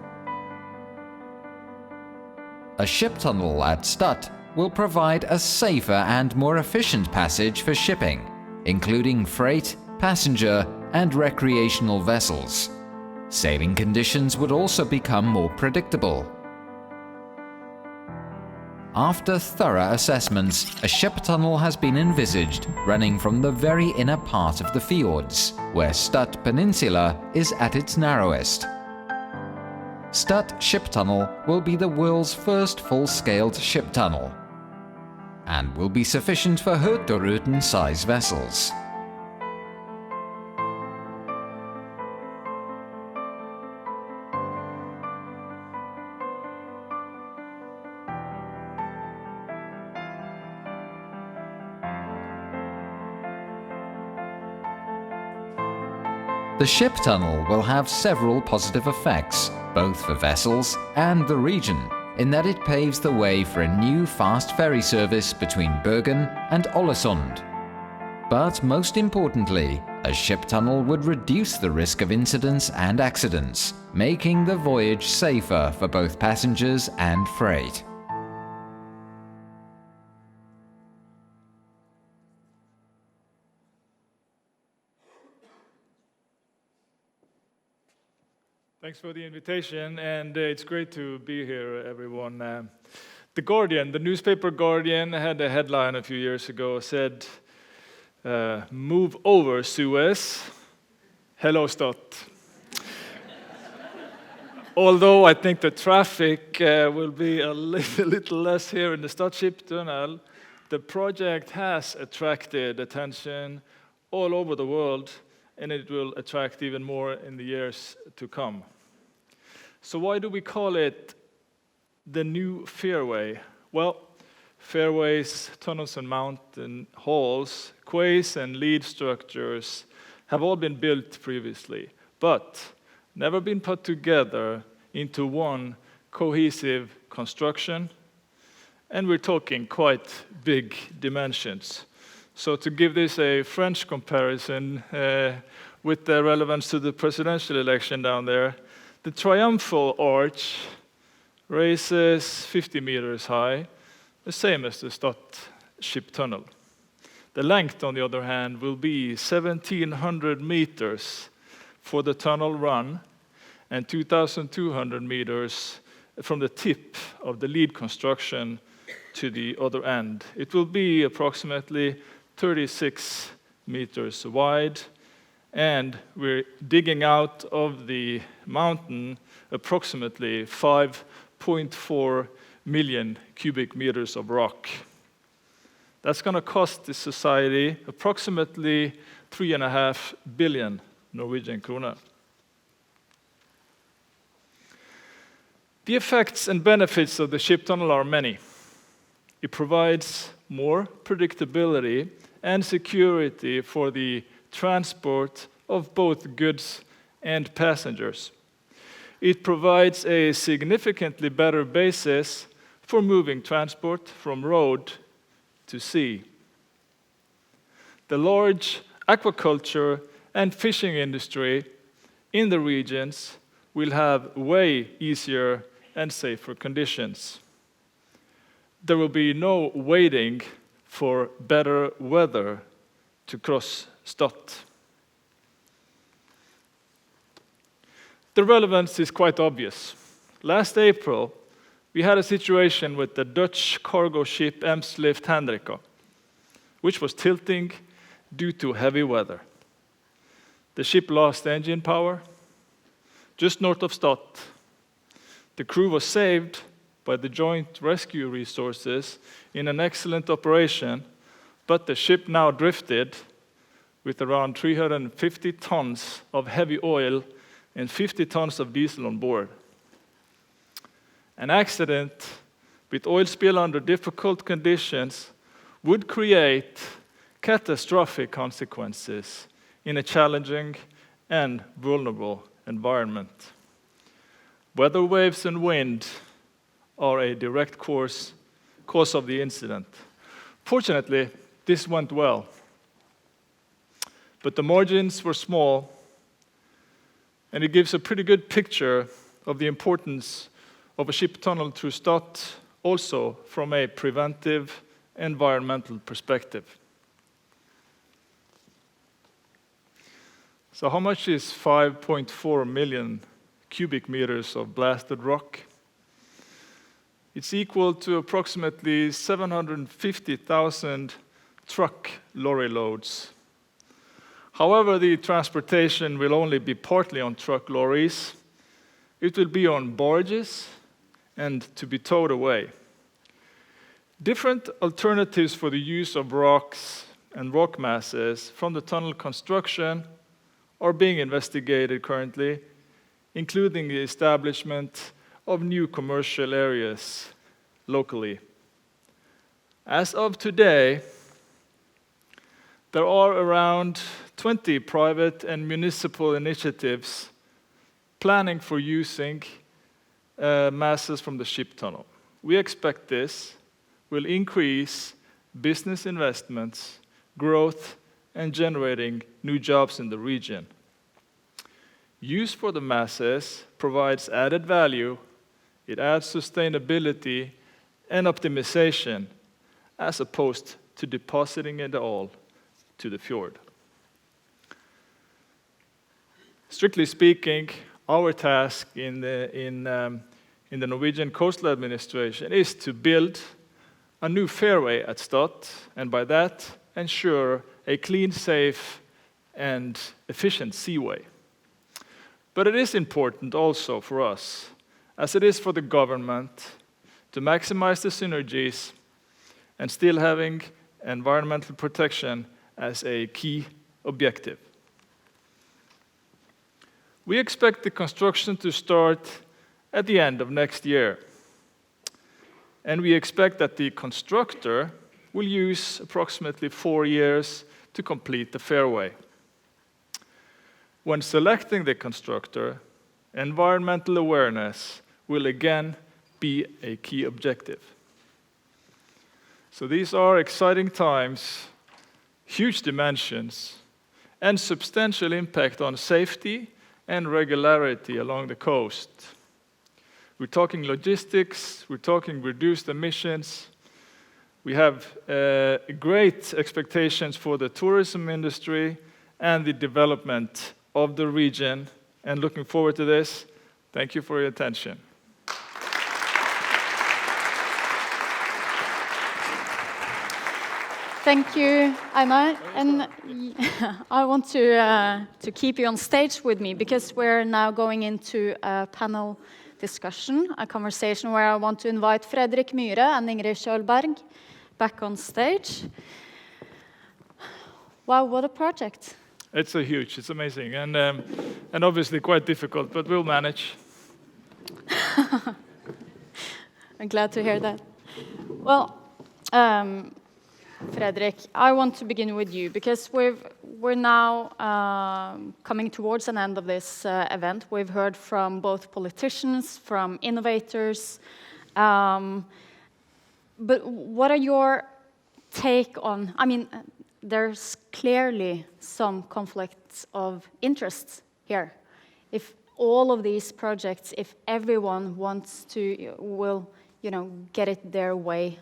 A ship tunnel at Stad will provide a safer and more efficient passage for shipping, including freight, passenger, and recreational vessels. Sailing conditions would also become more predictable. After thorough assessments, a ship tunnel has been envisaged running from the very inner part of the fjords, where Stad Peninsula is at its narrowest. Stad Ship Tunnel will be the world's first full-scaled ship tunnel and will be sufficient for Hurtigruten-size vessels. The ship tunnel will have several positive effects, both for vessels and the region, in that it paves the way for a new fast ferry service between Bergen and Ålesund. But most importantly, a ship tunnel would reduce the risk of incidents and accidents, making the voyage safer for both passengers and freight. Thanks for the invitation, and it's great to be here, everyone. The Guardian, the newspaper Guardian, had a headline a few years ago, said, "Move over Suez, hello Stott." Although I think the traffic will be a little less here in the Stad Skipstunnel, the project has attracted attention all over the world, and it will attract even more in the years to come. So why do we call it the new fairway? Well, fairways, tunnels and mountain halls, quays and lead structures have all been built previously, but never been put together into one cohesive construction, and we're talking quite big dimensions. So to give this a French comparison with the relevance to the presidential election down there, the Triumphal Arch raises 50 meters high, the same as the Stad Ship Tunnel. The length, on the other hand, will be 1,700 meters for the tunnel run and 2,200 meters from the tip of the lead construction to the other end. It will be approximately 36 meters wide, and we're digging out of the mountain approximately 5.4 million cubic meters of rock. That's going to cost the society approximately 3.5 billion Norwegian kroner. The effects and benefits of the ship tunnel are many. It provides more predictability and security for the transport of both goods and passengers. It provides a significantly better basis for moving transport from road to sea. The large aquaculture and fishing industry in the regions will have way easier and safer conditions. There will be no waiting for better weather to cross Stad. The relevance is quite obvious. Last April, we had a situation with the Dutch cargo ship Eemslift Hendrika, which was tilting due to heavy weather. The ship lost engine power just north of Stad. The crew was saved by the joint rescue resources in an excellent operation, but the ship now drifted with around 350 tons of heavy oil and 50 tons of diesel on board. An accident with oil spill under difficult conditions would create catastrophic consequences in a challenging and vulnerable environment. Weather waves and wind are a direct cause of the incident. Fortunately, this went well, but the margins were small, and it gives a pretty good picture of the importance of a ship tunnel through Stad, also from a preventive environmental perspective. So how much is 5.4 million cubic meters of blasted rock? It's equal to approximately 750,000 truck lorry loads. However, the transportation will only be partly on truck lorries. It will be on barges and to be towed away. Different alternatives for the use of rocks and rock masses from the tunnel construction are being investigated currently, including the establishment of new commercial areas locally. As of today, There are around 20 private and municipal initiatives planning for using masses from the ship tunnel. We expect this will increase business investments, growth, and generating new jobs in the region. Use for the masses provides added value, it adds sustainability and optimization, as opposed to depositing it all to the fjord. Strictly speaking, our task in the Norwegian Coastal Administration is to build a new fairway at Stad, and by that ensure a clean, safe, and efficient seaway. But it is important also for us, as it is for the government, to maximize the synergies and still having environmental protection as a key objective. We expect the construction to start at the end of next year, and we expect that the constructor will use approximately 4 years to complete the fairway. When selecting the constructor, environmental awareness will again be a key objective. So these are exciting times, huge dimensions, and substantial impact on safety and regularity along the coast. We're talking logistics, we're talking reduced emissions. We have great expectations for the tourism industry and the development of the region, and looking forward to this. Thank you for your attention. Thank you, Einar. And I want to keep you on stage with me because we're now going into a panel discussion, a conversation where I want to invite Fredrik Myhre and Ingrid Kjølberg back on stage. Wow, what a project. It's huge, it's amazing, and obviously quite difficult, but we'll manage. I'm glad to hear that. Well, Fredrik, I want to begin with you because we're now coming towards an end of this event. We've heard from both politicians, from innovators, but what are your take on, I mean, there's clearly some conflicts of interest here. If all of these projects, if everyone wants to, will, get it their way,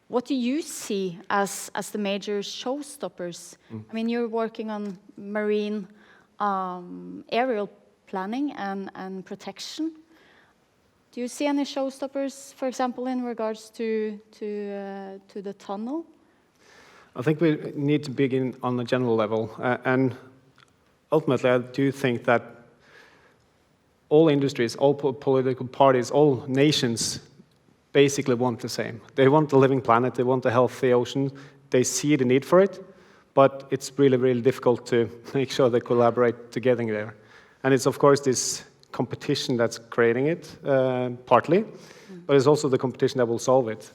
what do you see as the major showstoppers? I mean, you're working on marine aerial planning and protection. Do you see any showstoppers, for example, in regards to the tunnel? I think we need to begin on a general level. And ultimately, I do think that all industries, all political parties, all nations basically want the same. They want a living planet, they want a healthy ocean, they see the need for it, but it's really, really difficult to make sure they collaborate together there. And it's, of course, this competition that's creating it, partly, but it's also the competition that will solve it.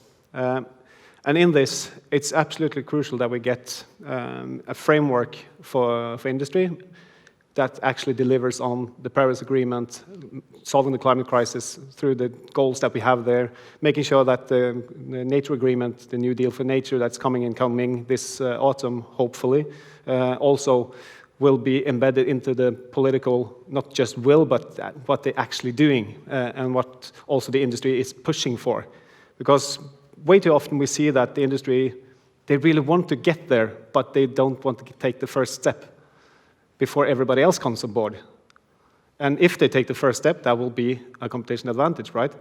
And in this, it's absolutely crucial that we get a framework for industry that actually delivers on the Paris Agreement, solving the climate crisis through the goals that we have there, making sure that the Nature Agreement, the New Deal for Nature that's coming this autumn, hopefully, also will be embedded into the political, not just will, but what they're actually doing, and what also the industry is pushing for. Because way too often we see that the industry, they really want to get there, but they don't want to take the first step before everybody else comes on board. And if they take the first step, that will be a competition advantage, right?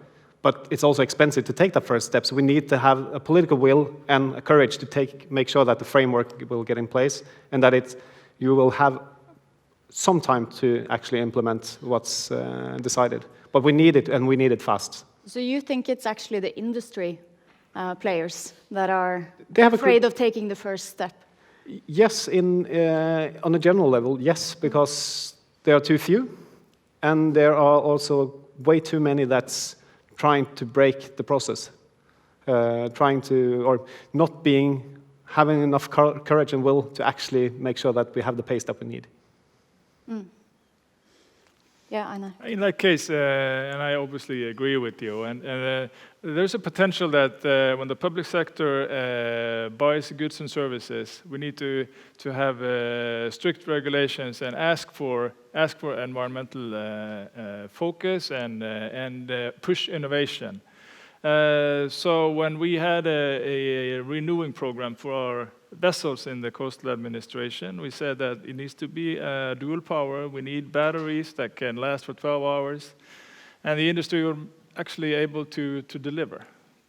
But it's also expensive to take that first step, so we need to have a political will and a courage to make sure that the framework will get in place, and that you will have some time to actually implement what's decided. But we need it, and we need it fast. So you think it's actually the industry players that are afraid of taking the first step? Yes, on a general level, yes, because there are too few, and there are also way too many that's trying to break the process, or not being having enough courage and will to actually make sure that we have the pace that we need. Yeah, I know. In that case, and I obviously agree with you, and there's a potential that when the public sector buys goods and services, we need to have strict regulations and ask for environmental focus and push innovation. So when we had a renewing program for our vessels in the coastal administration, we said that it needs to be dual power. We need batteries that can last for 12 hours. And the industry were actually able to deliver.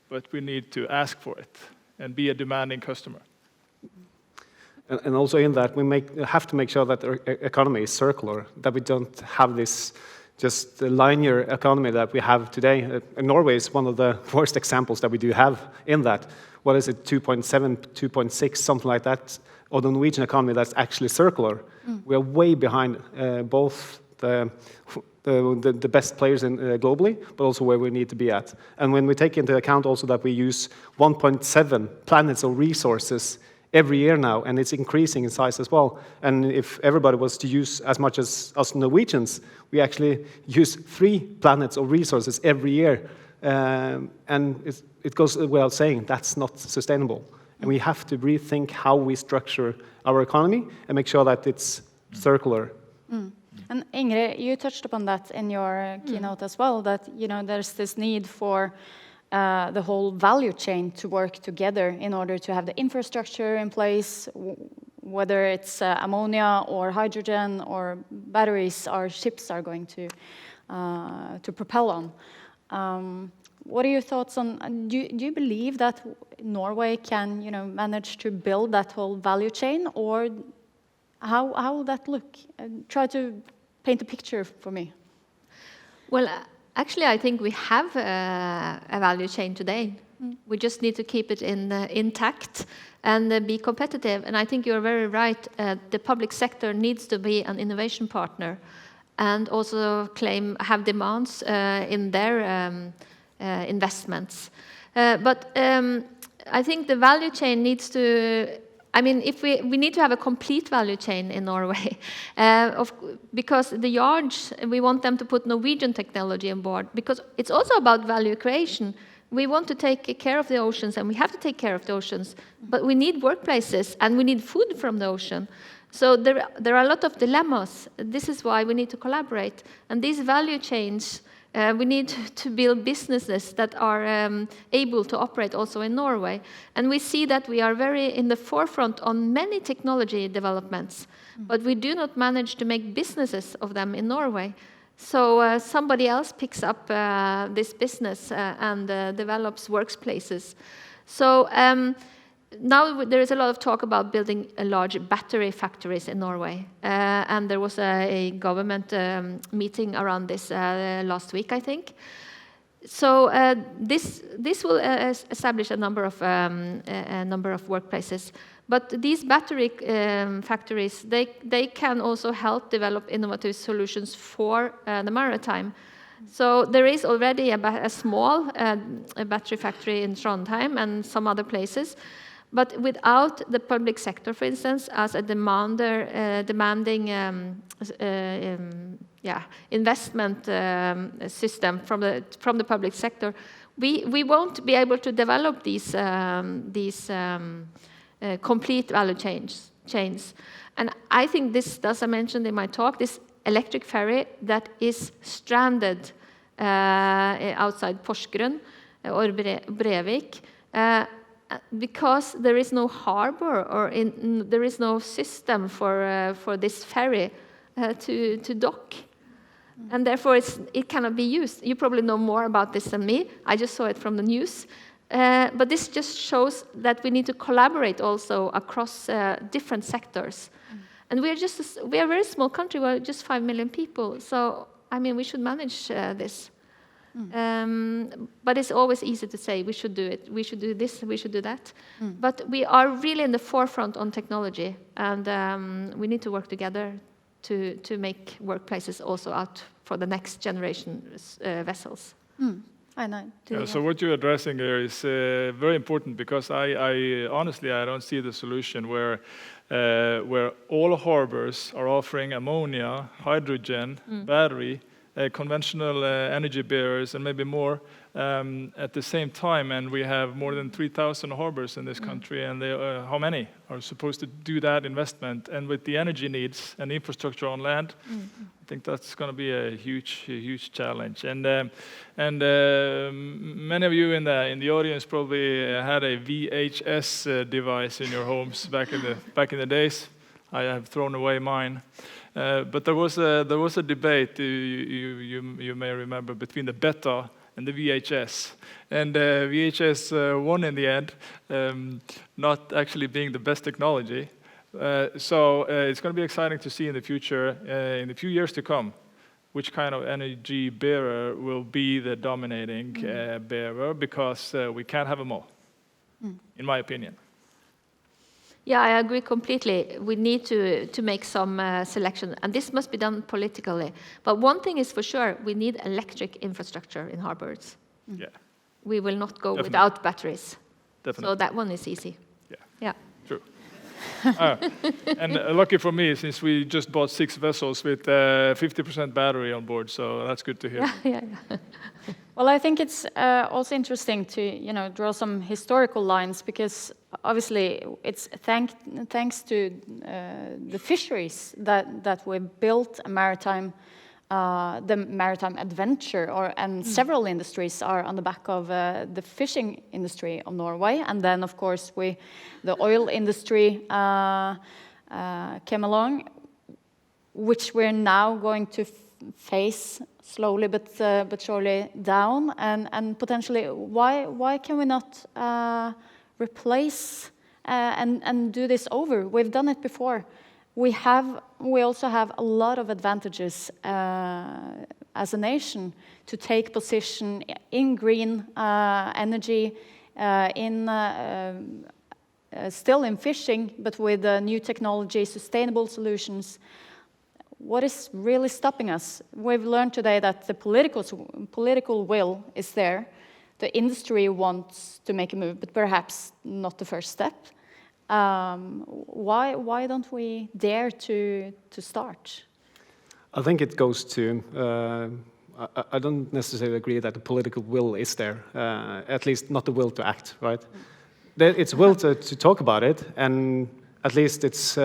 But we need to ask for it and be a demanding customer. And also in that, we have to make sure that our economy is circular, that we don't have this just the linear economy that we have today. Norway is one of the worst examples that we do have in that. What is it, 2.7, 2.6, something like that, or the Norwegian economy that's actually circular. We are way behind both the best players globally, but also where we need to be at. And when we take into account also that we use 1.7 planets of resources every year now, and it's increasing in size as well. And if everybody was to use as much as us Norwegians, we actually use 3 planets of resources every year. And it goes without saying, that's not sustainable. And we have to rethink how we structure our economy and make sure that it's circular. And Ingrid, you touched upon that in your keynote as well, that there's this need for the whole value chain to work together in order to have the infrastructure in place, whether it's ammonia or hydrogen or batteries our ships are going to propel on. What are your thoughts on? Do you believe that Norway can manage to build that whole value chain, or how will that look? Try to paint a picture for me. Well, actually, I think we have a value chain today. We just need to keep it intact and be competitive. And I think you're very right. The public sector needs to be an innovation partner and also have demands in their investments. But I think the value chain needs to... I mean, if we need to have a complete value chain in Norway, because the yards, we want them to put Norwegian technology on board, because it's also about value creation. We want to take care of the oceans, and we have to take care of the oceans, but we need workplaces, and we need food from the ocean. So there are a lot of dilemmas. This is why we need to collaborate. And these value chains, we need to build businesses that are able to operate also in Norway. And we see that we are very in the forefront on many technology developments, but we do not manage to make businesses of them in Norway. So somebody else picks up this business and develops workplaces. So now there is a lot of talk about building large battery factories in Norway. And there was a government meeting around this last week, I think. So this will establish a number of workplaces. But these battery factories, they can also help develop innovative solutions for the maritime. So there is already a small battery factory in Trondheim and some other places. But without the public sector, for instance, as a demanding investment system from the public sector, we won't be able to develop these complete value chains. And I think this, as I mentioned in my talk, this electric ferry that is stranded outside Porsgrunn or Brevik, because there is no harbor or there is no system for this ferry to dock. And therefore it cannot be used. You probably know more about this than me. I just saw it from the news. But this just shows that we need to collaborate also across different sectors. And we are a very small country. We're just 5 million people. So, I mean, we should manage this. But it's always easy to say, we should do it, we should do this, we should do that. But we are really in the forefront on technology, and we need to work together to make workplaces also out for the next generation vessels. I know. So what you're addressing here is very important, because I honestly don't see the solution where all harbors are offering ammonia, hydrogen, battery, conventional energy bearers, and maybe more at the same time. And we have more than 3,000 harbors in this country, and how many are supposed to do that investment? And with the energy needs and infrastructure on land, I think that's going to be a huge challenge. And many of you in the audience probably had a VHS device in your homes back in the days. I have thrown away mine. But there was a debate, you may remember, between the Beta and the VHS. And VHS won in the end, not actually being the best technology. So it's going to be exciting to see in the future, in the few years to come, which kind of energy bearer will be the dominating bearer, because we can't have them all, in my opinion. Yeah, I agree completely. We need to make some selection, and this must be done politically. But one thing is for sure, we need electric infrastructure in harbors. Yeah. We will not go without batteries. Definitely. So that one is easy. Yeah. True. And lucky for me, since we just bought 6 vessels with 50% battery on board, so that's good to hear. Yeah. Well, I think it's also interesting to draw some historical lines, because obviously it's thanks to the fisheries that we built a maritime, the maritime adventure, and several industries are on the back of the fishing industry of Norway, and then of course the oil industry came along, which we're now going to face slowly but surely down, and potentially why can we not replace and do this over? We've done it before. We also have a lot of advantages as a nation to take position in green energy, still in fishing, but with new technology, sustainable solutions. What is really stopping us? We've learned today that the political will is there. The industry wants to make a move, but perhaps not the first step. Why don't we dare to start? I think it goes to, I don't necessarily agree that the political will is there, at least not the will to act, right? It's will to talk about it, and at least it's,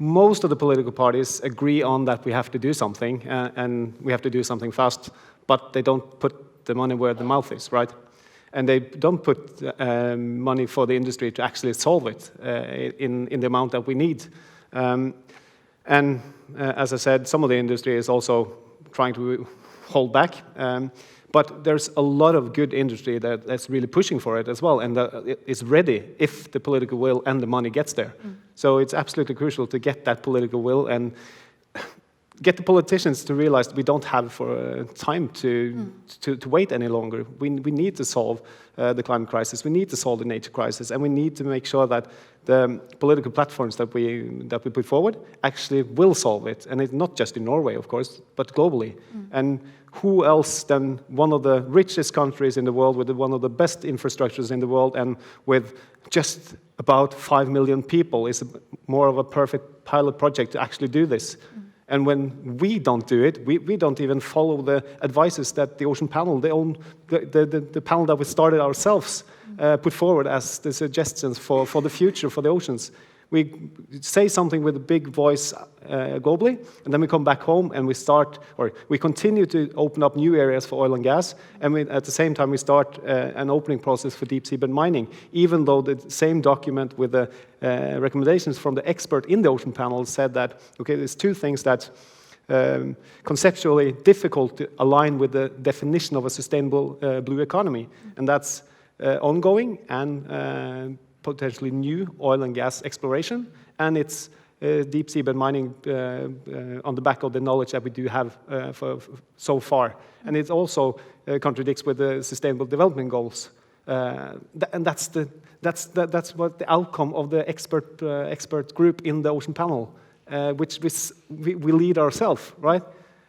most of the political parties agree on that we have to do something, and we have to do something fast, but they don't put the money where the mouth is, right? And they don't put money for the industry to actually solve it in the amount that we need. And as I said, some of the industry is also trying to hold back. But there's a lot of good industry that's really pushing for it as well, and that is ready if the political will and the money gets there. So it's absolutely crucial to get that political will and get the politicians to realize that we don't have time to wait any longer. We need to solve the climate crisis. We need to solve the nature crisis, and we need to make sure that the political platforms that we put forward actually will solve it. And it's not just in Norway, of course, but globally. And who else than one of the richest countries in the world, with one of the best infrastructures in the world, and with just about 5 million people, is more of a perfect pilot project to actually do this. And when we don't do it, we don't even follow the advices that the Ocean Panel, the panel that we started ourselves, put forward as the suggestions for the future for the oceans. We say something with a big voice globally, and then we come back home and we continue to open up new areas for oil and gas, and at the same time we start an opening process for deep seabed mining, even though the same document with the recommendations from the expert in the Ocean Panel said that, okay, there's two things that conceptually difficult to align with the definition of a sustainable blue economy, and that's ongoing and potentially new oil and gas exploration, and it's deep seabed mining on the back of the knowledge that we do have so far. And it also contradicts with the Sustainable Development Goals. And that's what the outcome of the expert group in the Ocean Panel, which we lead ourselves, right?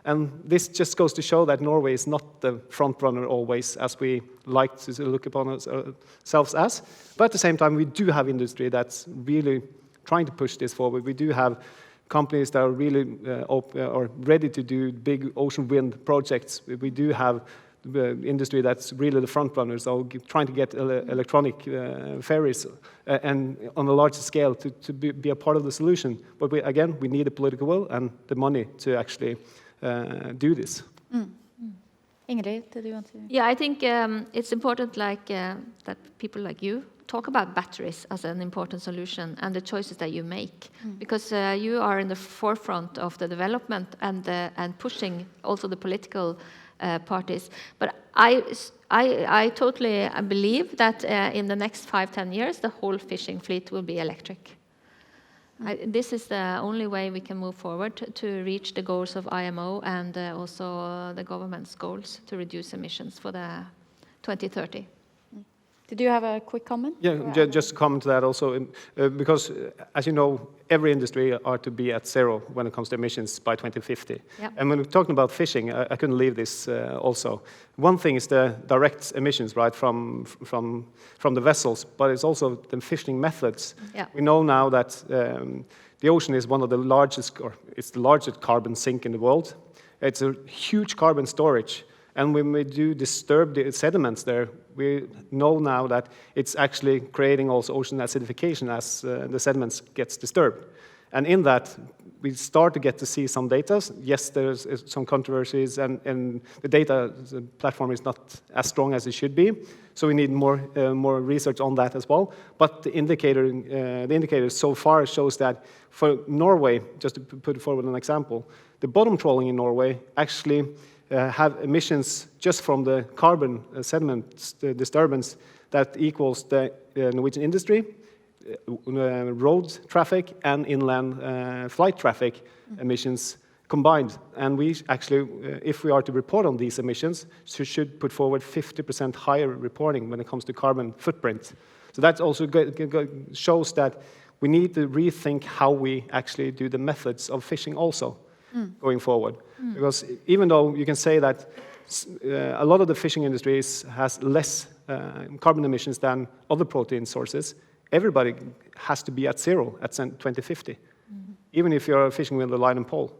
And this just goes to show that Norway is not the front runner always, as we like to look upon ourselves as. But at the same time, we do have industry that's really trying to push this forward. We do have companies that are really or ready to do big ocean wind projects. We do have industry that's really the front runners, so trying to get electronic ferries and on a larger scale to be a part of the solution. But we need the political will and the money to actually do this. Ingrid, did you want to? Yeah, I think it's important that people like you talk about batteries as an important solution and the choices that you make, because you are in the forefront of the development and pushing also the political parties. But I totally believe that in the next 5-10 years, the whole fishing fleet will be electric. This is the only way we can move forward to reach the goals of IMO and also the government's goals to reduce emissions for the 2030. Did you have a quick comment? Yeah, just to comment to that also, because as you know, every industry are to be at zero when it comes to emissions by 2050. Yep. And when we're talking about fishing, I couldn't leave this also. One thing is the direct emissions, right, from the vessels, but it's also the fishing methods. Yeah. We know now that the ocean is one of the largest, or it's the largest carbon sink in the world. It's a huge carbon storage. And when we do disturb the sediments there, we know now that it's actually creating also ocean acidification as the sediments gets disturbed. And in that, we start to get to see some data. Yes, there's some controversies, and the data the platform is not as strong as it should be. So we need more research on that as well. But the indicator so far shows that for Norway, just to put forward an example, the bottom trawling in Norway actually have emissions just from the carbon sediment disturbance that equals the Norwegian industry, road traffic, and inland flight traffic emissions combined. And we actually, if we are to report on these emissions, should put forward 50% higher reporting when it comes to carbon footprint. So that also shows that we need to rethink how we actually do the methods of fishing also. Going forward. Because even though you can say that a lot of the fishing industries has less carbon emissions than other protein sources, everybody has to be at zero at 2050, even if you're fishing with a line and pole.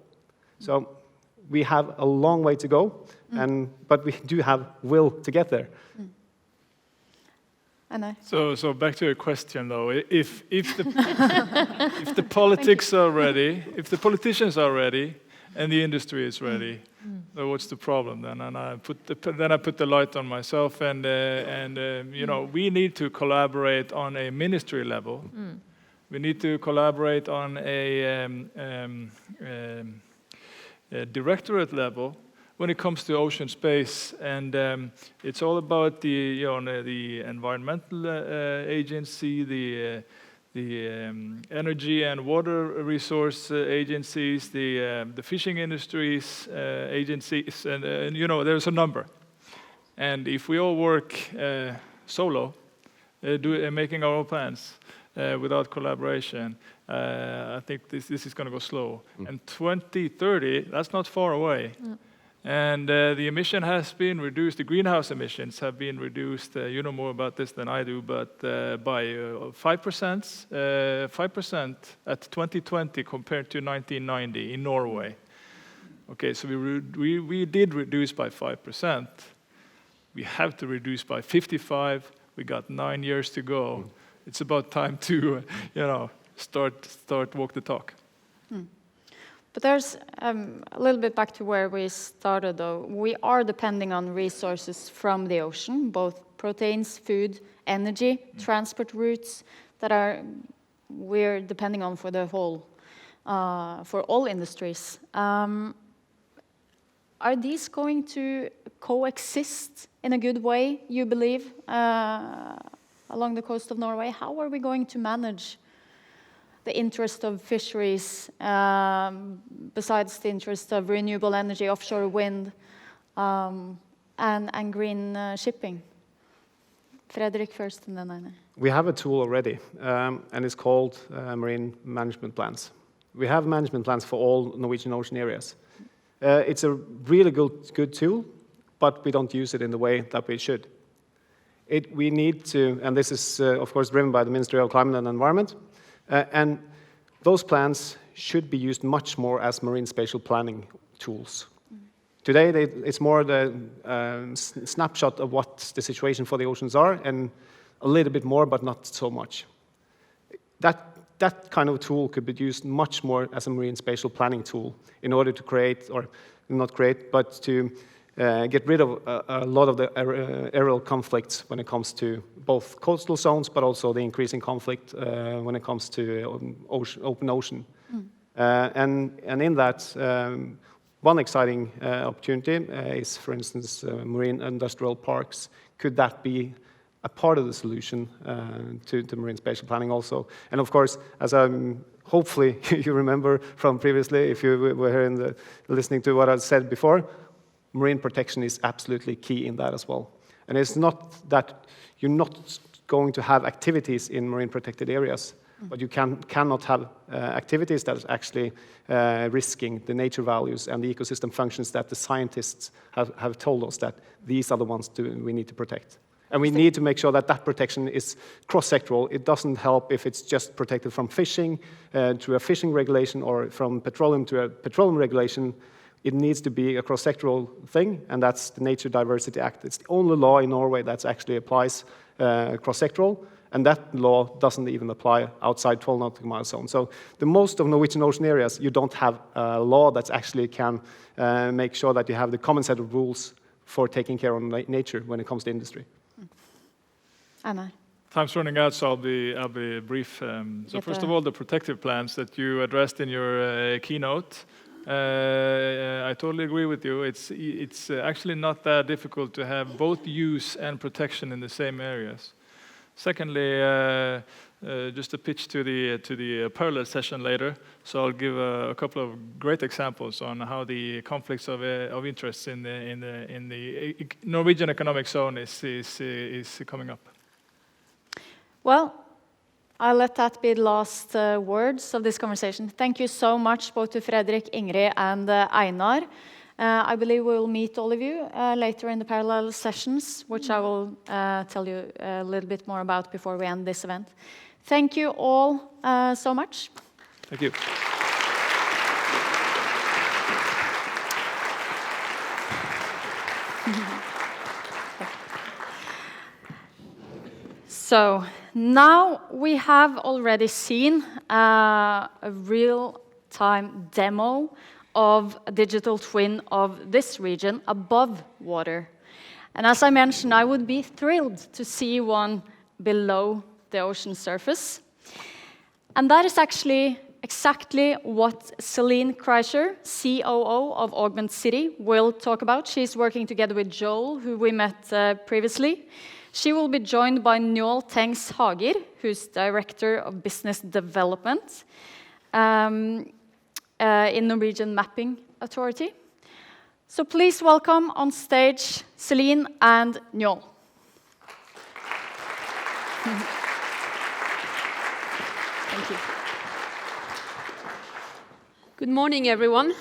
So we have a long way to go, but we do have will to get there. I know. So back to your question though, if the politics are ready, if the politicians are ready, and the industry is ready, so what's the problem then? And I put the light on myself, and you know, we need to collaborate on a ministry level. We need to collaborate on a directorate level. When it comes to ocean space, and it's all about the environmental agency, the energy and water resource agencies, the fishing industries agencies, and you know, there's a number. And if we all work solo, making our own plans without collaboration, I think this is going to go slow. And 2030, that's not far away. And the emission has been reduced, the greenhouse emissions have been reduced, you know more about this than I do, but by 5% at 2020 compared to 1990 in Norway. Okay, so we did reduce by 5%. We have to reduce by 55. We got 9 years to go. It's about time to, you know, start walk the talk. But there's a little bit back to where we started, though. We are depending on resources from the ocean, both proteins, food, energy, transport routes that we're depending on for the whole, for all industries. Are these going to coexist in a good way, you believe, along the coast of Norway? How are we going to manage the interest of fisheries, besides the interest of renewable energy, offshore wind, and green shipping? Fredrik first, and then Einar. We have a tool already, and it's called marine management plans. We have management plans for all Norwegian ocean areas. It's a really good tool, but we don't use it in the way that we should. We need to, and this is of course driven by the Ministry of Climate and Environment, and those plans should be used much more as marine spatial planning tools. Today, it's more the snapshot of what the situation for the oceans are, and a little bit more, but not so much. That kind of tool could be used much more as a marine spatial planning tool in order to create, or not create, but to get rid of a lot of the aerial conflicts when it comes to both coastal zones, but also the increasing conflict when it comes to open ocean. And in that, one exciting opportunity is, for instance, marine industrial parks. Could that be a part of the solution to marine spatial planning also? And of course, as hopefully you remember from previously, if you were here listening to what I said before, marine protection is absolutely key in that as well. And it's not that you're not going to have activities in marine protected areas, but you cannot have activities that is actually risking the nature values and the ecosystem functions that the scientists have told us that these are the ones we need to protect. And we need to make sure that that protection is cross-sectoral. It doesn't help if it's just protected from fishing to a fishing regulation, or from petroleum to a petroleum regulation. It needs to be a cross-sectoral thing, and that's the Nature Diversity Act. It's the only law in Norway that actually applies cross-sectoral, and that law doesn't even apply outside 12 nautical mile zone. So the most of Norwegian ocean areas, you don't have a law that actually can make sure that you have the common set of rules for taking care of nature when it comes to industry. Anna. Time's running out, so I'll be brief. So first of all, the protective plans that you addressed in your keynote, I totally agree with you. It's actually not that difficult to have both use and protection in the same areas. Secondly, just a pitch to the parallel session later. So I'll give a couple of great examples on how the conflicts of interest in the Norwegian economic zone is coming up. Well, I'll let that be the last words of this conversation. Thank you so much, both to Fredrik, Ingrid, and Einar. I believe we will meet all of you later in the parallel sessions, which I will tell you a little bit more about before we end this event. Thank you all so much. Thank you. So now we have already seen a real-time demo of a digital twin of this region above water. And as I mentioned, I would be thrilled to see one below the ocean surface. And that is actually exactly what Celine Kreischer, COO of Augment City, will talk about. She's working together with Joel, who we met previously. She will be joined by Njål Tengs Hager, who's Director of Business Development in Norwegian Mapping Authority. So please welcome on stage Celine and Njål. Thank you. Good morning, everyone.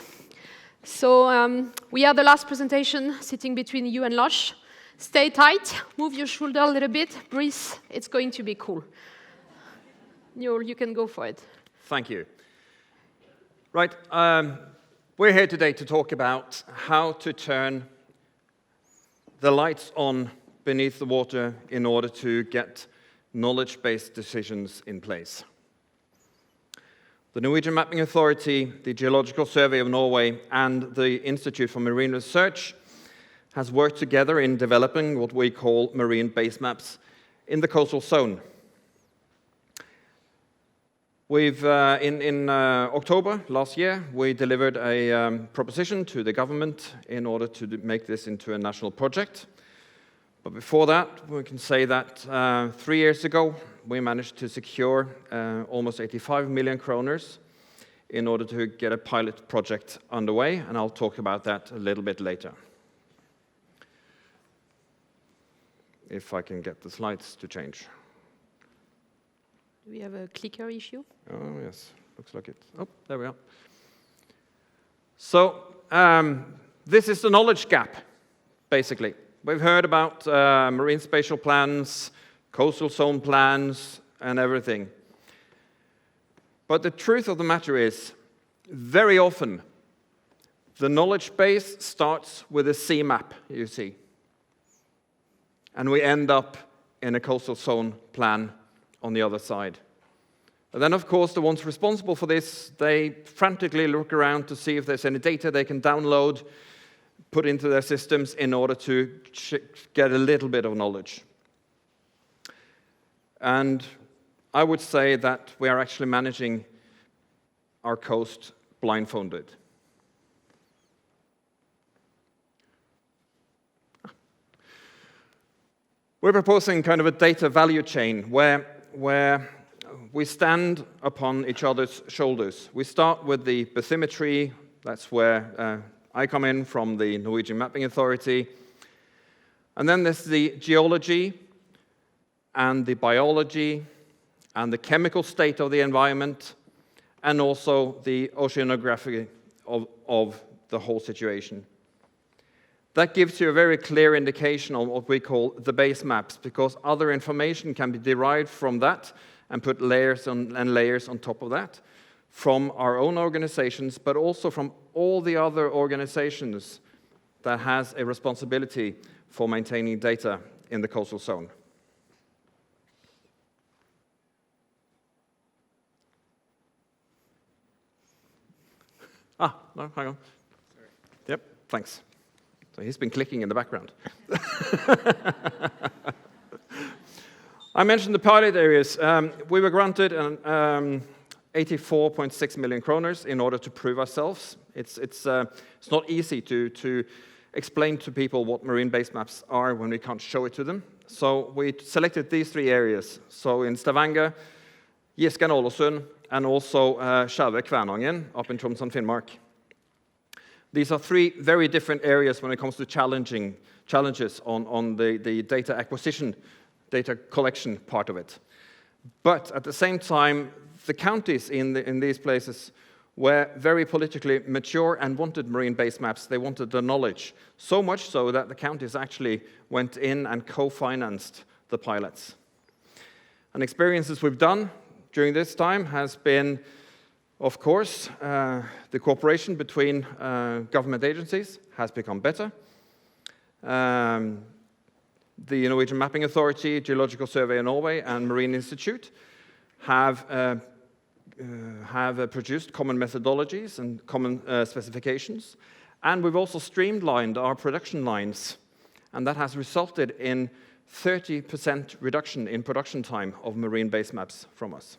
So we are the last presentation sitting between you and Lars. Stay tight, move your shoulder a little bit, breathe, it's going to be cool. Njål, you can go for it. Thank you. Right, we're here today to talk about how to turn the lights on beneath the water in order to get knowledge-based decisions in place. The Norwegian Mapping Authority, the Geological Survey of Norway, and the Institute for Marine Research has worked together in developing what we call marine base maps in the coastal zone. We've, in October last year, we delivered a proposition to the government in order to make this into a national project. But before that, we can say that 3 years ago, we managed to secure almost 85 million kroners in order to get a pilot project underway, and I'll talk about that a little bit later. If I can get the slides to change. Do we have a clicker issue? Oh, yes. Looks like it. Oh, there we are. So, this is the knowledge gap, basically. We've heard about marine spatial plans, coastal zone plans, and everything. But the truth of the matter is, very often, the knowledge base starts with a sea map, you see. And we end up in a coastal zone plan on the other side. And then, of course, the ones responsible for this, they frantically look around to see if there's any data they can download, put into their systems in order to get a little bit of knowledge. And I would say that we are actually managing our coast blindfolded. We're proposing kind of a data value chain where we stand upon each other's shoulders. We start with the bathymetry. That's where I come in from the Norwegian Mapping Authority. And then there's the geology and the biology and the chemical state of the environment and also the oceanography of the whole situation. That gives you a very clear indication of what we call the base maps, because other information can be derived from that and put layers and layers on top of that from our own organizations, but also from all the other organizations that has a responsibility for maintaining data in the coastal zone. No, hang on. Sorry. Yep, thanks. So he's been clicking in the background. I mentioned the pilot areas. We were granted 84.6 million kroners in order to prove ourselves. It's not easy to explain to people what marine base maps are when we can't show it to them. So we selected these 3 areas. So in Stavanger, Gisken Ålesund, and also Skjervøy Kvænangen up in Troms and Finnmark. These are 3 very different areas when it comes to challenges on the data acquisition, data collection part of it. But at the same time, the counties in these places were very politically mature and wanted marine base maps. They wanted the knowledge, so much so that the counties actually went in and co-financed the pilots. And experiences we've done during this time has been, of course, the cooperation between government agencies has become better. The Norwegian Mapping Authority, Geological Survey of Norway, and Marine Institute have produced common methodologies and common specifications. And we've also streamlined our production lines, and that has resulted in 30% reduction in production time of marine base maps from us.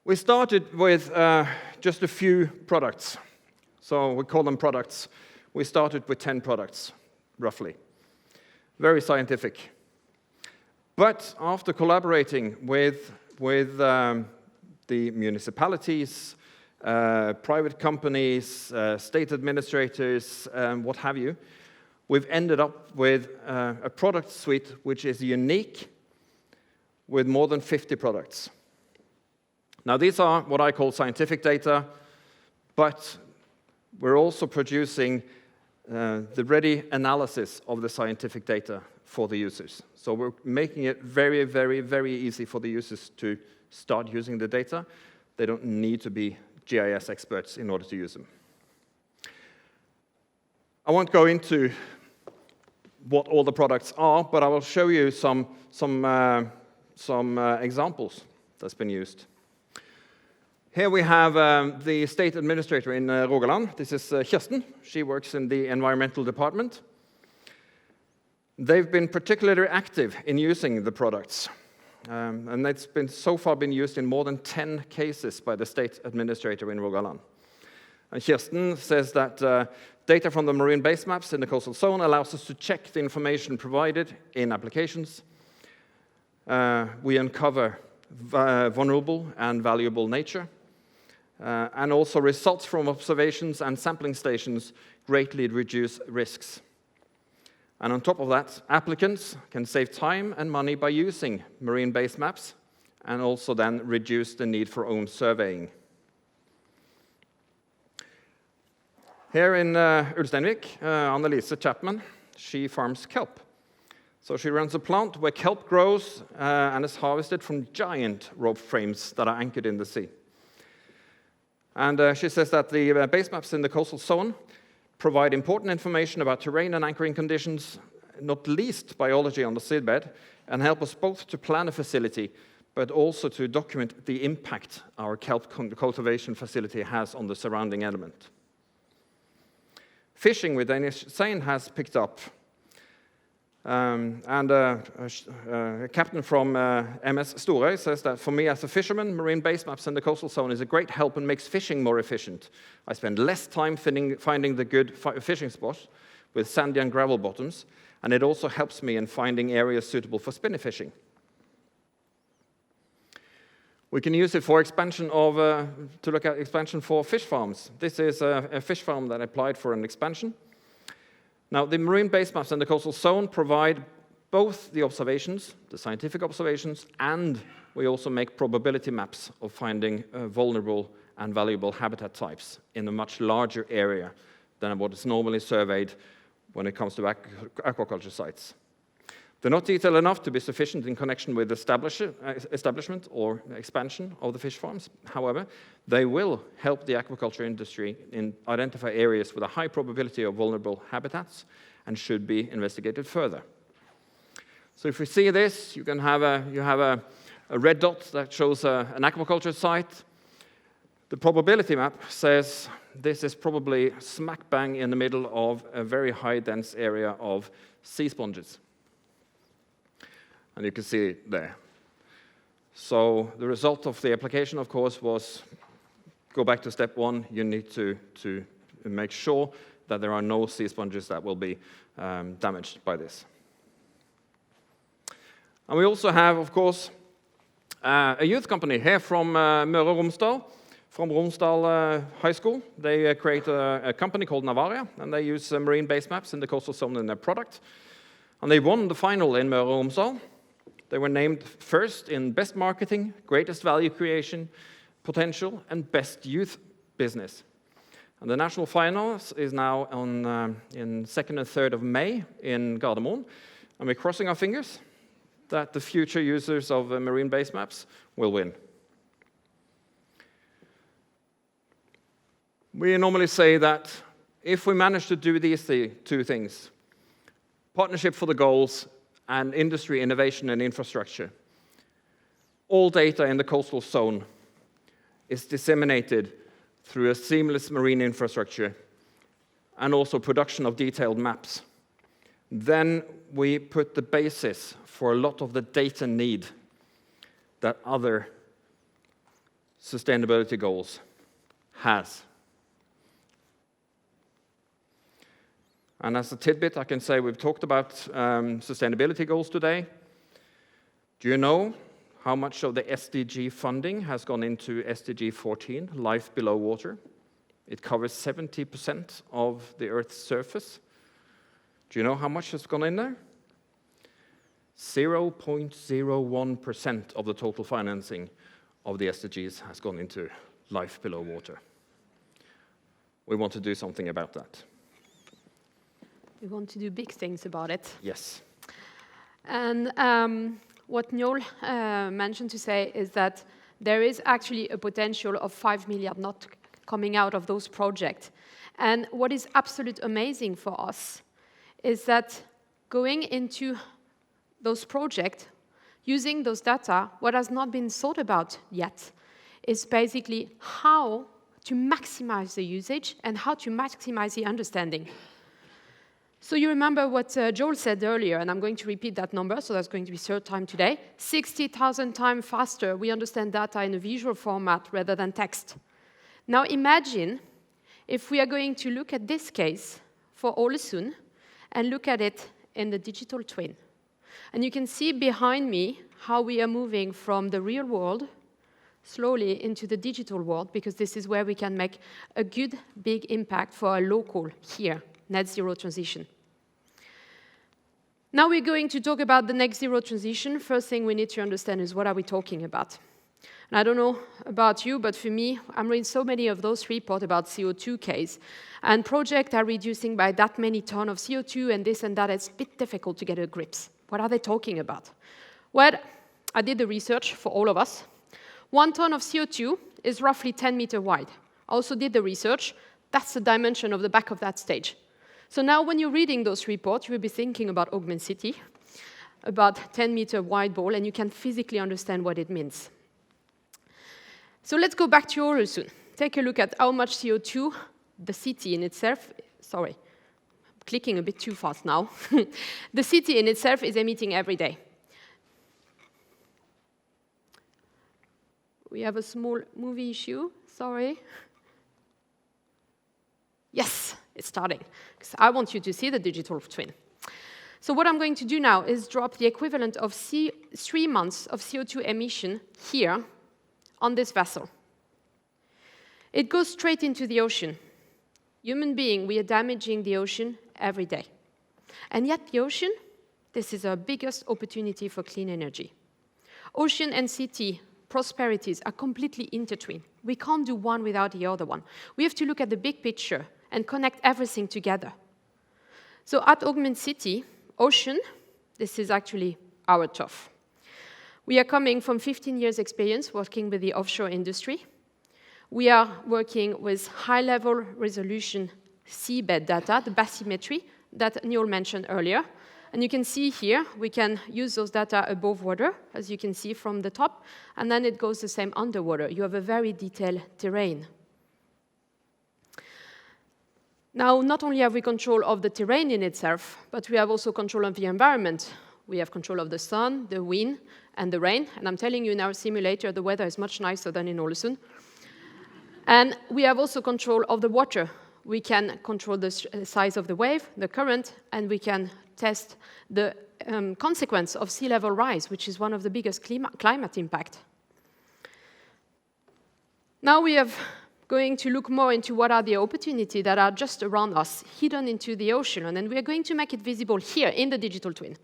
We started with just a few products. So we call them products. We started with 10 products, roughly. Very scientific. But after collaborating with the municipalities, private companies, state administrators, what have you, we've ended up with a product suite which is unique with more than 50 products. Now, these are what I call scientific data, but we're also producing the ready analysis of the scientific data for the users. So we're making it very, very, very easy for the users to start using the data. They don't need to be GIS experts in order to use them. I won't go into what all the products are, but I will show you some examples that's been used. Here we have the state administrator in Rogaland. This is Kirsten. She works in the environmental department. They've been particularly active in using the products. And it's been so far been used in more than 10 cases by the state administrator in Rogaland. And Kirsten says that data from the marine base maps in the coastal zone allows us to check the information provided in applications. We uncover vulnerable and valuable nature. And also results from observations and sampling stations greatly reduce risks. And on top of that, applicants can save time and money by using marine base maps and also then reduce the need for own surveying. Here in Ulsteinvik, Annelise Chapman, she farms kelp. So she runs a plant where kelp grows and is harvested from giant rope frames that are anchored in the sea. And she says that the base maps in the coastal zone provide important information about terrain and anchoring conditions, not least biology on the seabed, and help us both to plan a facility, but also to document the impact our kelp cultivation facility has on the surrounding element. Fishing with Danish seine has picked up. A captain from MS Storøy says that for me as a fisherman, marine base maps in the coastal zone is a great help and makes fishing more efficient. I spend less time finding the good fishing spots with sandy and gravel bottoms, and it also helps me in finding areas suitable for spinning fishing. We can use it for expansion to look at expansion for fish farms. This is a fish farm that applied for an expansion. Now, the marine base maps in the coastal zone provide both the observations, the scientific observations, and we also make probability maps of finding vulnerable and valuable habitat types in a much larger area than what is normally surveyed when it comes to aquaculture sites. They're not detailed enough to be sufficient in connection with establishment or expansion of the fish farms. However, they will help the aquaculture industry in identify areas with a high probability of vulnerable habitats and should be investigated further. So if we see this, you have a red dot that shows an aquaculture site. The probability map says this is probably smack bang in the middle of a very high dense area of sea sponges. And you can see it there. So the result of the application, of course, was go back to step one. You need to make sure that there are no sea sponges that will be damaged by this. And we also have, of course, a youth company here from Møre og Romsdal, from Romsdal High School. They create a company called Navaria, and they use marine base maps in the coastal zone in their product. And they won the final in Møre og Romsdal. They were named first in Best Marketing, Greatest Value Creation, Potential, and Best Youth Business. And the national finals is now in 2nd and 3rd of May in Gardermoen. And we're crossing our fingers that the future users of marine base maps will win. We normally say that if we manage to do these two things, partnership for the goals and industry innovation and infrastructure, all data in the coastal zone is disseminated through a seamless marine infrastructure and also production of detailed maps. Then we put the basis for a lot of the data need that other sustainability goals has. And as a tidbit, I can say we've talked about sustainability goals today. Do you know how much of the SDG funding has gone into SDG 14, Life Below Water? It covers 70% of the Earth's surface. Do you know how much has gone in there? 0.01% of the total financing of the SDGs has gone into Life Below Water. We want to do something about that. We want to do big things about it. Yes. And what Njål mentioned to say is that there is actually a potential of 5 million not coming out of those projects. And what is absolutely amazing for us is that going into those projects, using those data, what has not been thought about yet is basically how to maximize the usage and how to maximize the understanding. So you remember what Joel said earlier, and I'm going to repeat that number, so that's going to be third time today. 60,000 times faster we understand data in a visual format rather than text. Now imagine if we are going to look at this case for Ålesund and look at it in the digital twin. And you can see behind me how we are moving from the real world slowly into the digital world, because this is where we can make a good, big impact for our local here, net zero transition. Now we're going to talk about the net zero transition. First thing we need to understand is what are we talking about? And I don't know about you, but for me, I'm reading so many of those reports about CO2 case, and projects are reducing by that many tons of CO2 and this and that. It's a bit difficult to get a grip. What are they talking about? Well, I did the research for all of us. 1 ton of CO2 is roughly 10 meters wide. I also did the research. That's the dimension of the back of that stage. So now when you're reading those reports, you will be thinking about Augment City, about 10-meter wide ball, and you can physically understand what it means. So let's go back to Ålesund. Take a look at how much CO2 the city in itself, sorry, I'm clicking a bit too fast now. The city in itself is emitting every day. We have a small movie issue, sorry. Yes, it's starting, because I want you to see the digital twin. So what I'm going to do now is drop the equivalent of 3 months of CO2 emission here on this vessel. It goes straight into the ocean. Human being, we are damaging the ocean every day. And yet the ocean, this is our biggest opportunity for clean energy. Ocean and city prosperities are completely intertwined. We can't do one without the other one. We have to look at the big picture and connect everything together. So at Augment City, ocean, this is actually our turf. We are coming from 15 years experience working with the offshore industry. We are working with high-level resolution seabed data, the bathymetry that Neil mentioned earlier. And you can see here, we can use those data above water, as you can see from the top, and then it goes the same underwater. You have a very detailed terrain. Now, not only have we control of the terrain in itself, but we have also control of the environment. We have control of the sun, the wind, and the rain. And I'm telling you, in our simulator, the weather is much nicer than in Ålesund. And we have also control of the water. We can control the size of the wave, the current, and we can test the consequence of sea level rise, which is one of the biggest climate impact. Now we are going to look more into what are the opportunities that are just around us, hidden into the ocean, and then we are going to make it visible here in the digital twin.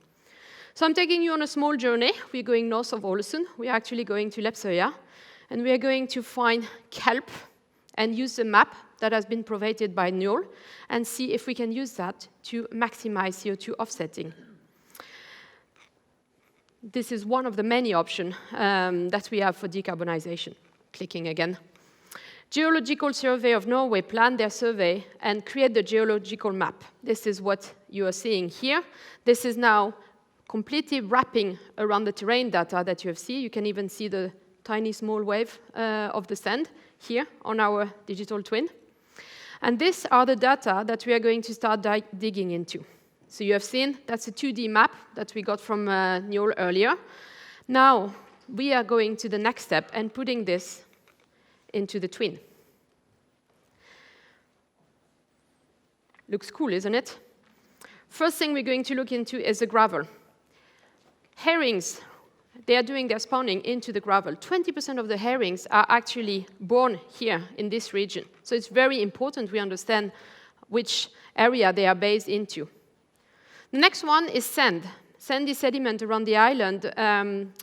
So I'm taking you on a small journey. We're going north of Ålesund. We are actually going to Lepsøya, and we are going to find kelp and use the map that has been provided by Njål and see if we can use that to maximize CO2 offsetting. This is one of the many options that we have for decarbonization. Clicking again. Geological Survey of Norway planned their survey and create the geological map. This is what you are seeing here. This is now completely wrapping around the terrain data that you have seen. You can even see the tiny small wave of the sand here on our digital twin. And these are the data that we are going to start digging into. So you have seen that's a 2D map that we got from Njål earlier. Now we are going to the next step and putting this into the twin. Looks cool, isn't it? First thing we're going to look into is the gravel. Herrings, they are doing their spawning into the gravel. 20% of the herrings are actually born here in this region. So it's very important we understand which area they are based into. The next one is sand. Sandy sediment around the island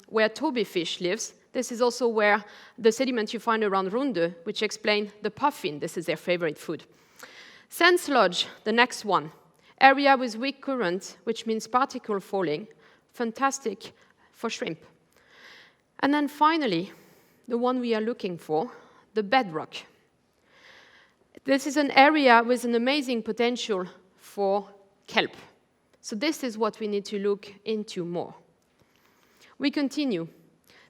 where tobyfish lives. This is also where the sediment you find around Runde, which explain the puffin. This is their favorite food. Sand sludge, the next one. Area with weak current, which means particle falling. Fantastic for shrimp. And then finally, the one we are looking for, the bedrock. This is an area with an amazing potential for kelp. So this is what we need to look into more. We continue.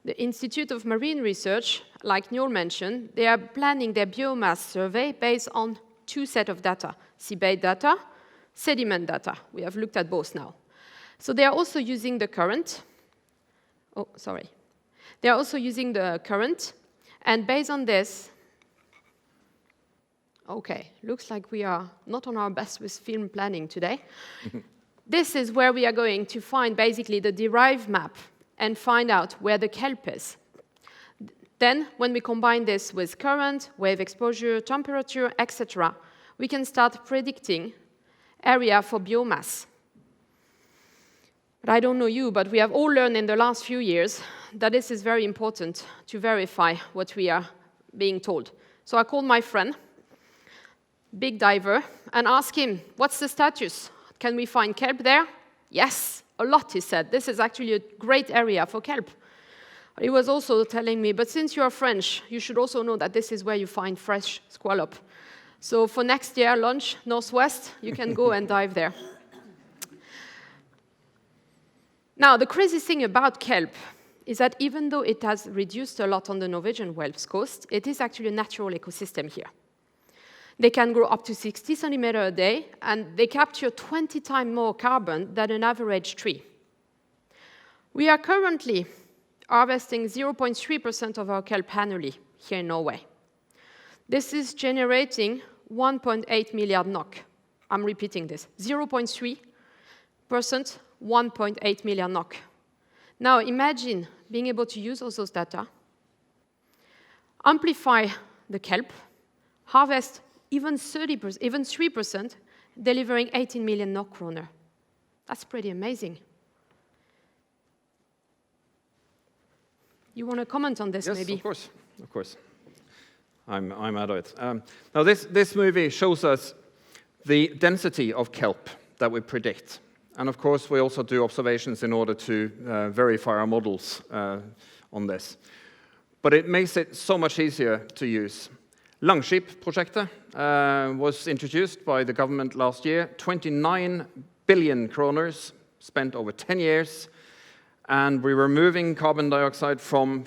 The Institute of Marine Research, like Njål mentioned, they are planning their biomass survey based on 2 sets of data, seabed data, sediment data. We have looked at both now. So they are also using the current. Oh, sorry. They are also using the current, and based on this, okay, looks like we are not on our best with film planning today. This is where we are going to find basically the derived map and find out where the kelp is. Then, when we combine this with current, wave exposure, temperature, etc., we can start predicting area for biomass. But I don't know you, but we have all learned in the last few years that this is very important to verify what we are being told. So I called my friend, big diver, and asked him, what's the status? Can we find kelp there? Yes, a lot, he said. This is actually a great area for kelp. He was also telling me, but since you are French, you should also know that this is where you find fresh scallop. So for next year, lunch, Northwest, you can go and dive there. Now, the crazy thing about kelp is that even though it has reduced a lot on the Norwegian West coast, it is actually a natural ecosystem here. They can grow up to 60 centimeters a day, and they capture 20 times more carbon than an average tree. We are currently harvesting 0.3% of our kelp annually here in Norway. This is generating 1.8 million NOK. I'm repeating this, 0.3%, 1.8 million NOK. Now imagine being able to use all those data, amplify the kelp, harvest even 30%, even 3%, delivering 18 million NOK kroner. That's pretty amazing. You want to comment on this, yes, maybe? Of course. I'm out of it. Now, this movie shows us the density of kelp that we predict. And of course, we also do observations in order to verify our models on this. But it makes it so much easier to use. Langskip-prosjektet was introduced by the government last year, 29 billion kroner spent over 10 years, and we're removing carbon dioxide from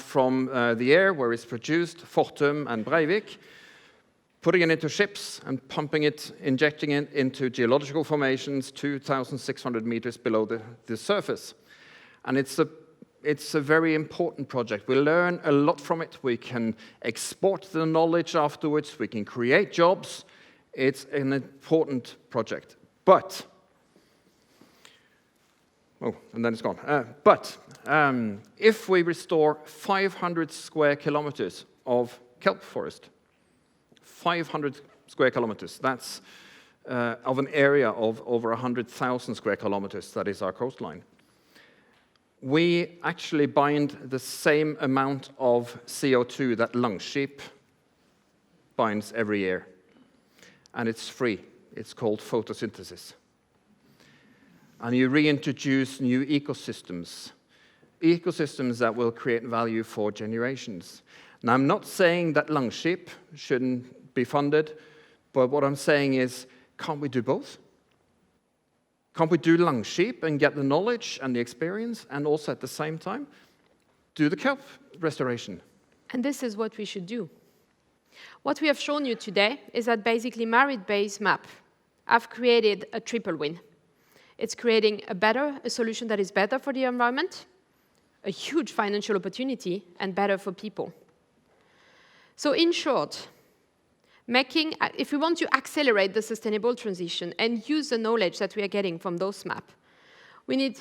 the air where it's produced, Fortum and Breivik, putting it into ships and pumping it, injecting it into geological formations 2,600 meters below the surface. And it's a very important project. We learn a lot from it. We can export the knowledge afterwards. We can create jobs. It's an important project. But, oh, and then it's gone. If we restore 500 square kilometers of kelp forest, 500 square kilometers, that's of an area of over 100,000 square kilometers, that is our coastline, we actually bind the same amount of CO2 that Langskip binds every year. And it's free. It's called photosynthesis. And you reintroduce new ecosystems that will create value for generations. Now, I'm not saying that Langskip shouldn't be funded, but what I'm saying is, can't we do both? Can't we do Langskip and get the knowledge and the experience, and also at the same time do the kelp restoration? And this is what we should do. What we have shown you today is that basically Merit Bay's map have created a triple win. It's creating a solution that is better for the environment, a huge financial opportunity, and better for people. So in short, if we want to accelerate the sustainable transition and use the knowledge that we are getting from those maps, we need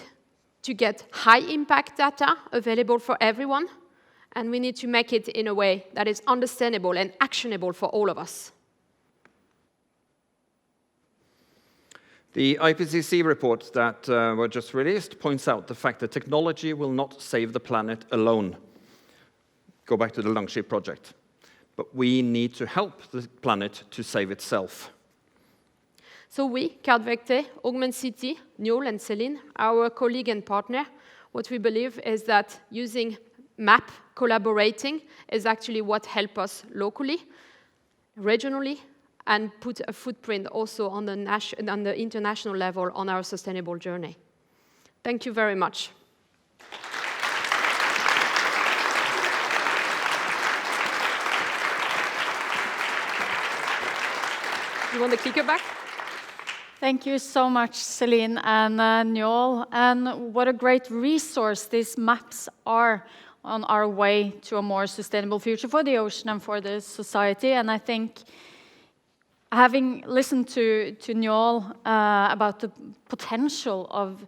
to get high-impact data available for everyone, and we need to make it in a way that is understandable and actionable for all of us. The IPCC report that were just released points out the fact that technology will not save the planet alone. Go back to the Langskip project. But we need to help the planet to save itself. So we, Kardvekte, Augment City, Njål and Celine, our colleague and partner, what we believe is that using MAP, collaborating, is actually what helps us locally, regionally, and put a footprint also on the international level on our sustainable journey. Thank you very much. You want the clicker back? Thank you so much, Celine and Njål. And what a great resource these maps are on our way to a more sustainable future for the ocean and for the society. And I think having listened to Njål about the potential of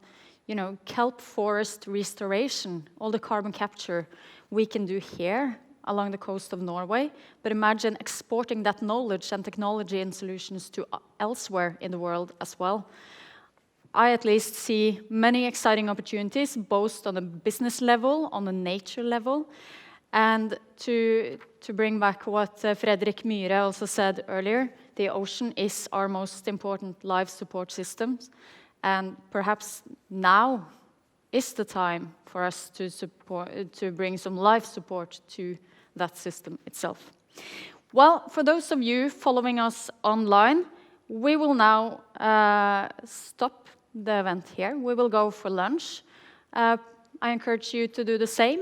kelp forest restoration, all the carbon capture we can do here along the coast of Norway, but imagine exporting that knowledge and technology and solutions to elsewhere in the world as well. I at least see many exciting opportunities, both on a business level, on a nature level, and to bring back what Fredrik Myhre also said earlier, the ocean is our most important life support system, and perhaps now is the time for us to bring some life support to that system itself. Well, for those of you following us online, we will now stop the event here. We will go for lunch. I encourage you to do the same.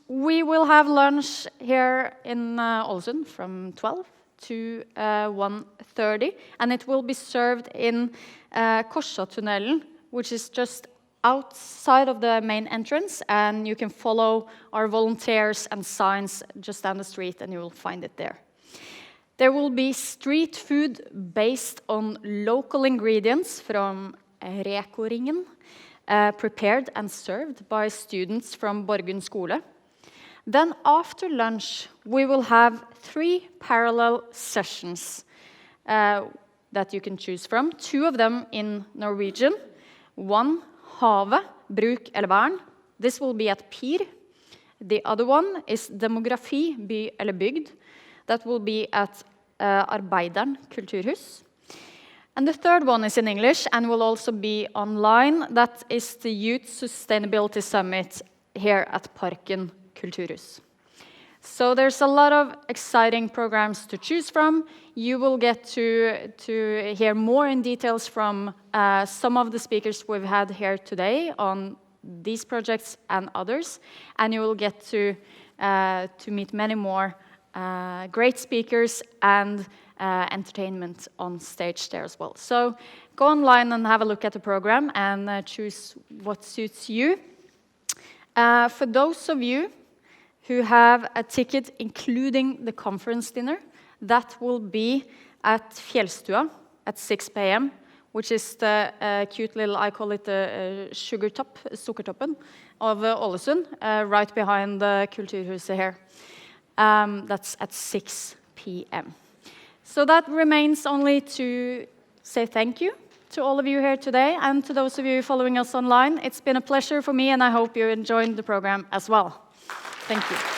We will have lunch here in Ålesund from 12 to 1:30, and it will be served in Korsatunnelen, which is just outside of the main entrance, and you can follow our volunteers and signs just down the street, and you will find it there. There will be street food based on local ingredients from Reko-ringen, prepared and served by students from Borgund skole. Then after lunch, we will have 3 parallel sessions that you can choose from. 2 of them in Norwegian. One, Havet, bruk eller vern. This will be at PIR. The other one is Demografi, by eller bygd. That will be at Arbeideren kulturhus. And the third one is in English and will also be online. That is the Youth Sustainability Summit here at Parken Kulturhus. So there's a lot of exciting programs to choose from. You will get to hear more in details from some of the speakers we've had here today on these projects and others. And you will get to meet many more great speakers and entertainment on stage there as well. So go online and have a look at the program and choose what suits you. For those of you who have a ticket including the conference dinner, that will be at Fjellstua at 6 p.m., which is the cute little, I call it the sukkertoppen of Ålesund, right behind the Kulturhuset here. That's at 6 p.m. So that remains only to say thank you to all of you here today, and to those of you following us online. It's been a pleasure for me, and I hope you enjoyed the program as well. Thank you.